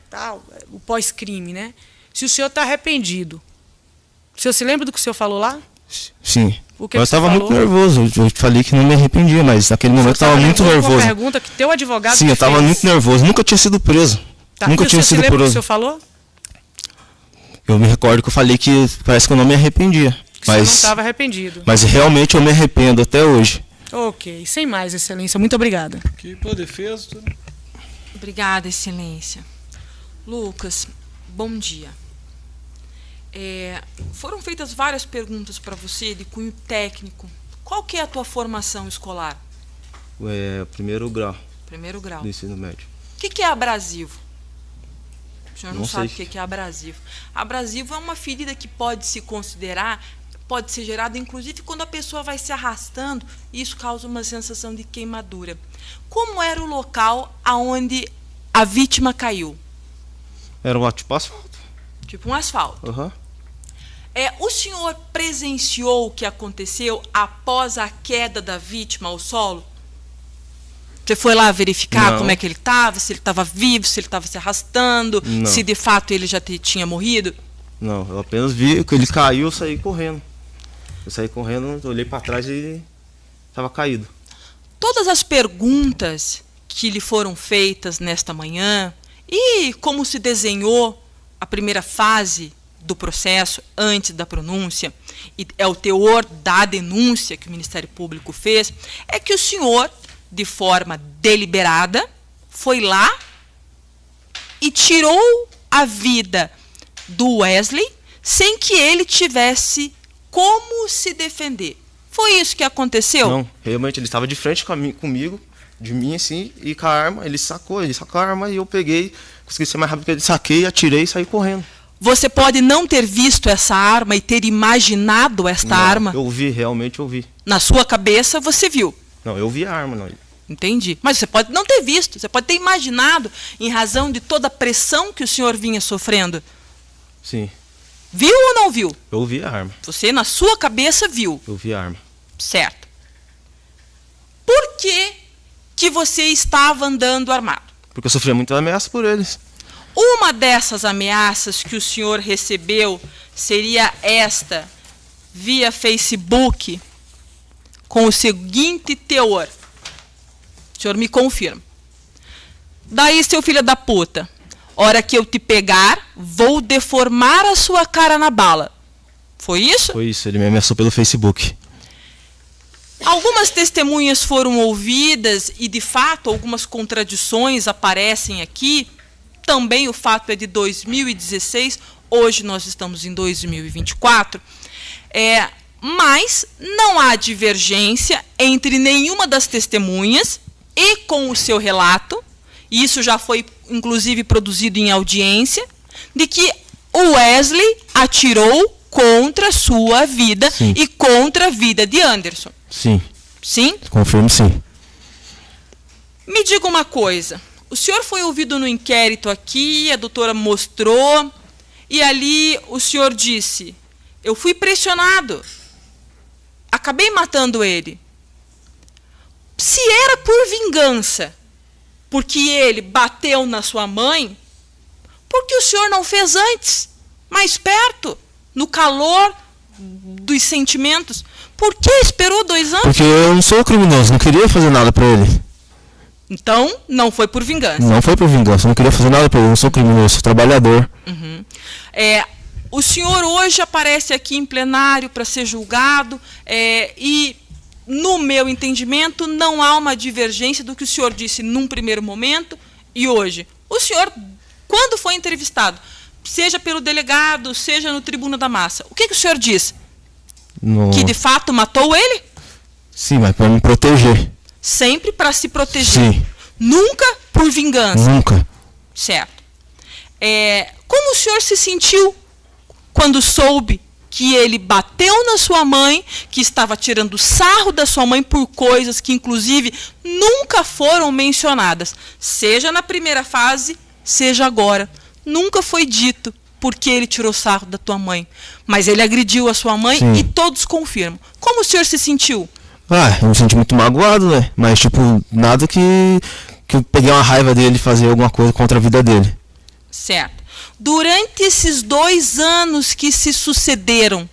[SPEAKER 4] o pós-crime, né? Se o senhor está arrependido. O senhor se lembra do que o senhor falou lá?
[SPEAKER 9] Sim.
[SPEAKER 4] O que
[SPEAKER 9] Eu
[SPEAKER 4] que você
[SPEAKER 9] estava
[SPEAKER 4] falou?
[SPEAKER 9] muito nervoso. Eu falei que não me arrependia, mas naquele momento eu estava muito
[SPEAKER 4] Uma
[SPEAKER 9] nervoso.
[SPEAKER 4] pergunta que teu advogado
[SPEAKER 9] Sim, eu estava
[SPEAKER 4] fez.
[SPEAKER 9] muito nervoso. Nunca tinha sido preso.
[SPEAKER 4] Tá.
[SPEAKER 9] Nunca
[SPEAKER 4] E o
[SPEAKER 9] tinha
[SPEAKER 4] senhor se
[SPEAKER 9] sido
[SPEAKER 4] lembra do que o
[SPEAKER 9] preso.
[SPEAKER 4] senhor falou?
[SPEAKER 9] Eu me recordo que eu falei que parece que eu não me arrependia.
[SPEAKER 4] Que o senhor não estava arrependido.
[SPEAKER 9] Mas realmente eu me arrependo até hoje.
[SPEAKER 4] Ok. Sem mais, excelência. Muito obrigada.
[SPEAKER 2] Aqui pela defesa.
[SPEAKER 7] Obrigada, excelência. Lucas, bom dia. Foram feitas várias perguntas para você de cunho técnico. Qual que é a tua formação escolar?
[SPEAKER 9] Primeiro grau
[SPEAKER 7] Primeiro grau.
[SPEAKER 9] do ensino médio.
[SPEAKER 7] O que é abrasivo? O senhor não
[SPEAKER 9] Não
[SPEAKER 7] sabe
[SPEAKER 9] sei.
[SPEAKER 7] o que é abrasivo. Abrasivo é uma ferida que pode se considerar, pode ser gerada inclusive quando a pessoa vai se arrastando e isso causa uma sensação de queimadura. Como era o local aonde a vítima caiu?
[SPEAKER 9] Era um tipo asfalto.
[SPEAKER 7] Tipo um asfalto.
[SPEAKER 9] Aham.
[SPEAKER 7] O senhor presenciou o que aconteceu após a queda da vítima ao solo? Você foi lá verificar
[SPEAKER 9] Não.
[SPEAKER 7] como é que ele estava, se ele estava vivo, se ele estava se arrastando,
[SPEAKER 9] Não.
[SPEAKER 7] se de fato ele já tinha morrido?
[SPEAKER 9] Não, eu apenas vi que ele caiu, eu saí correndo. Eu saí correndo, olhei para trás e ele estava caído.
[SPEAKER 7] Todas as perguntas que lhe foram feitas nesta manhã e como se desenhou a primeira fase do processo antes da pronúncia, e é o teor da denúncia que o Ministério Público fez, é que o senhor, de forma deliberada, foi lá e tirou a vida do Wesley sem que ele tivesse como se defender. Foi isso que aconteceu?
[SPEAKER 9] Não, realmente ele estava de frente comigo, de mim assim, e com a arma, ele sacou a arma e eu peguei, consegui ser mais rápido que ele, saquei, atirei e saí correndo.
[SPEAKER 7] Você pode não ter visto essa arma e ter imaginado esta arma?
[SPEAKER 9] Eu vi, realmente eu vi.
[SPEAKER 7] Na sua cabeça você viu?
[SPEAKER 9] Não, eu vi a arma, não.
[SPEAKER 7] Entendi. Mas você pode não ter visto, você pode ter imaginado em razão de toda a pressão que o senhor vinha sofrendo.
[SPEAKER 9] Sim.
[SPEAKER 7] Viu ou não viu?
[SPEAKER 9] Eu vi a arma.
[SPEAKER 7] Você, na sua cabeça, viu.
[SPEAKER 9] Eu vi a arma.
[SPEAKER 7] Certo. Por que você estava andando armado?
[SPEAKER 9] Porque eu sofria muita ameaça por eles.
[SPEAKER 7] Uma dessas ameaças que o senhor recebeu seria esta, via Facebook, com o seguinte teor. O senhor me confirma. Daí, seu filho da puta, hora que eu te pegar, vou deformar a sua cara na bala. Foi isso?
[SPEAKER 9] Foi isso, ele me ameaçou pelo Facebook.
[SPEAKER 7] Algumas testemunhas foram ouvidas e, de fato, algumas contradições aparecem aqui. Também o fato é de 2016, hoje nós estamos em 2024. Mas não há divergência entre nenhuma das testemunhas e com o seu relato, e isso já foi, inclusive, produzido em audiência, de que o Wesley atirou contra a sua vida. Sim. E contra a vida de Anderson.
[SPEAKER 9] Sim.
[SPEAKER 7] Sim?
[SPEAKER 9] Confirmo, sim.
[SPEAKER 7] Me diga uma coisa. O senhor foi ouvido no inquérito aqui, a doutora mostrou, e ali o senhor disse, eu fui pressionado, acabei matando ele. Se era por vingança, porque ele bateu na sua mãe, por que o senhor não fez antes, mais perto, no calor dos sentimentos? Por que esperou 2 anos?
[SPEAKER 9] Porque eu não sou criminoso, não queria fazer nada pra ele.
[SPEAKER 7] Então, não foi por vingança.
[SPEAKER 9] Não foi por vingança, não queria fazer nada pra ele, eu não sou criminoso, sou trabalhador.
[SPEAKER 7] Uhum. O senhor hoje aparece aqui em plenário para ser julgado e, no meu entendimento, não há uma divergência do que o senhor disse num primeiro momento e hoje. O senhor, quando foi entrevistado, seja pelo delegado, seja no Tribuna da Massa, o que o senhor disse? Que, de fato, matou ele?
[SPEAKER 9] Sim, mas para me proteger.
[SPEAKER 7] Sempre para se proteger.
[SPEAKER 9] Sim.
[SPEAKER 7] Nunca por vingança.
[SPEAKER 9] Nunca.
[SPEAKER 7] Certo. Como o senhor se sentiu quando soube que ele bateu na sua mãe, que estava tirando sarro da sua mãe por coisas que, inclusive, nunca foram mencionadas? Seja na primeira fase, seja agora. Nunca foi dito porque ele tirou sarro da tua mãe. Mas ele agrediu a sua mãe. Sim. E todos confirmam. Como o senhor se sentiu?
[SPEAKER 9] Eu me senti muito magoado, né? Mas, nada que eu peguei uma raiva dele fazer alguma coisa contra a vida dele.
[SPEAKER 7] Certo. Durante esses 2 anos que se sucederam,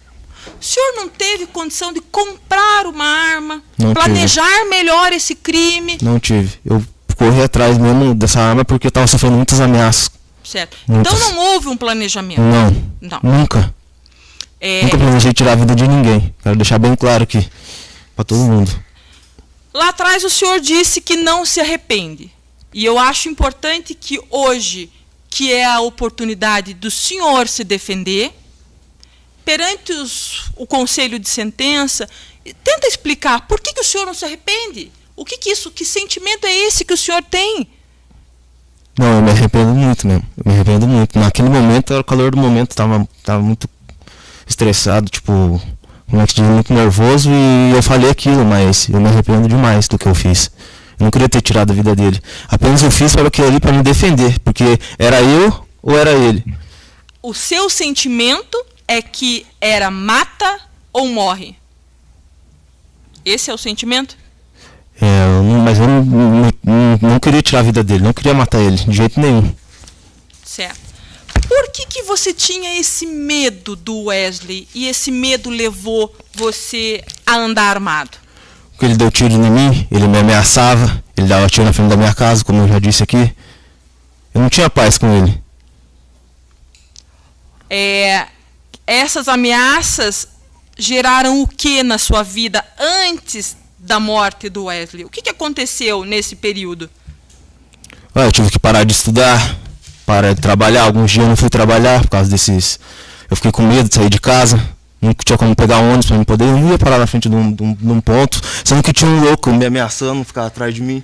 [SPEAKER 7] o senhor não teve condição de comprar uma arma?
[SPEAKER 9] Não
[SPEAKER 7] planejar
[SPEAKER 9] tive.
[SPEAKER 7] Melhor esse crime?
[SPEAKER 9] Não tive. Eu corri atrás mesmo dessa arma porque eu estava sofrendo muitas ameaças.
[SPEAKER 7] Certo. Muitas. Então não houve um planejamento?
[SPEAKER 9] Não. Nunca. Nunca planejei tirar a vida de ninguém. Quero deixar bem claro aqui. Para todo mundo.
[SPEAKER 7] Lá atrás o senhor disse que não se arrepende. E eu acho importante que hoje, que é a oportunidade do senhor se defender, perante o conselho de sentença, tenta explicar por que o senhor não se arrepende. Que sentimento é esse que o senhor tem?
[SPEAKER 9] Não, eu me arrependo muito mesmo. Eu me arrependo muito. Naquele momento, era o calor do momento, tava muito estressado, muito nervoso e eu falei aquilo, mas eu me arrependo demais do que eu fiz. Eu não queria ter tirado a vida dele. Apenas eu fiz para aquilo ali para me defender, porque era eu ou era ele.
[SPEAKER 7] O seu sentimento é que era mata ou morre? Esse é o sentimento?
[SPEAKER 9] Mas eu não queria tirar a vida dele, não queria matar ele, de jeito nenhum.
[SPEAKER 7] Certo. Por que você tinha esse medo do Wesley e esse medo levou você a andar armado?
[SPEAKER 9] Porque ele deu tiro em mim, ele me ameaçava, ele dava tiro na frente da minha casa, como eu já disse aqui. Eu não tinha paz com ele.
[SPEAKER 7] Essas ameaças geraram o que na sua vida antes da morte do Wesley? O que aconteceu nesse período?
[SPEAKER 9] Eu tive que parar de estudar, parar de trabalhar. Alguns dias eu não fui trabalhar por causa desses... Eu fiquei com medo de sair de casa. Não tinha como pegar ônibus para me poder. Eu não ia parar na frente de um ponto. Sendo que tinha um louco me ameaçando, ficar atrás de mim.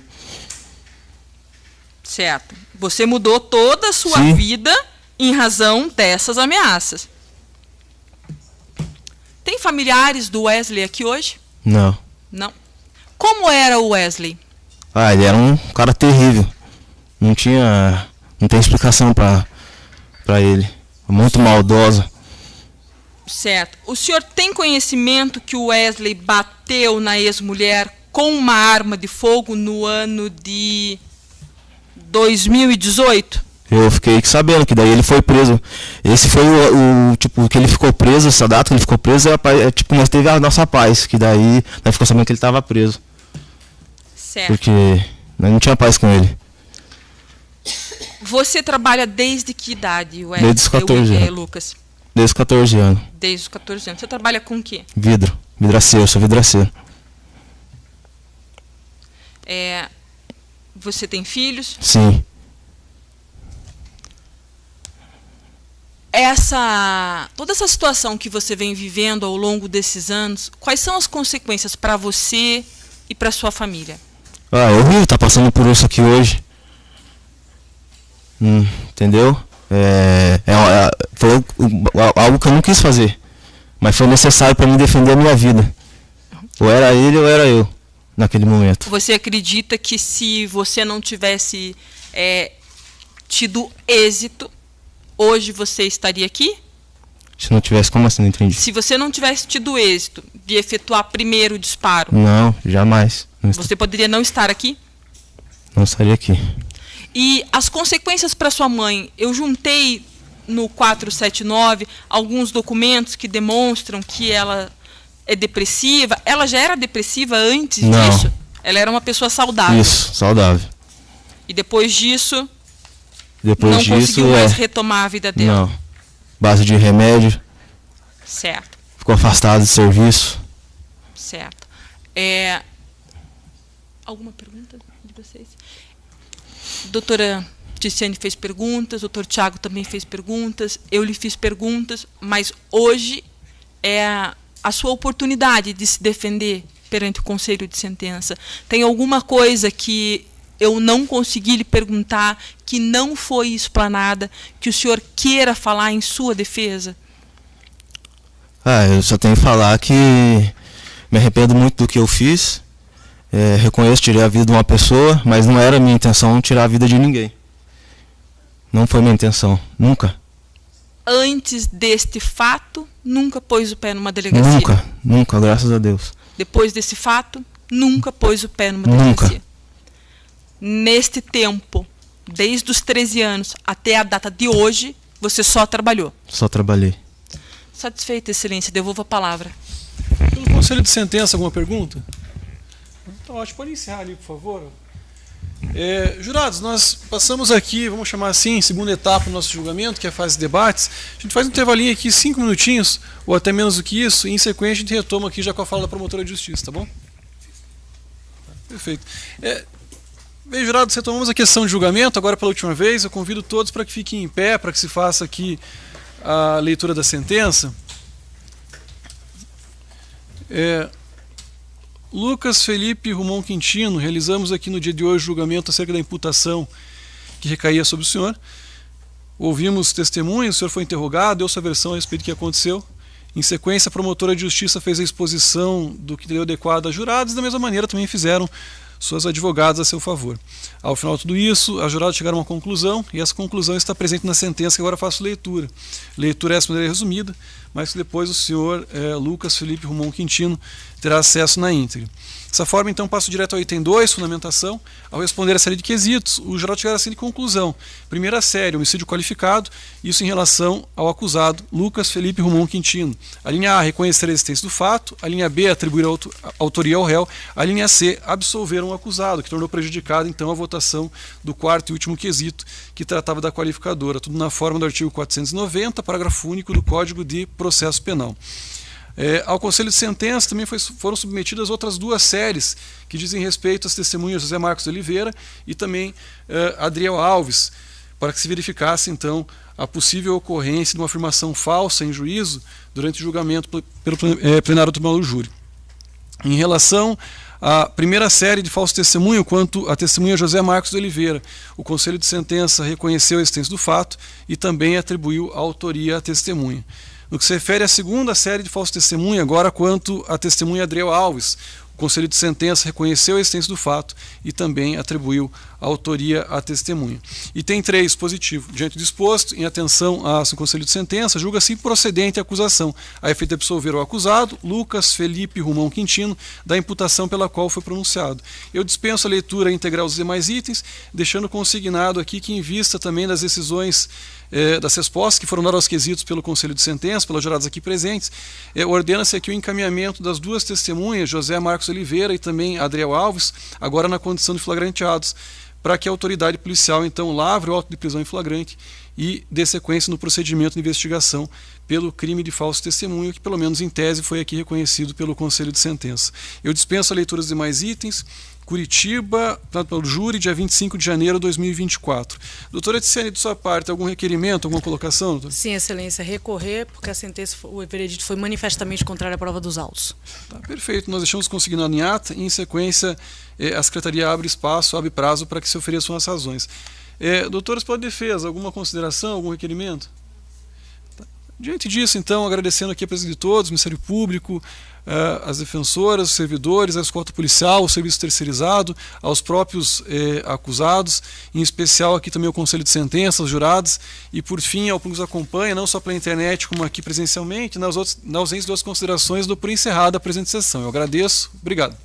[SPEAKER 7] Certo. Você mudou toda a sua vida em razão dessas ameaças. Tem familiares do Wesley aqui hoje?
[SPEAKER 9] Não.
[SPEAKER 7] Não. Como era o Wesley?
[SPEAKER 9] Ele era um cara terrível. Não tem explicação para ele. Muito maldoso.
[SPEAKER 7] Certo. O senhor tem conhecimento que o Wesley bateu na ex-mulher com uma arma de fogo no ano de 2018?
[SPEAKER 9] Eu fiquei sabendo que daí ele foi preso. Esse foi o tipo, que ele ficou preso, essa data que ele ficou preso, tipo, nós teve a nossa paz, que daí nós ficou sabendo que ele estava preso.
[SPEAKER 7] Certo.
[SPEAKER 9] Porque nós não tinha paz com ele.
[SPEAKER 7] Você trabalha desde que idade, Wesley?
[SPEAKER 9] Desde os 14 anos.
[SPEAKER 7] Lucas?
[SPEAKER 9] Desde os 14 anos.
[SPEAKER 7] Desde os 14 anos. Você trabalha com o quê?
[SPEAKER 9] Vidraceiro, sou vidraceiro.
[SPEAKER 7] Você tem filhos?
[SPEAKER 9] Sim.
[SPEAKER 7] Toda essa situação que você vem vivendo ao longo desses anos, quais são as consequências para você e para sua família?
[SPEAKER 9] É horrível estar passando por isso aqui hoje. Entendeu? Foi algo que eu não quis fazer, mas foi necessário para me defender a minha vida. Ou era ele ou era eu, naquele momento.
[SPEAKER 7] Você acredita que se você não tivesse tido êxito, hoje você estaria aqui?
[SPEAKER 9] Se não tivesse, como assim? Não entendi.
[SPEAKER 7] Se você não tivesse tido êxito de efetuar primeiro o disparo...
[SPEAKER 9] Não, jamais.
[SPEAKER 7] Você poderia não estar aqui?
[SPEAKER 9] Não estaria aqui.
[SPEAKER 7] E as consequências para sua mãe, eu juntei no 479 alguns documentos que demonstram que ela é depressiva. Ela já era depressiva antes disso? Ela era uma pessoa saudável.
[SPEAKER 9] Isso, saudável.
[SPEAKER 7] E depois disso, não conseguiu mais retomar a vida dela?
[SPEAKER 9] Não. Base de remédio.
[SPEAKER 7] Certo.
[SPEAKER 9] Ficou afastado de serviço.
[SPEAKER 7] Certo. Alguma pergunta de vocês? Doutora Ticiane fez perguntas, doutor Tiago também fez perguntas, eu lhe fiz perguntas, mas hoje é a sua oportunidade de se defender perante o Conselho de Sentença. Tem alguma coisa que eu não consegui lhe perguntar, que não foi explanada, que o senhor queira falar em sua defesa?
[SPEAKER 9] Eu só tenho que falar que me arrependo muito do que eu fiz. Reconheço, tirei a vida de uma pessoa, mas não era minha intenção tirar a vida de ninguém. Não foi minha intenção, nunca.
[SPEAKER 7] Antes deste fato, nunca pôs o pé numa delegacia?
[SPEAKER 9] Nunca, graças a Deus.
[SPEAKER 7] Depois desse fato, nunca pôs o pé numa delegacia? Neste tempo, desde os 13 anos até a data de hoje, você só trabalhou?
[SPEAKER 9] Só trabalhei.
[SPEAKER 7] Satisfeita, Excelência, devolvo a palavra.
[SPEAKER 2] Pelo Conselho de Sentença, alguma pergunta? Então, ótimo, pode encerrar ali, por favor. Jurados, nós passamos aqui, vamos chamar assim, segunda etapa do nosso julgamento, que é a fase de debates. A gente faz um intervalinho aqui, 5 minutinhos, ou até menos do que isso, e em sequência a gente retoma aqui já com a fala da promotora de justiça, tá bom? Perfeito. Bem, jurados, retomamos a questão de julgamento, agora pela última vez. Eu convido todos para que fiquem em pé, para que se faça aqui a leitura da sentença. Lucas Felipe Rumon Quintino, realizamos aqui no dia de hoje o julgamento acerca da imputação que recaía sobre o senhor. Ouvimos testemunhas, o senhor foi interrogado, deu sua versão a respeito do que aconteceu. Em sequência, a promotora de justiça fez a exposição do que deu adequado a jurados, e da mesma maneira também fizeram suas advogadas a seu favor. Ao final de tudo isso, as juradas chegaram a uma conclusão, e essa conclusão está presente na sentença que agora faço leitura. Leitura essa maneira resumida, mas que depois o senhor Lucas Felipe Rumon Quintino terá acesso na íntegra. Dessa forma, então, passo direto ao item 2, fundamentação. Ao responder a série de quesitos, o jurado chegará à seguinte conclusão. Primeira série, homicídio qualificado, isso em relação ao acusado Lucas Felipe Rumon Quintino. A linha A, reconhecer a existência do fato. A linha B, atribuir a autoria ao réu. A linha C, absolver um acusado, que tornou prejudicado, então, a votação do quarto e último quesito, que tratava da qualificadora. Tudo na forma do artigo 490, parágrafo único do Código de Processo Penal. Ao Conselho de Sentença também foram submetidas outras duas séries que dizem respeito às testemunhas José Marcos de Oliveira e também Adriel Alves. para que se verificasse, então, a possível ocorrência de uma afirmação falsa em juízo durante o julgamento pelo plenário do Tribunal do Júri. Em relação à primeira série de falso testemunho, quanto à testemunha José Marcos de Oliveira, o Conselho de Sentença reconheceu a existência do fato e também atribuiu a autoria à testemunha. No que se refere à segunda série de falso testemunho, agora quanto à testemunha Adriel Alves, o Conselho de Sentença reconheceu a existência do fato e também atribuiu a autoria à testemunha. Item 3, positivo. Diante do disposto, em atenção ao Conselho de Sentença, julga-se improcedente a acusação, a efeito de absolver o acusado, Lucas Felipe Romão Quintino, da imputação pela qual foi pronunciado. Eu dispenso a leitura integral dos demais itens, deixando consignado aqui que, em vista também das decisões das respostas que foram dadas aos quesitos pelo Conselho de Sentença, pelos jurados aqui presentes, ordena-se aqui o encaminhamento das duas testemunhas, José Marcos Oliveira e também Adriel Alves, agora na condição de flagranteados, para que a autoridade policial, então, lavre o auto de prisão em flagrante e dê sequência no procedimento de investigação pelo crime de falso testemunho, que, pelo menos em tese, foi aqui reconhecido pelo Conselho de Sentença. Eu dispenso a leitura dos demais itens. Curitiba, pelo júri, dia 25 de janeiro de 2024. Doutora Ticiane, de sua parte, algum requerimento, alguma colocação? Doutora?
[SPEAKER 4] Sim, Excelência, recorrer, porque a sentença, o veredito foi manifestamente contrário à prova dos autos.
[SPEAKER 2] Tá, perfeito, nós deixamos consignado em ata e, em sequência, a Secretaria abre espaço, abre prazo para que se ofereçam as razões. Doutores, pela defesa, alguma consideração, algum requerimento? Tá. Diante disso, então, agradecendo aqui a presença de todos, o Ministério Público, as defensoras, os servidores, a escolta policial, o serviço terceirizado, aos próprios acusados, em especial aqui também o Conselho de Sentença, os jurados, e por fim ao público que nos acompanha, não só pela internet como aqui presencialmente, na ausência de outras considerações, dou por encerrada a presente sessão. Eu agradeço, obrigado.